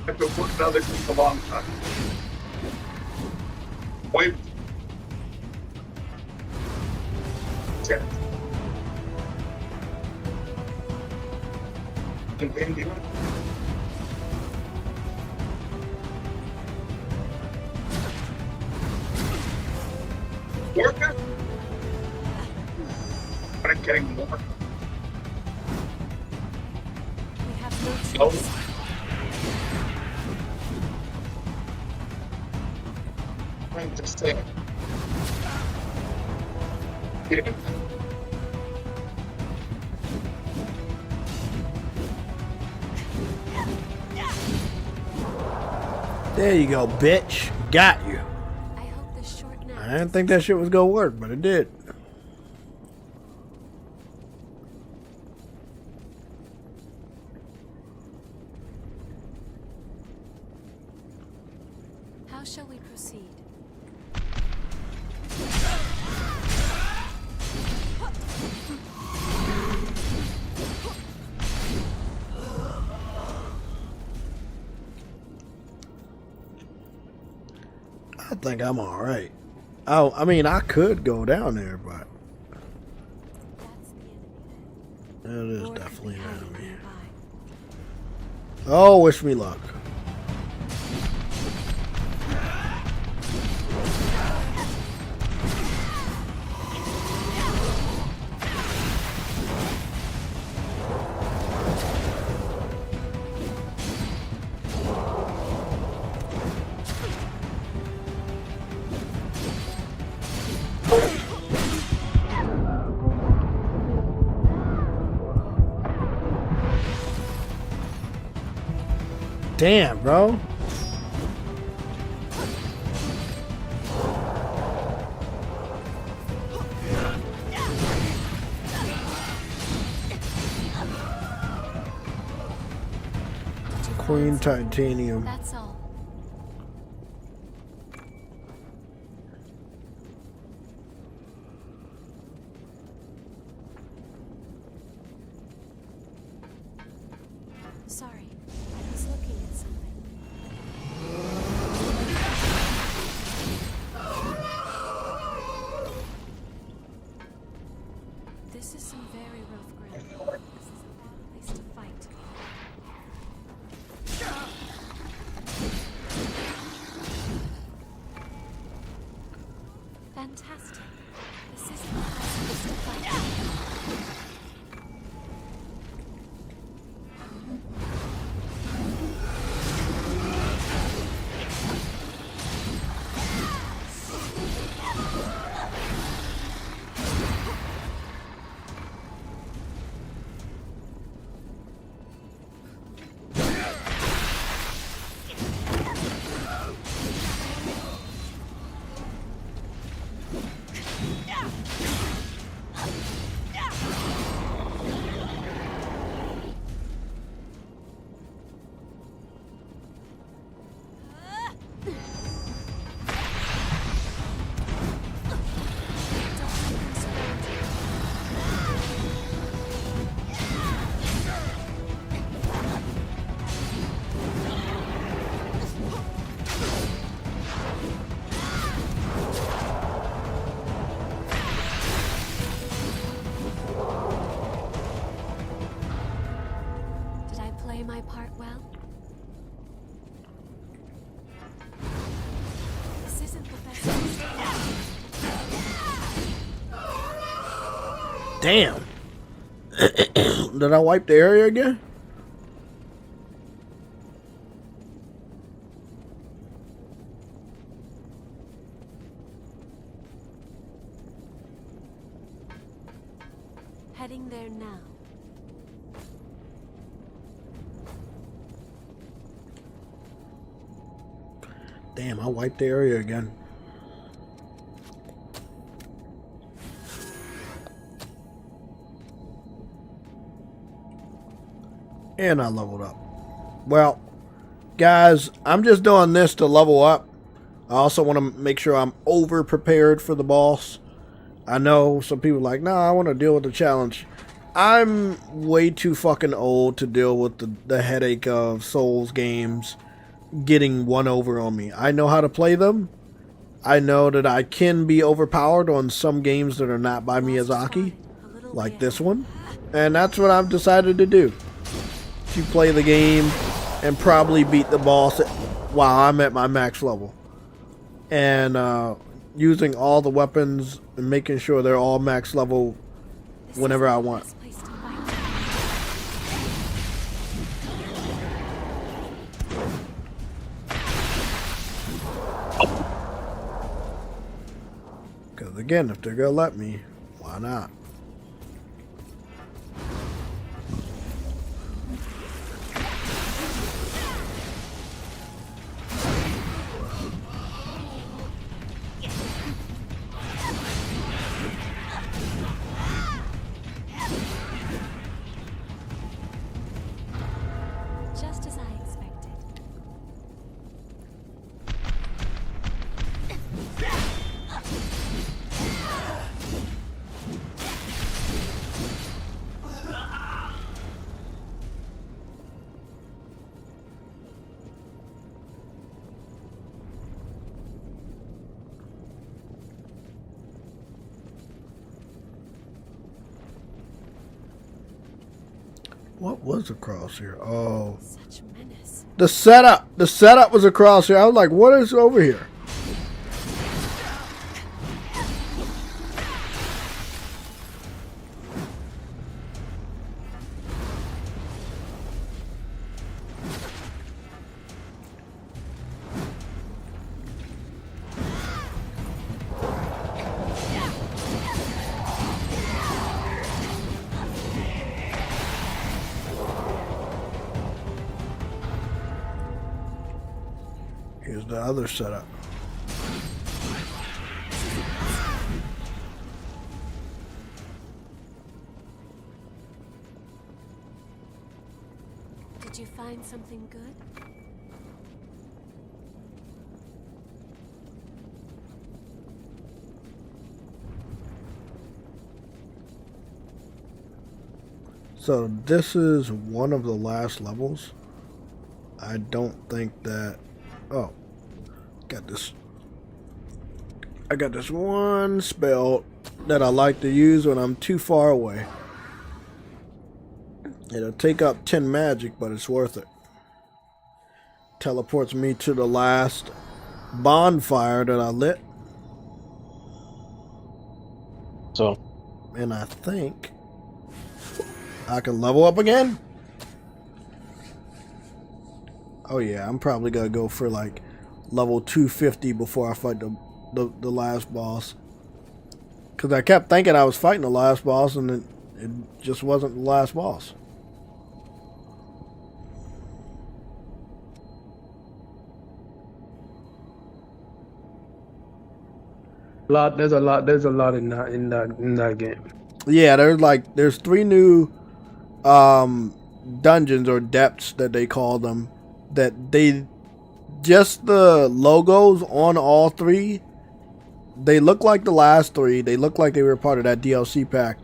I've been working on this for a long time. Wait. Yeah. Continue. Working? But I'm getting more. We have no choice. I'm just saying. Yeah. There you go, bitch. Got you. I hope the short nap. I didn't think that shit was gonna work, but it did. How shall we proceed? I think I'm alright. Oh, I mean, I could go down there, but that is definitely an enemy. Oh, wish me luck. Damn, bro. Queen Titanium. That's all. Sorry, I was looking at something. This is some very rough ground. This is a bad place to fight. Fantastic. This isn't the best place to part well? This isn't the best place to Damn. Did I wipe the area again? Heading there now. Damn, I wiped the area again. And I leveled up. Well, guys, I'm just doing this to level up. I also want to make sure I'm over prepared for the boss. I know some people are like, no, I want to deal with the challenge. I'm way too fucking old to deal with the headache of Souls games getting one over on me. I know how to play them. I know that I can be overpowered on some games that are not by Miyazaki, like this one. And that's what I've decided to do. To play the game and probably beat the boss while I'm at my max level. And using all the weapons and making sure they're all max level whenever I want. Because again, if they're gonna let me, why not? Just as I expected. What was across here? Oh. Such menace. The setup! The setup was across here. I was like, what is over here? Here's the other setup. Did you find something good? So this is one of the last levels. I don't think that... Oh. Got this. I got this one spell that I like to use when I'm too far away. It'll take up 10 magic, but it's worth it. Teleports me to the last bonfire that I lit. So. And I think I can level up again. Oh yeah, I'm probably gonna go for like level 250 before I fight the last boss. Because I kept thinking I was fighting the last boss and it just wasn't the last boss. There's a lot in that game. Yeah, there's 3 new dungeons or depths that they call them, that they just the logos on all 3, they look like the last 3. They look like they were part of that DLC pack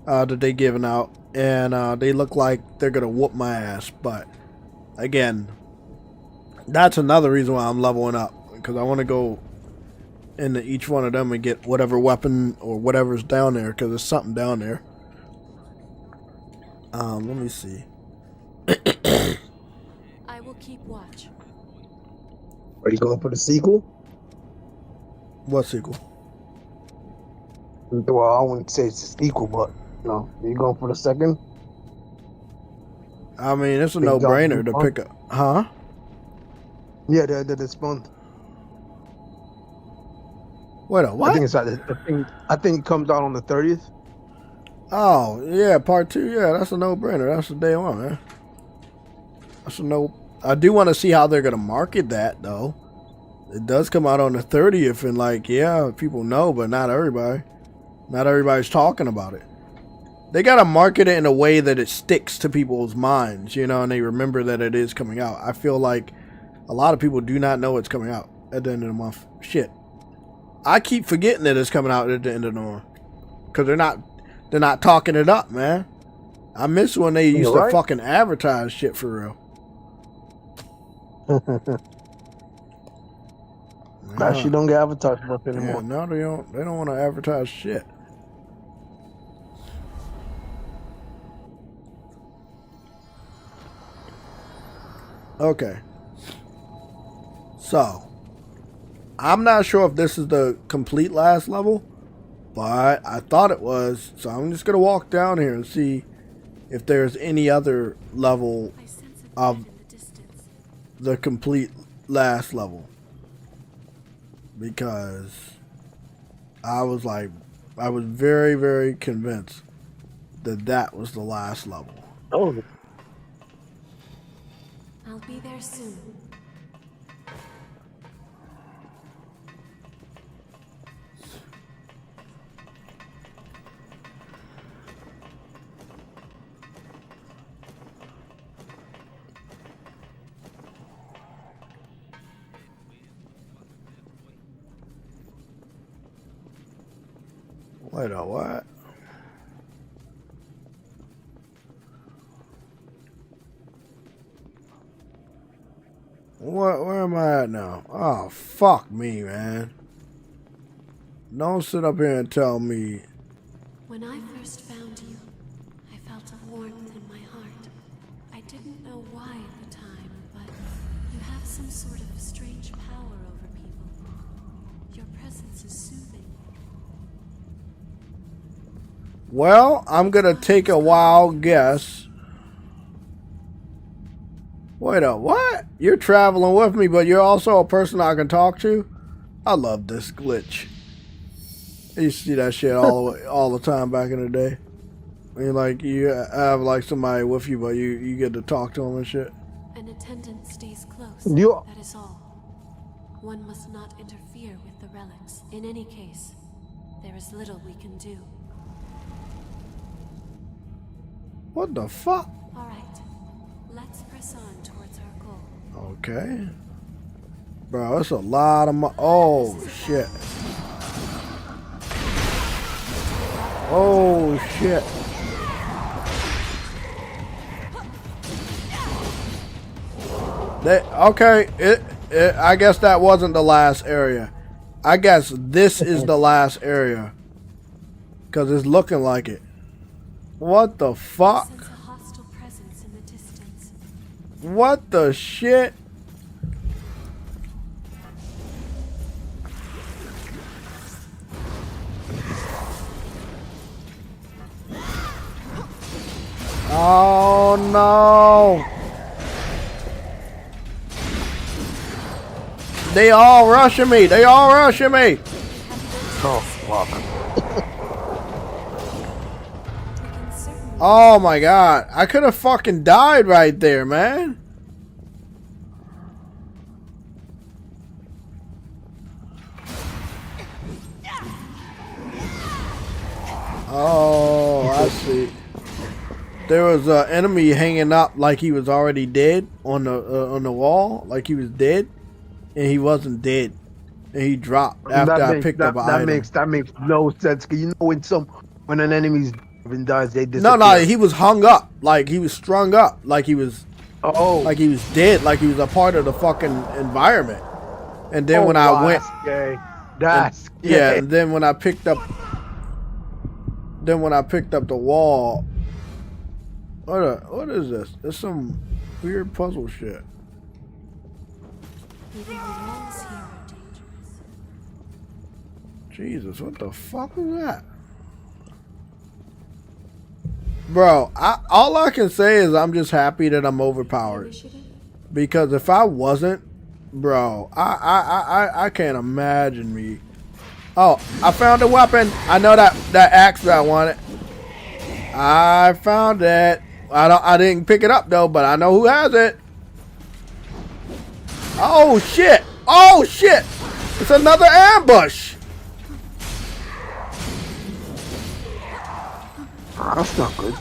that they given out, and they look like they're gonna whoop my ass. But again, that's another reason why I'm leveling up, because I want to go into each one of them and get whatever weapon or whatever's down there, because there's something down there. Let me see. will keep watch. Are you going for the sequel? What sequel? Well, I wouldn't say it's a sequel, but no. Are you going for the second? I mean, it's a Big no-brainer Dog to Month? pick up. Huh? Yeah, this month. Wait, what? I think it's I think it comes out on the 30th. Oh, yeah, part 2. Yeah, that's a no-brainer. That's the day one, man. That's a no. I do want to see how they're going to market that, though. It does come out on the 30th, and, like, yeah, people know, but not everybody. Not everybody's talking about it. They got to market it in a way that it sticks to people's minds, you know, and they remember that it is coming out. I feel like a lot of people do not know it's coming out at the end of the month. Shit. I keep forgetting that it's coming out at the end of the month. Because they're not talking it up, man. I miss when they used to fucking advertise shit for real. Actually, don't get advertised much anymore. Yeah, no, they don't. They don't want to advertise shit. Okay. So, I'm not sure if this is the complete last level, but I thought it was. So I'm just gonna walk down here and see if there's any other level of the complete last level. Because I was very, very convinced that that was the last level. Oh. I'll be there soon. Wait a what? Where am I at now? Oh, fuck me, man. Don't sit up here and tell me. When I first found you, I felt a warmth in my heart. I didn't know why at the time, but you have some sort of strange power over people. Your presence is soothing. Well, I'm gonna take a wild guess. Wait a what? You're traveling with me, but you're also a person I can talk to? I love this glitch. I used to see that shit all the time back in the day. I mean, like, you have like somebody with you, but you get to talk to them and shit. An attendant stays close. You- That is all. One must not interfere with the relics. In any case, there is little we can do. What the fuck? All right, let's press on towards our goal. Okay. Bro, that's a lot of oh, shit. Oh, shit. Okay, I guess that wasn't the last area. I guess this is the last area. Because it's looking like it. What the fuck? Sense a hostile presence in the distance. What the shit? Oh no! They all rushing me! They all rushing me! Oh fuck. Oh my god. I could have fucking died right there, man. Oh, I see. There was an enemy hanging up like he was already dead on the wall, like he was dead, and he wasn't dead, and he dropped after I picked up an item. That makes no sense. Cause you know when an enemy's and dies, they disappear. No, he was hung up, like he was strung up, like he was, like he was dead, like he was a part of the fucking environment. And then when I went, that's yeah, and then when I picked up, the wall. What is this? It's some weird puzzle shit. Even the walls here are dangerous. Jesus, what the fuck was that? Bro, all I can say is I'm just happy that I'm overpowered. Because if I wasn't, bro, I can't imagine me. Oh, I found a weapon. I know that axe that I wanted. I found it. I didn't pick it up though, but I know who has it. Oh shit! Oh shit! It's another ambush. That's not good.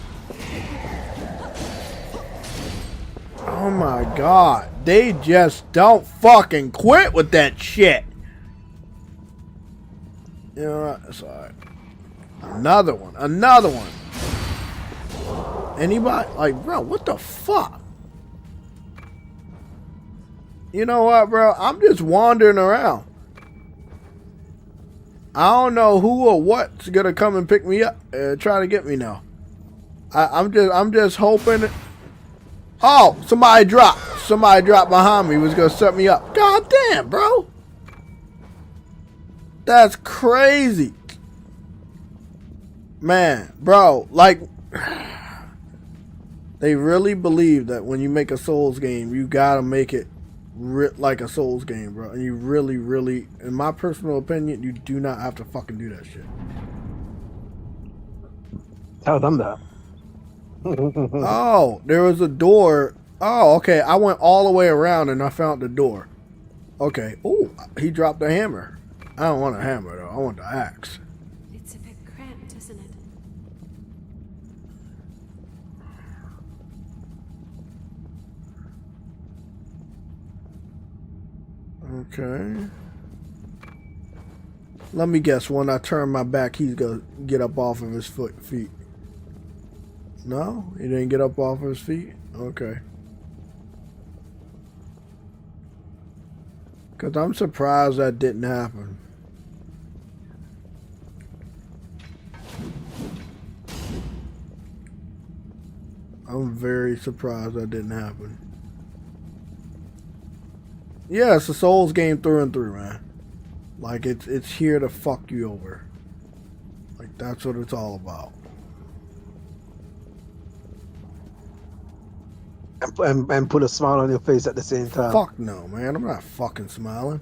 Oh my god. They just don't fucking quit with that shit. You know what? It's alright. Another one. Another one. Anybody? Like, bro, what the fuck? You know what, bro? I'm just wandering around. I don't know who or what's gonna come and pick me up and try to get me now. I'm just hoping. Oh, somebody dropped. Somebody dropped behind me. Was gonna set me up. God damn, bro. That's crazy. Man, bro, like they really believe that when you make a Souls game, you gotta make it like a Souls game, bro. And you really, really, in my personal opinion, you do not have to fucking do that shit. Tell them that. Oh, there was a door. Oh, okay. I went all the way around and I found the door. Okay. Oh, he dropped a hammer. I don't want a hammer though. I want the axe. It's a bit cramped, isn't it? Okay. Let me guess. When I turn my back, he's gonna get up off of his feet. No, he didn't get up off of his feet. Okay. Cause I'm surprised that didn't happen. I'm very surprised that didn't happen. Yeah, it's a Souls game through and through, man. Like it's here to fuck you over. Like that's what it's all about. And put a smile on your face at the same time. Fuck no, man. I'm not fucking smiling.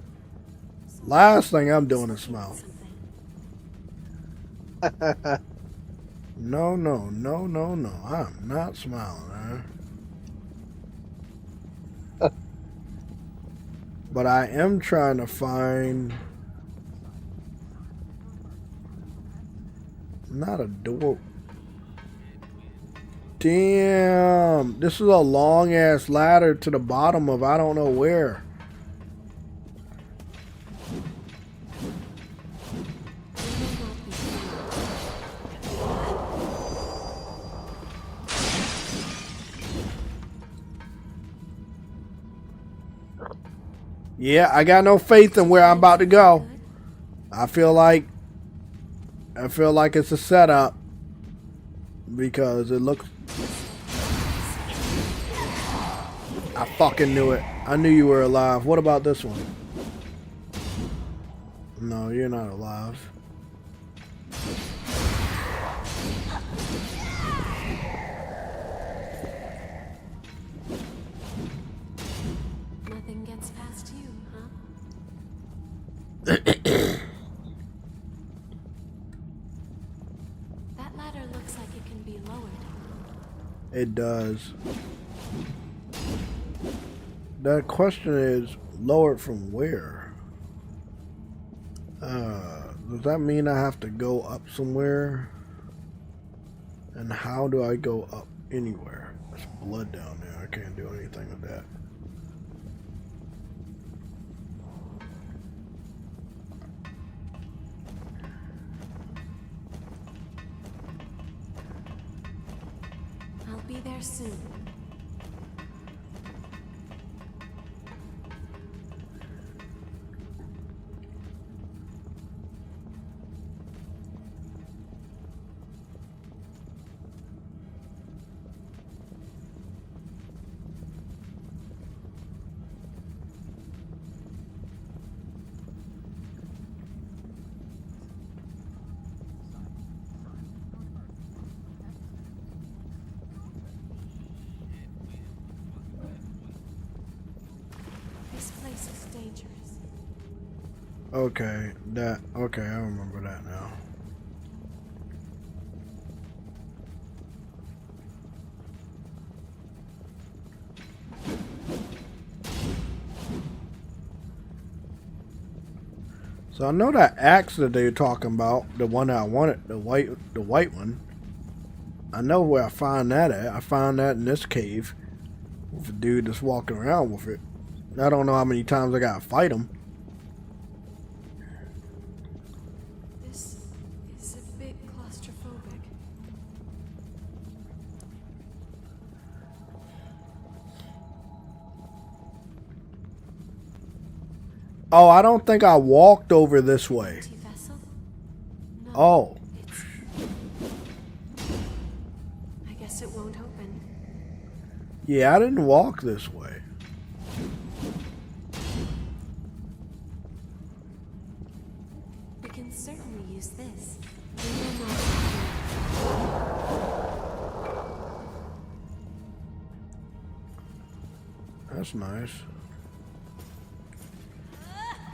Last thing I'm doing is smile. No, no, no, no, no. I'm not smiling, man. But I am trying to find... Not a door. Damn. This is a long-ass ladder to the bottom of I don't know where. Yeah, I got no faith in where I'm about to go. I feel like it's a setup because it looks. I fucking knew it. I knew you were alive. What about this one? No, you're not alive. Nothing gets past you, huh? That ladder looks like it can be lowered. It does. The question is, lowered from where? Does that mean I have to go up somewhere? And how do I go up anywhere? There's blood down there. I can't do anything with that. I'll be there soon. Okay, okay, I remember that now. So I know that axe that they're talking about, the one that I wanted, the white one. I know where I find that at. I find that in this cave with a dude that's walking around with it. I don't know how many times I gotta fight him. This is a bit claustrophobic. Oh, I don't think I walked over this way. Oh. I guess it won't open. Yeah, I didn't walk this way. We can certainly use this. That's nice.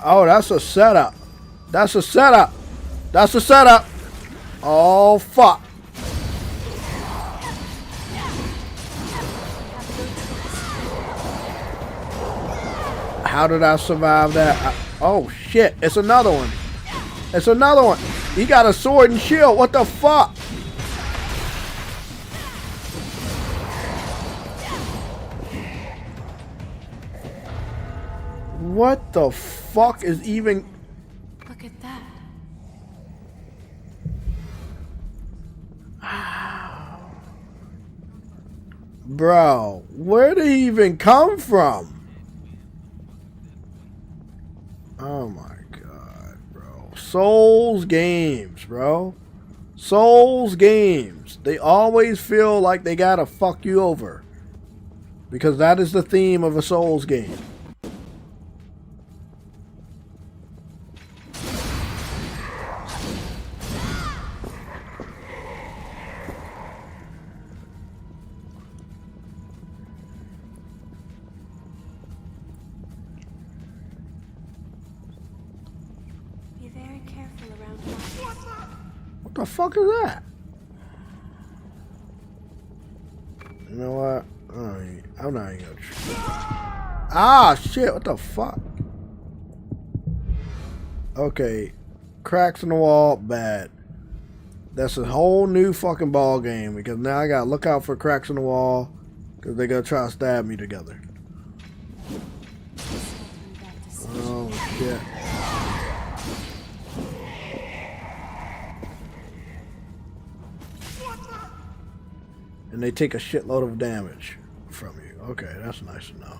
Oh, that's a setup. That's a setup. That's a setup. Oh, fuck. How did I survive that? Oh, shit. It's another one. It's another one. He got a sword and shield. What the fuck? What the fuck is even... Look at that. Bro, where did he even come from? Oh my god, bro. Souls games, bro. Souls games. They always feel like they gotta fuck you over. Because that is the theme of a Souls game. What the fuck is that? You know what? I'm not even gonna try. Ah, shit, what the fuck? Okay, cracks in the wall, bad. That's a whole new fucking ball game because now I gotta look out for cracks in the wall because they're gonna try to stab me together. Oh, shit. And they take a shitload of damage from you. Okay, that's nice to know.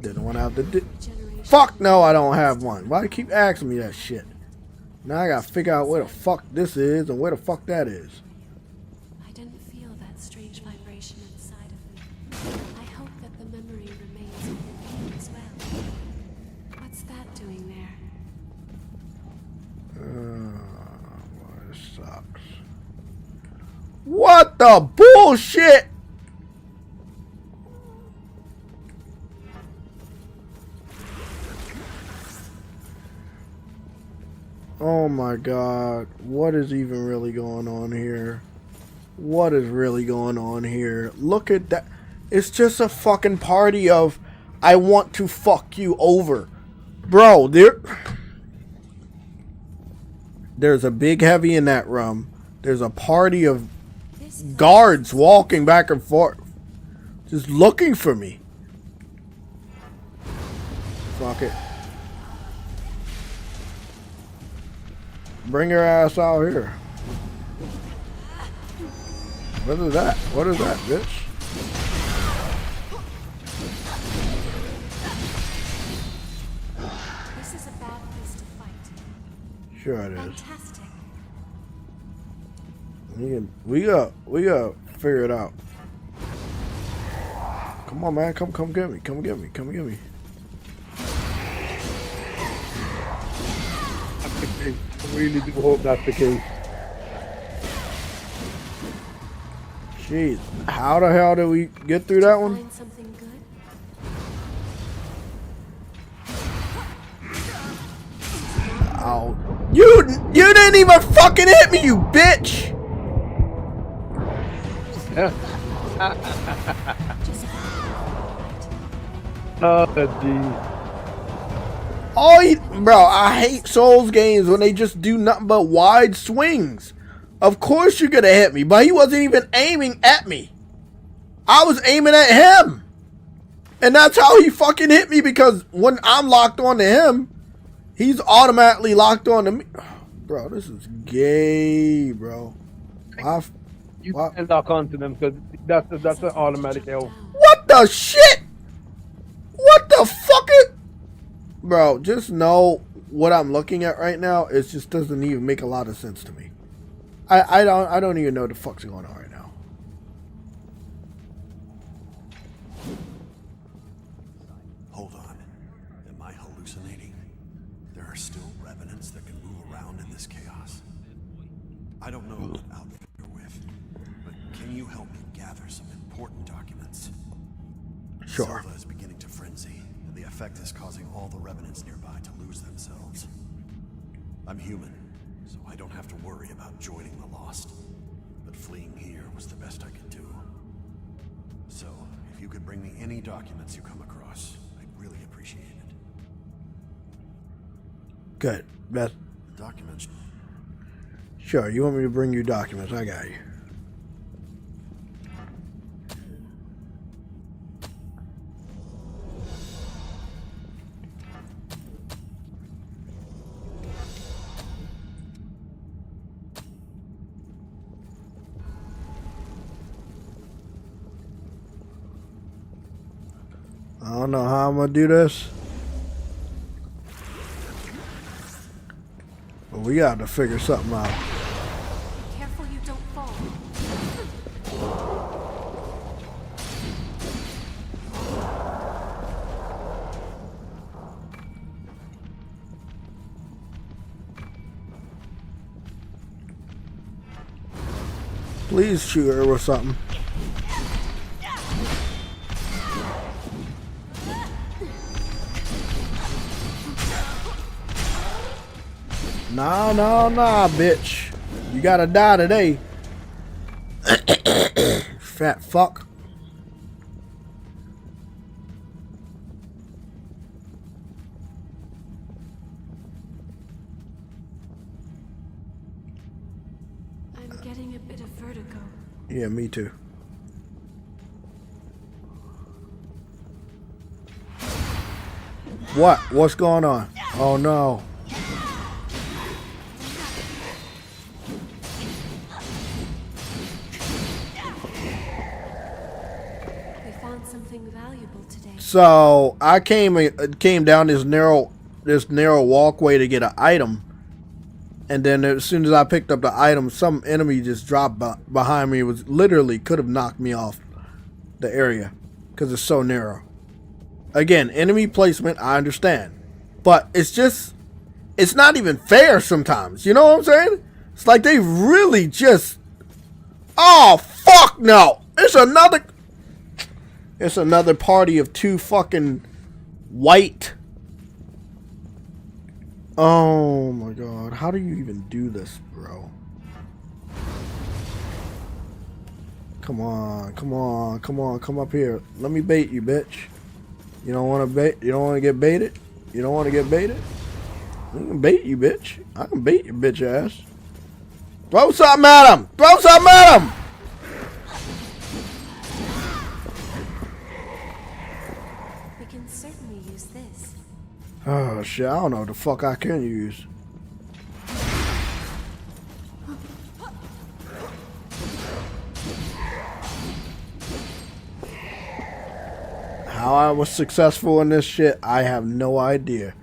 Didn't want to have to fuck no, I don't have one. Why do you keep asking me that shit? Now I gotta figure out where the fuck this is and where the fuck that is. I didn't feel that strange vibration inside of me. I hope that the memory remains within me as well. What's that doing there? Boy, this sucks. What the bullshit? Oh my god. What is even really going on here? What is really going on here? Look at that. It's just a fucking party of I want to fuck you over. Bro, there's a big heavy in that room. There's a party of guards walking back and forth. Just looking for me. Fuck it. Bring your ass out here. What is that? What is that, bitch? This is a bad place to fight. Sure it is. Fantastic. We got figure it out. Come on, man. Come get me. Come get me. Come get me. I really do hope that's the case. Jeez, how the hell did we get through that one? Find something good? Oh, you didn't even fucking hit me, you bitch! Bro, I hate Souls games when they just do nothing but wide swings. Of course you're gonna hit me, but he wasn't even aiming at me. I was aiming at him. And that's how he fucking hit me, because when I'm locked on to him, he's automatically locked on to me. Bro, this is gay, bro. You can lock onto them because that's an automatic L. What the shit? What the fuck? Bro, just know what I'm looking at right now. It just doesn't even make a lot of sense to me. I don't even know what the fuck's going on right now. Hold on. Am I hallucinating? There are still revenants that can move around in this chaos. I don't know what outfit you're with, but can you help me gather some important documents? Sure. Silva is beginning to frenzy, and the effect is causing all the revenants nearby to lose themselves. I'm human, so I don't have to worry about joining the Lost. But fleeing here was the best I could do. So, if you could bring me any documents you come across, I'd really appreciate it. Good. Beth. Documents. Sure, you want me to bring you documents? I got you. I don't know how I'm gonna do this, but we got to figure something out. Careful you don't fall. Please shoot her with something. Nah, bitch. You gotta die today. Fat fuck. I'm getting a bit of vertigo. Yeah, me too. What? What's going on? Oh no. Something valuable today. So I came down this narrow walkway to get an item, and then as soon as I picked up the item, some enemy just dropped behind me. It was literally could have knocked me off the area because it's so narrow. Again, enemy placement, I understand, but it's not even fair sometimes. You know what I'm saying? It's like they really just, oh fuck no! It's another party of two fucking white. Oh my god. How do you even do this, bro? Come on. Come up here. Let me bait you, bitch. You don't want to bait? You don't want to get baited? You don't want to get baited? I can bait you, bitch. I can bait your bitch ass. Throw something at him! Throw something at him! Oh shit, I don't know what the fuck I can use. How I was successful in this shit, I have no idea.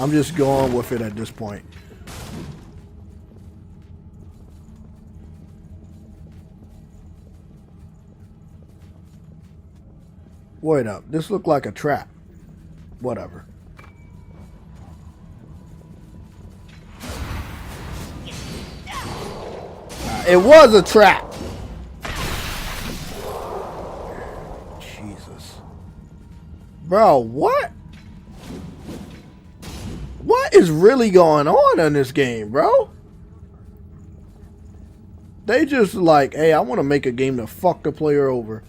I'm just going with it at this point. Wait up, this looked like a trap. Whatever. It was a trap. Jesus. Bro, what? What? What is really going on in this game, bro? They just like, hey, I want to make a game to fuck the player over.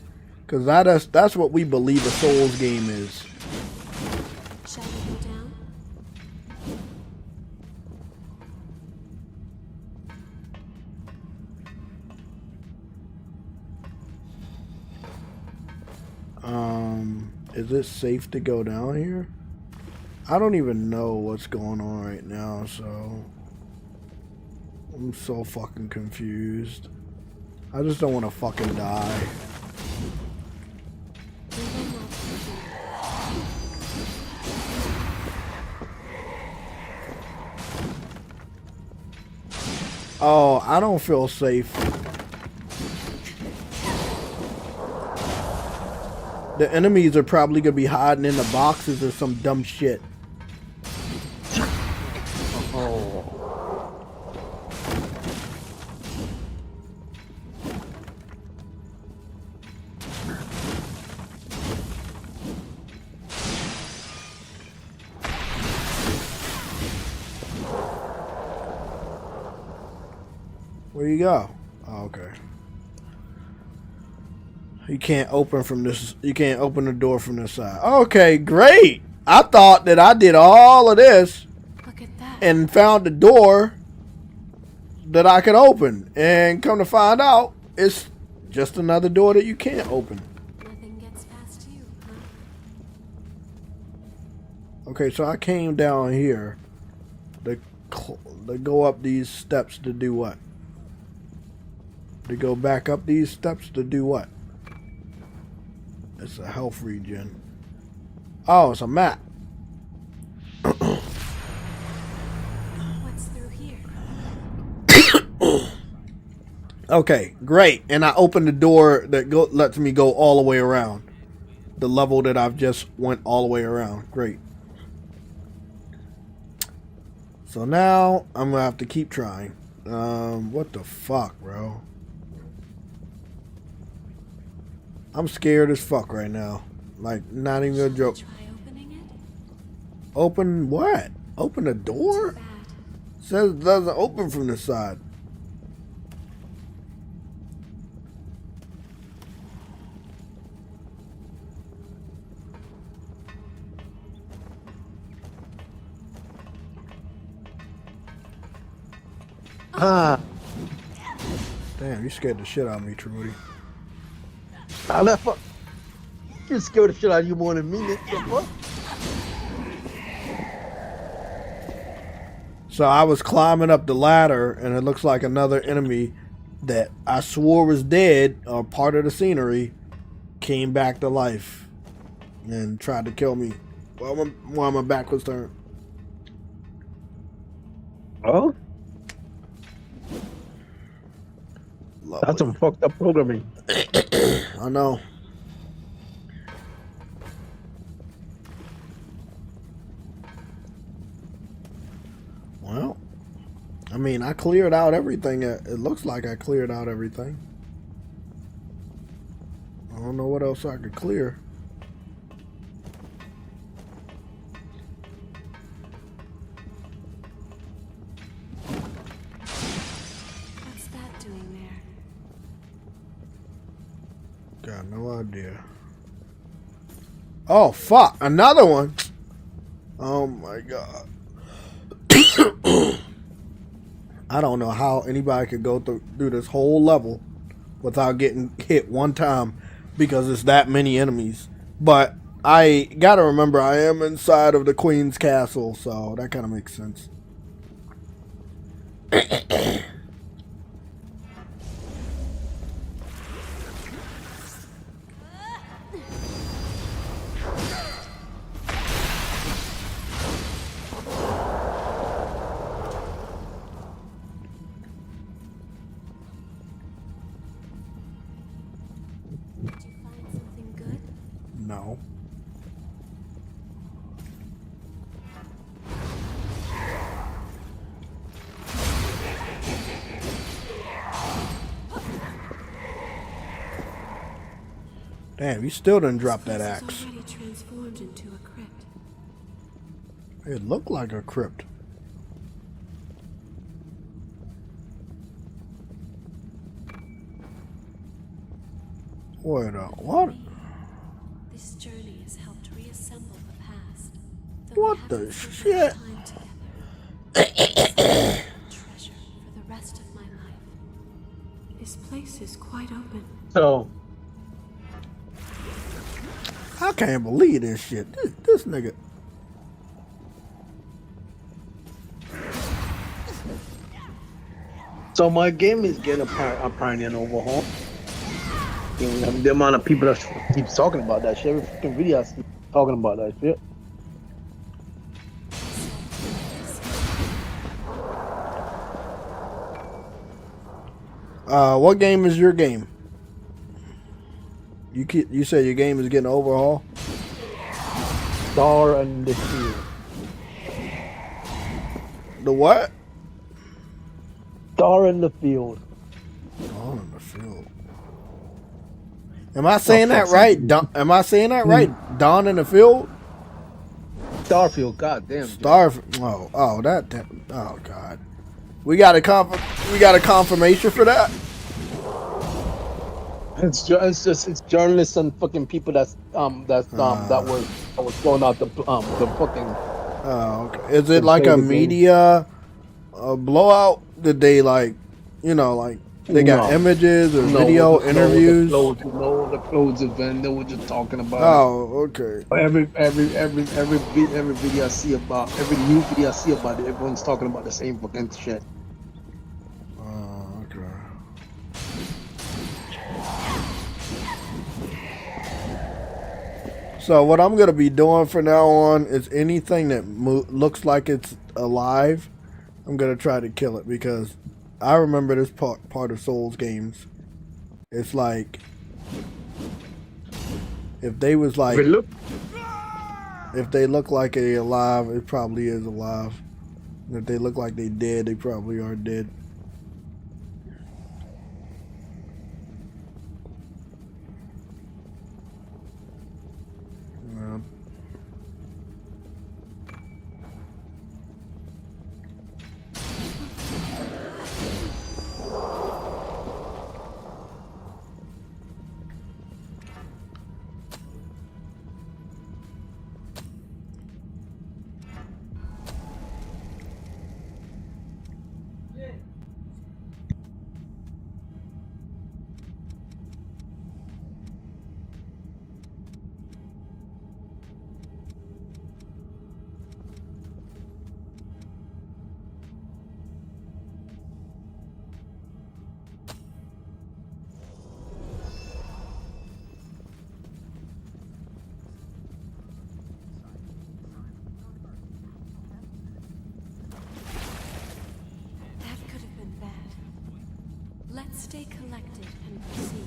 Because that's what we believe a Souls game is. Shall we go down? Is it safe to go down here? I don't even know what's going on right now, so I'm so fucking confused. I just don't want to fucking die. Oh, I don't feel safe. The enemies are probably gonna be hiding in the boxes or some dumb shit. Oh. Where you go? Oh, okay. You can't open from this. You can't open the door from this side. Okay, great. I thought that I did all of this and found the door that I could open, and come to find out, it's just another door that you can't open. Nothing gets past you, huh? Okay, so I came down here to go up these steps to do what? To go back up these steps to do what? It's a health regen. Oh, it's a map. What's through here? Okay, great. And I opened the door that lets me go all the way around. The level that I've just went all the way around. Great. So now I'm gonna have to keep trying. What the fuck, bro? I'm scared as fuck right now. Like, not even a joke. Open what? Open the door? Says it doesn't open from the side. Damn, you scared the shit out of me, Trudy. I left up. You scared the shit out of you more than me. What? So I was climbing up the ladder, and it looks like another enemy that I swore was dead or part of the scenery came back to life and tried to kill me while my back was turned. Oh? Lovely. That's some fucked up programming. I know. Well, I mean, I cleared out everything. It looks like I cleared out everything. I don't know what else I could clear. What's that doing there? Got no idea. Oh, fuck. Another one. Oh, my God. I don't know how anybody could go through this whole level without getting hit one time because it's that many enemies. But I gotta remember I am inside of the Queen's Castle, so that kind of makes sense. No. Damn, you still didn't drop that axe. Already transformed into a crypt. It looked like a crypt. Wait, what? This journey has helped reassemble the past. What the shit? Treasure for the rest of my life. This place is quite open. So I can't believe this shit. This nigga. So my game is getting apparently an overhaul. The amount of people that keeps talking about that shit. Every fucking video I see talking about that shit. What game is your game? You said your game is getting an overhaul? Star and the Field. The what? Star in the Field. Star in the Field. Am I saying that right? Am I saying that right? Dawn in the Field? Starfield, goddamn. Starfield. Oh, oh god. We got a confirmation for that. It's journalists and fucking people that was throwing out the fucking. Oh, okay. Is it like a media blowout? Did they like they got images or video interviews? The clothes event. They were just talking about. Oh, okay. Every video I see about every new video I see about it, everyone's talking about the same fucking shit. Oh, okay. So what I'm gonna be doing from now on is anything that looks like it's alive, I'm gonna try to kill it, because I remember this part of Souls games. It's like if they was like if they look like they alive, it probably is alive. And if they look like they dead, they probably are dead. Let's stay collected and proceed.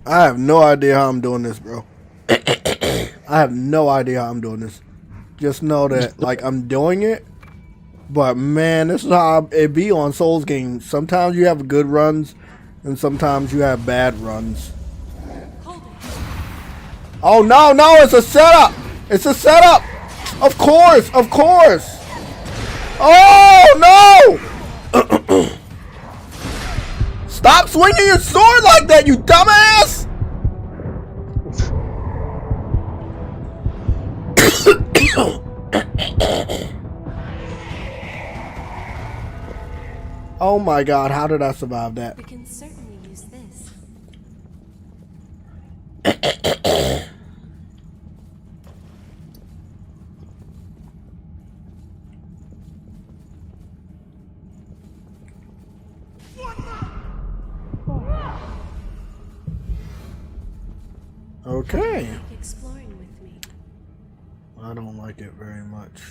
I have no idea how I'm doing this, bro. I have no idea how I'm doing this. Just know that, like, I'm doing it, but man, this is how it be on Souls games. Sometimes you have good runs, and sometimes you have bad runs. Oh no, it's a setup! It's a setup! Of course! Oh no! Stop swinging your sword like that, you dumbass! Oh my god, how did I survive that? We can certainly use this. Okay. Exploring with me. I don't like it very much.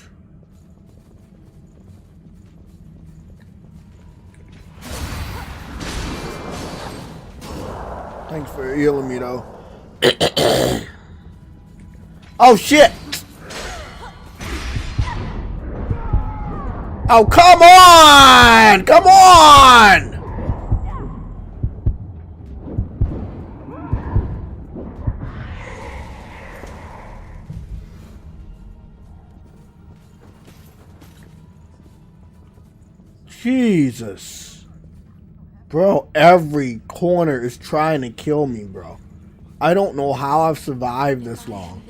Thanks for healing me, though. Oh, shit! Oh, come on! Come on! Jesus. Bro, every corner is trying to kill me, bro. I don't know how I've survived this long.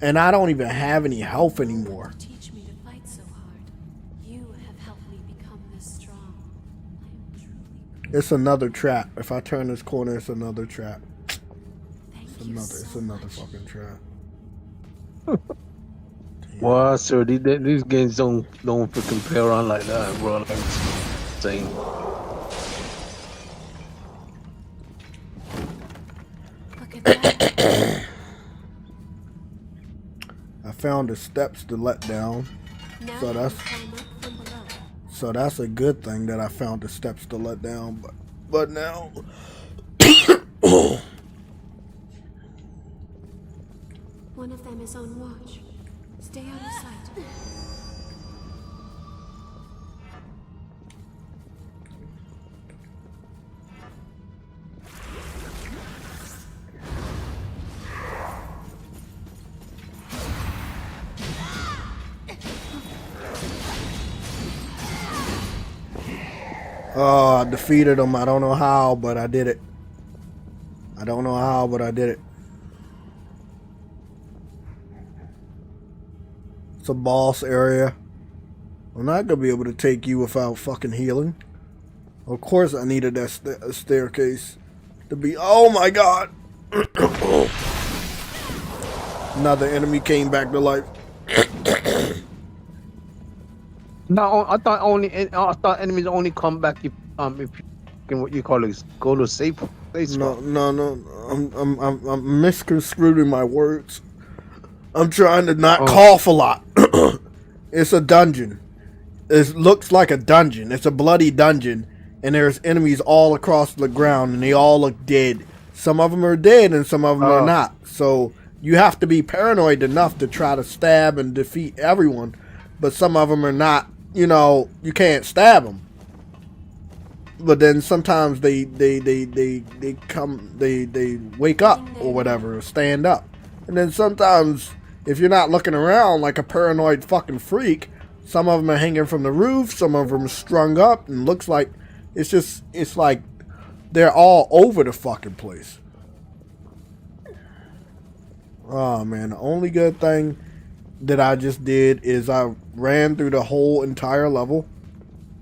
And I don't even have any health anymore. Teach me to fight so hard. You have helped me become this strong. It's another trap. If I turn this corner, it's another trap. It's another fucking trap. Wow, sir, these games don't freaking play around like that, bro. Like, it's insane. I found the steps to let down. So that's a good thing that I found the steps to let down. But now one of them is on watch. Stay out of sight. Oh, I defeated him. I don't know how, but I did it. I don't know how, but I did it. It's a boss area. I'm not gonna be able to take you without fucking healing. Of course I needed that staircase to be... Oh my god! Another enemy came back to life. No, I thought enemies only come back if you can, what you call it, go to safe place. No. I'm misconstruing my words. I'm trying to not cough a lot. It's a dungeon. It looks like a dungeon. It's a bloody dungeon, and there's enemies all across the ground, and they all look dead. Some of them are dead, and some of them are not. So you have to be paranoid enough to try to stab and defeat everyone, but some of them are not. You know, you can't stab them. But then sometimes they wake up or whatever, or stand up. And then sometimes, if you're not looking around like a paranoid fucking freak, some of them are hanging from the roof, some of them are strung up, and looks like it's like they're all over the fucking place. Oh man, the only good thing that I just did is I ran through the whole entire level,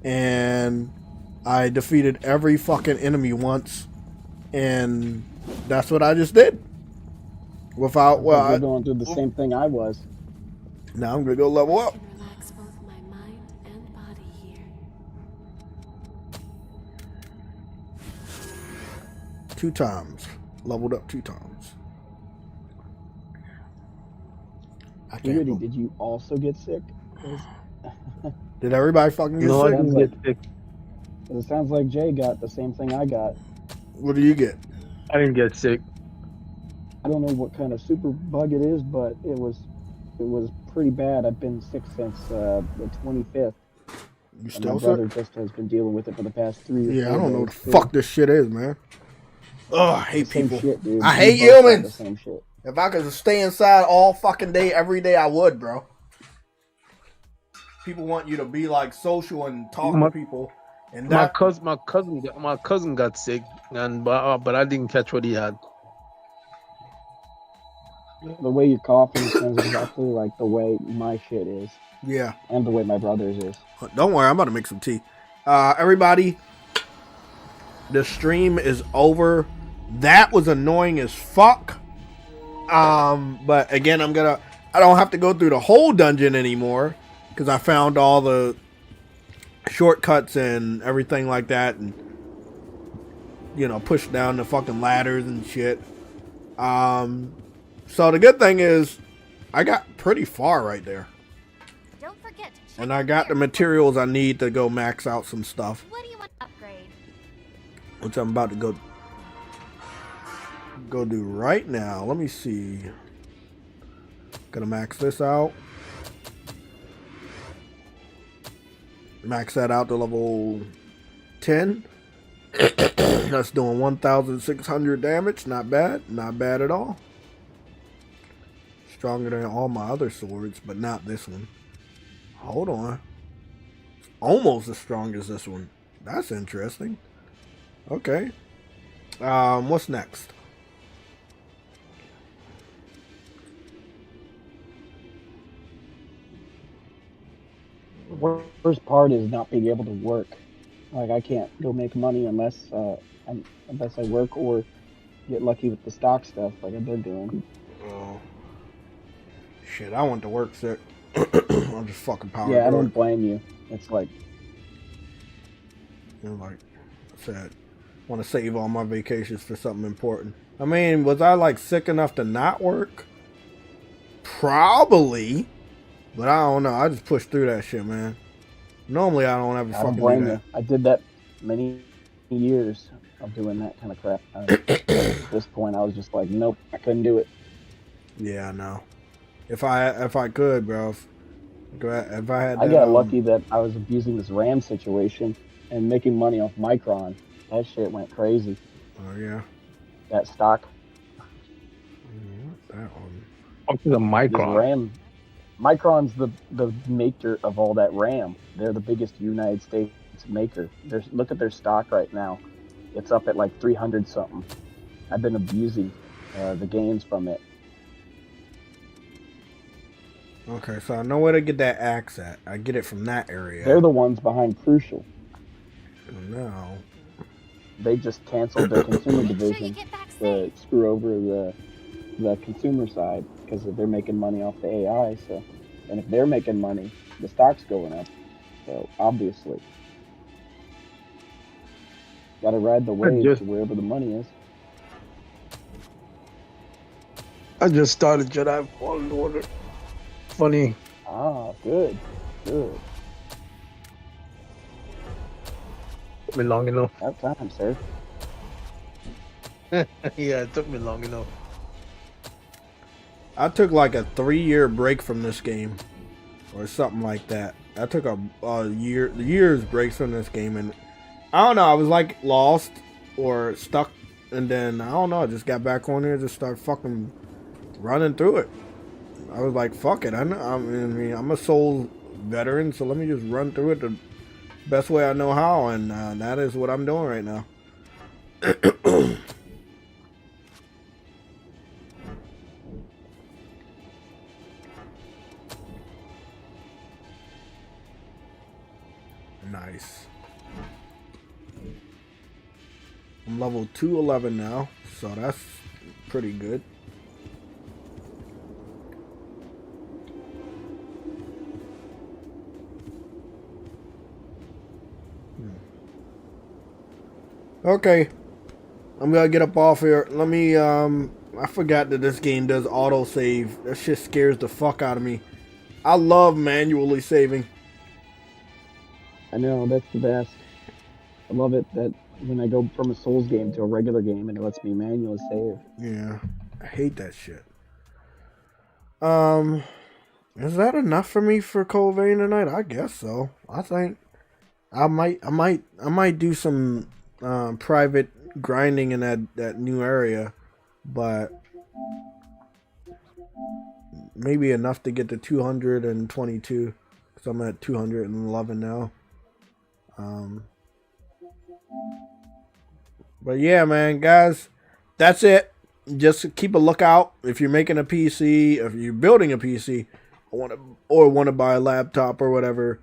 and I defeated every fucking enemy once, and that's what I just did. Without, well, you're going through the same thing I was. Now I'm gonna go level up. Relax both my mind and body here. 2 times. Leveled up 2 times. Beauty, did you also get sick? Did everybody fucking get sick? I didn't get sick. It sounds like Jay got the same thing I got. What do you get? I didn't get sick. I don't know what kind of super bug it is, but it was pretty bad. I've been sick since the 25th. You still sick? My brother just has been dealing with it for the past 3 years. Yeah, I don't know what the fuck this shit is, man. Oh, I hate people. Shit, dude. I hate humans. The same shit. If I could stay inside all fucking day, every day, I would, bro. People want you to be like social and talk to people. And my cousin got sick, and but I didn't catch what he had. The way you're coughing sounds exactly like the way my shit is. Yeah. And the way my brother's is. Don't worry, I'm about to make some tea. Everybody, the stream is over. That was annoying as fuck. But again, I don't have to go through the whole dungeon anymore, because I found all the shortcuts and everything like that, and you know, push down the fucking ladders and shit. So the good thing is I got pretty far right there. Don't forget. And I got the materials I need to go max out some stuff. What do you want to upgrade? Which I'm about to go do right now. Let me see. Gonna max this out. Max that out to level 10. That's doing 1,600 damage. Not bad. Not bad at all. Stronger than all my other swords, but not this one. Hold on. Almost as strong as this one. That's interesting. Okay. What's next? The worst part is not being able to work. Like, I can't go make money unless I work or get lucky with the stock stuff like I've been doing. Oh. Shit, I went to work sick. I'm just fucking power. Yeah, I don't blame you. It's like, you know, like I said, want to save all my vacations for something important. I mean, was I like sick enough to not work? Probably, but I don't know. I just pushed through that shit, man. Normally, I don't ever I don't fucking blame do you. that. I did that many years of doing that kind of crap. At this point, I was just like, nope, I couldn't do it. Yeah, I know. If I could, bro. If I had that, I got lucky that I was abusing this RAM situation and making money off Micron. That shit went crazy. Oh yeah. That stock. That one. What's the Micron? This RAM. Micron's the maker of all that RAM. They're the biggest United States maker. Look at their stock right now. It's up at like 300 something. I've been abusing the gains from it. Okay, so I know where to get that axe at. I get it from that area. They're the ones behind Crucial. No. They just canceled their consumer division to screw over the consumer side because they're making money off the AI. So, and if they're making money, the stock's going up. So obviously, got to ride the wave to wherever the money is. I just started Jedi Fallen Order. Funny. Ah, good. Took me long enough. About time, sir. Yeah, it took me long enough. I took like a 3-year break from this game, or something like that. I took a year's break from this game, and I don't know. I was like lost or stuck, and then I don't know. I just got back on here, just started fucking running through it. I was like, fuck it. I mean, I'm a Souls veteran, so let me just run through it the best way I know how, and that is what I'm doing right now. Nice. I'm level 211 now, so that's pretty good. Okay, I'm gonna get up off here. Let me, I forgot that this game does autosave. That shit scares the fuck out of me. I love manually saving. I know, that's the best. I love it that when I go from a Souls game to a regular game and it lets me manually save. Yeah, I hate that shit. Is that enough for me for Cold Vein tonight? I guess so. I think I might do some private grinding in that new area, but maybe enough to get to 222 because I'm at 211 now. But yeah, man, guys, that's it. Just keep a lookout if you're making a PC, if you're building a PC, want to buy a laptop or whatever.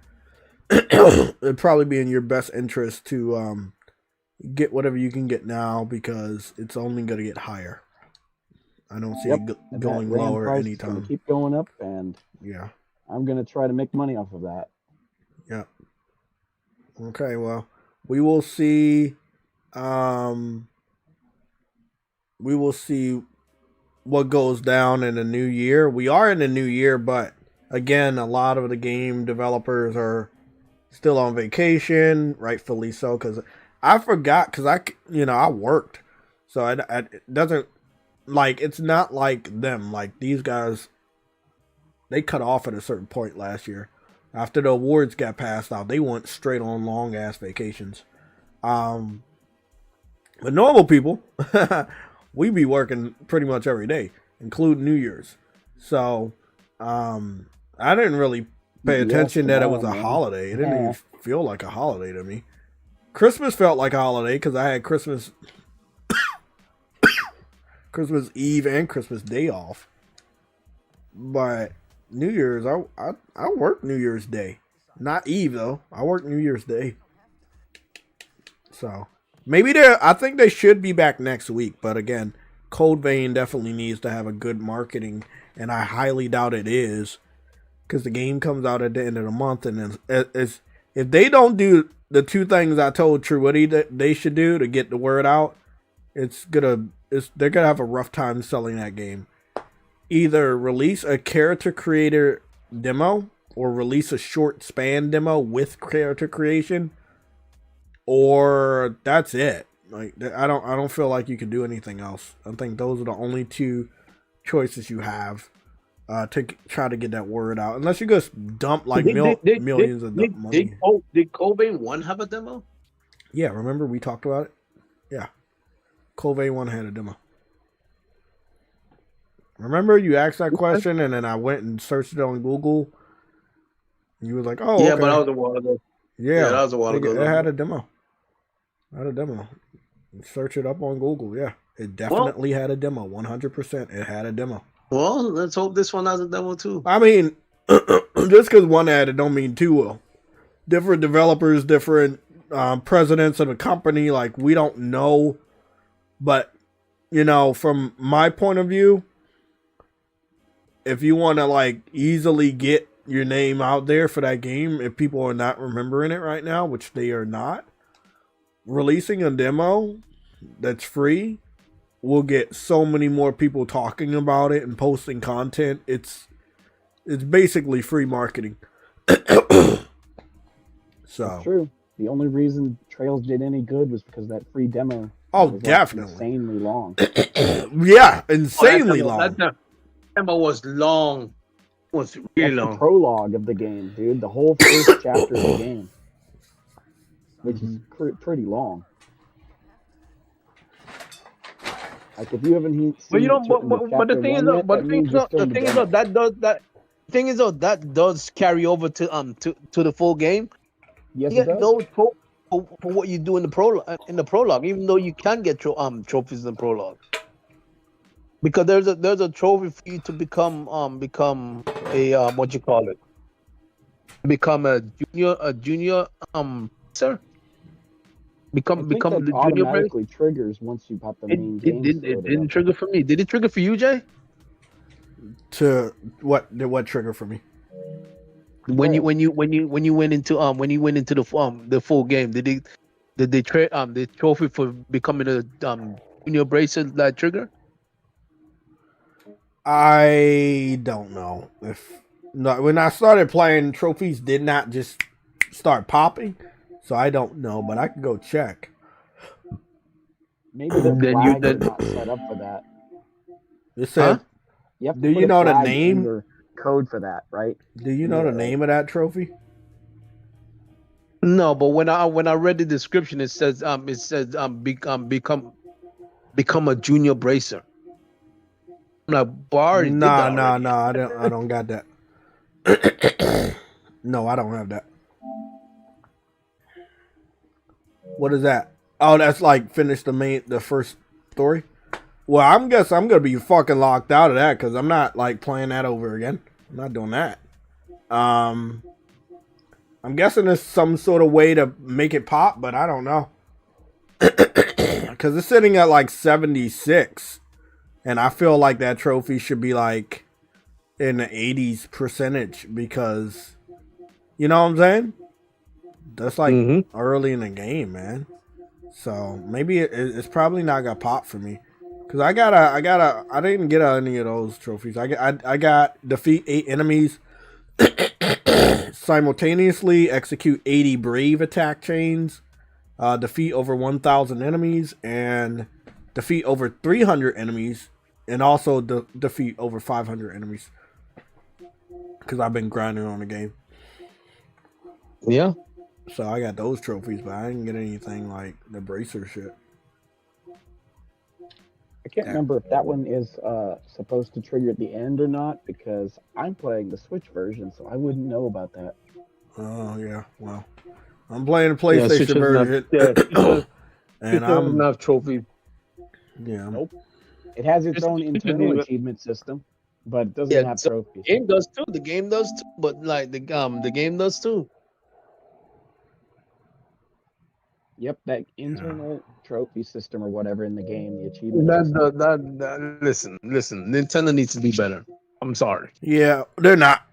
It'd probably be in your best interest to get whatever you can get now because it's only going to get higher. I don't see it going lower anytime. Keep going up, and yeah, I'm going to try to make money off of that. Yeah. Okay, well, we will see. We will see what goes down in the new year. We are in the new year, but again, a lot of the game developers are still on vacation, rightfully so, because I forgot, because I worked, so it doesn't, like, it's not like them, like, these guys, they cut off at a certain point last year. After the awards got passed out, they went straight on long ass vacations. But normal people, we be working pretty much every day, including New Year's. So I didn't really pay attention that it was a holiday. It didn't even feel like a holiday to me. Christmas felt like a holiday because I had Christmas Eve and Christmas Day off. But New Year's, I work New Year's Day. Not Eve though. I work New Year's Day. So maybe I think they should be back next week. But again, Code Vein definitely needs to have a good marketing, and I highly doubt it is, because the game comes out at the end of the month, and if they don't do the two things I told True Woody that they should do to get the word out, they're gonna have a rough time selling that game. Either release a character creator demo or release a short span demo with character creation, or that's it. Like, I don't feel like you can do anything else. I think those are the only two choices you have to try to get that word out. Unless you just dump like millions of money. Did Kobe 1 have a demo? Yeah, remember we talked about it? Yeah. Kobe 1 had a demo. Remember you asked that question and then I went and searched it on Google. You was like, oh, yeah, okay. but that was a while ago. Yeah, that was a while ago. It had a demo. Search it up on Google. Yeah, it definitely had a demo. 100%. It had a demo. Well, let's hope this one has a demo too. I mean, just because one had it don't mean two will. Different developers, different presidents of the company. Like, we don't know. But, you know, from my point of view, if you want to like easily get your name out there for that game, if people are not remembering it right now, which they are not, releasing a demo that's free will get so many more people talking about it and posting content. It's basically free marketing. So that's true. The only reason Trails did any good was because that free demo. Oh, was definitely. Insanely long. Yeah, insanely long. That demo was long. Was really long. The prologue of the game, dude. The whole first chapter of the game, which is pretty long. Like, if you haven't seen, but you know, but the thing is, that does carry over to the full game. Yes, you it get does. those for what you do in the prologue, even though you can get trophies in the prologue, because there's a trophy for you to become a what you call it, become a junior sir. Become the junior automatically triggers once you pop the main game. It didn't trigger for me. Did it trigger for you, Jay? To what trigger for me? When you went into the full game, did they trade the trophy for becoming a junior bracer that trigger? I don't know when I started playing, trophies did not just start popping, so I don't know, but I can go check. Maybe the flag is not set up for that. It said, do you know the name? Code for that, right? Do you know the name of that trophy? No, but when I read the description, it says become a junior bracer. No, I don't got that. No, I don't have that. What is that? Oh, that's like finish the first story. Well, I'm gonna be fucking locked out of that because I'm not like playing that over again. I'm not doing that. I'm guessing there's some sort of way to make it pop, but I don't know. Because it's sitting at like 76, and I feel like that trophy should be like in the 80s percentage, because you know what I'm saying? That's like early in the game, man. So maybe it's probably not gonna pop for me. Cause I didn't get any of those trophies. I got defeat 8 enemies simultaneously, execute 80 brave attack chains, defeat over 1,000 enemies, and defeat over 300 enemies, and also defeat over 500 enemies. Cause I've been grinding on the game. Yeah. So I got those trophies, but I didn't get anything like the bracer shit. I can't remember if that one is supposed to trigger at the end or not, because I'm playing the Switch version, so I wouldn't know about that. Oh yeah, well, I'm playing the Yeah, Switch PlayStation version, and I'm not trophy. Yeah. Nope. It has its own internal achievement system, but it doesn't have trophies. The game does too. The game does too. But like the game does too. Yep, that internal trophy system or whatever in the game, the achievement. Listen. Nintendo needs to be better. I'm sorry. Yeah, they're not.